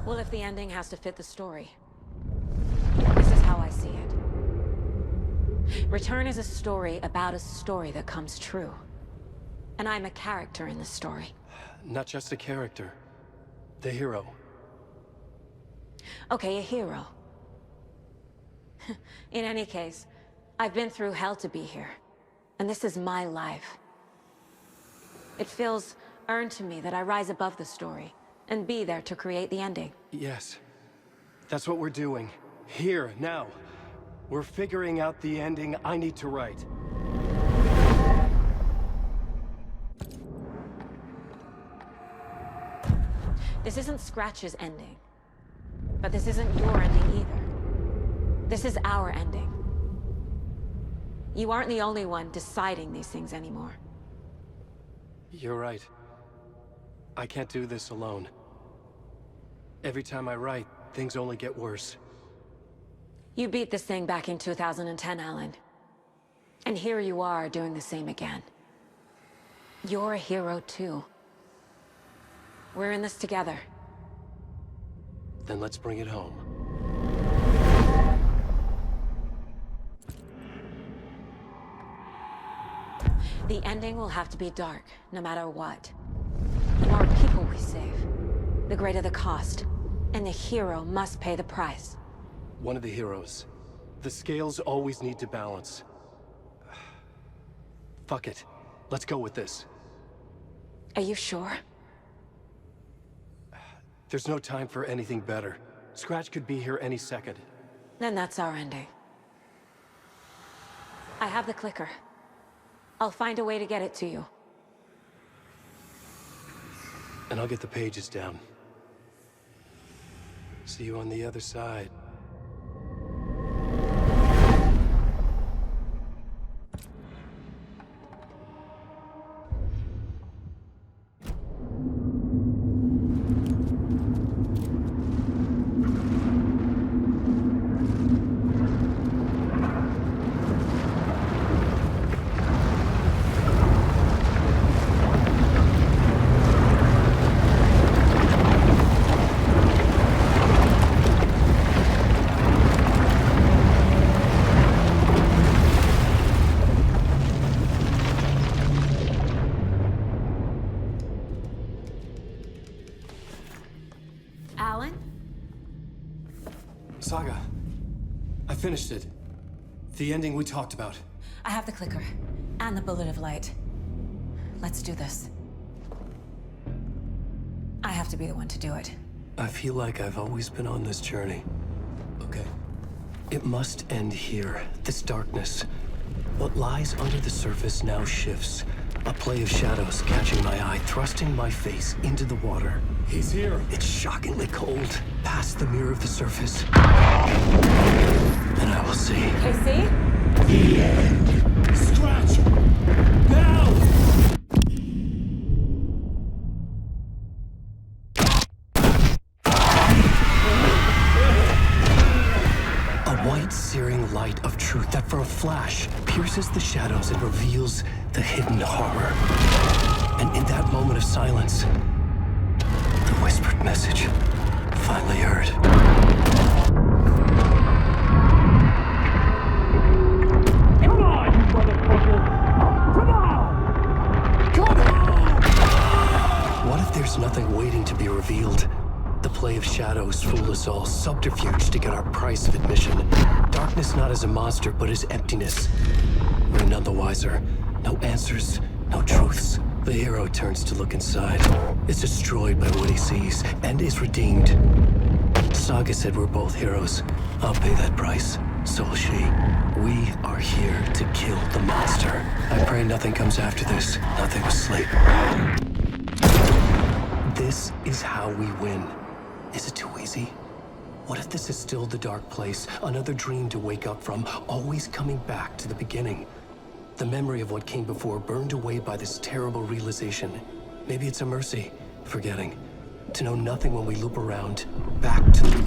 Well, if the ending has to fit the story, this is how I see it. Return is a story about a story that comes true. And I'm a character in the story. Not just a character. The hero. Okay, a hero. In any case, I've been through hell to be here. And this is my life. It feels earned to me that I rise above the story and be there to create the ending. Yes. That's what we're doing. Here, now. We're figuring out the ending I need to write. This isn't Scratch's ending. But this isn't your ending either. This is our ending. You aren't the only one deciding these things anymore. You're right. I can't do this alone. Every time I write, things only get worse. You beat this thing back in 2010, Alan. And here you are doing the same again. You're a hero too. We're in this together. Then let's bring it home. The ending will have to be dark, no matter what. The more people we save, the greater the cost. And the hero must pay the price. One of the heroes. The scales always need to balance. Fuck it. Let's go with this. Are you sure? There's no time for anything better. Scratch could be here any second. Then that's our ending. I have the clicker. I'll find a way to get it to you. And I'll get the pages down. See you on the other side. Saga, I finished it. The ending we talked about. I have the clicker, and the bullet of light. Let's do this. I have to be the one to do it. I feel like I've always been on this journey. Okay. It must end here, this darkness. What lies under the surface now shifts. A play of shadows catching my eye, thrusting my face into the water. He's here. It's shockingly cold, past the mirror of the surface. And I will see. KC? The end. Scratch! Now! A white, searing light of truth that for a flash pierces the shadows and reveals the hidden horror. And in that moment of silence, the whispered message finally heard. Come on, you motherfucker! Come on! Come on! What if there's nothing waiting to be revealed? The play of shadows fool us all, subterfuge to get our price of admission. Darkness not as a monster, but as emptiness. We're none the wiser. No answers, no truths. The hero turns to look inside. Is destroyed by what he sees, and is redeemed. Saga said we're both heroes. I'll pay that price. So will she. We are here to kill the monster. I pray nothing comes after this. Nothing but sleep. This is how we win. Is it too easy? What if this is still the dark place? Another dream to wake up from, always coming back to the beginning. The memory of what came before burned away by this terrible realization. Maybe it's a mercy, forgetting. To know nothing when we loop around, back to...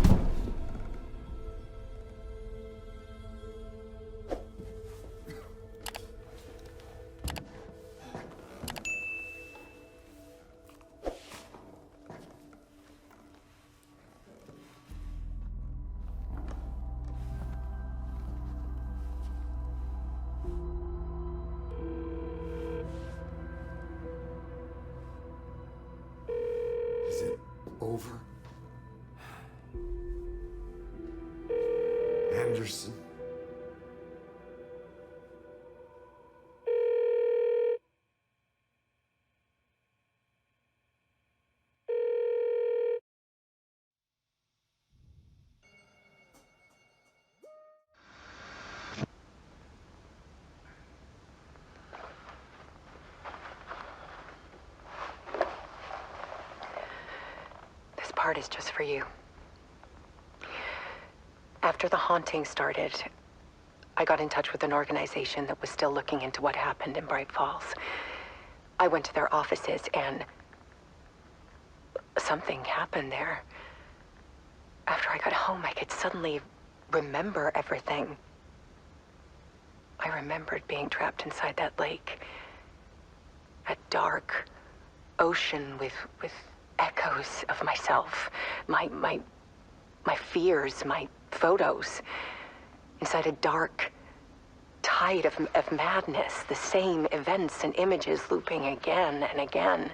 Anderson. This part is just for you. After the haunting started, I got in touch with an organization that was still looking into what happened in Bright Falls. I went to their offices and something happened there. After I got home, I could suddenly remember everything. I remembered being trapped inside that lake. A dark ocean with echoes of myself. My fears, my photos. Inside a dark tide of madness. The same events and images looping again and again.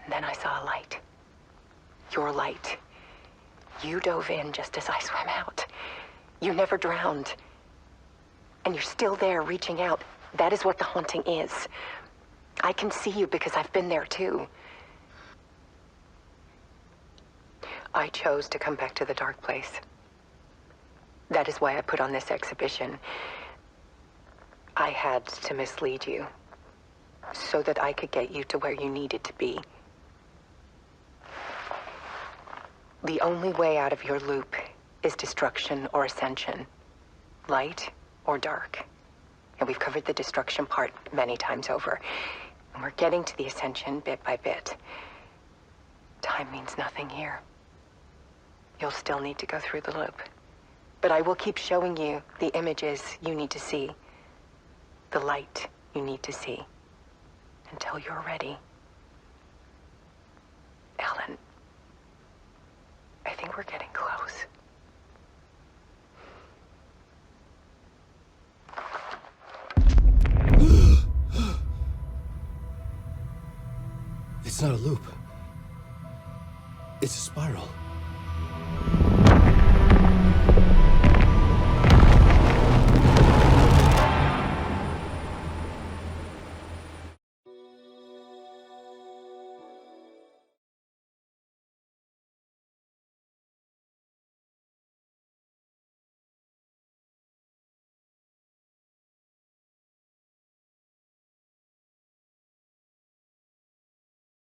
And then I saw a light. Your light. You dove in just as I swam out. You never drowned. And you're still there reaching out. That is what the haunting is. I can see you because I've been there too. I chose to come back to the dark place. That is why I put on this exhibition. I had to mislead you so that I could get you to where you needed to be. The only way out of your loop is destruction or ascension. Light or dark. And we've covered the destruction part many times over. And we're getting to the ascension bit by bit. Time means nothing here. You'll still need to go through the loop. But I will keep showing you the images you need to see. The light you need to see. Until you're ready. Ellen, I think we're getting close. It's not a loop. It's a spiral.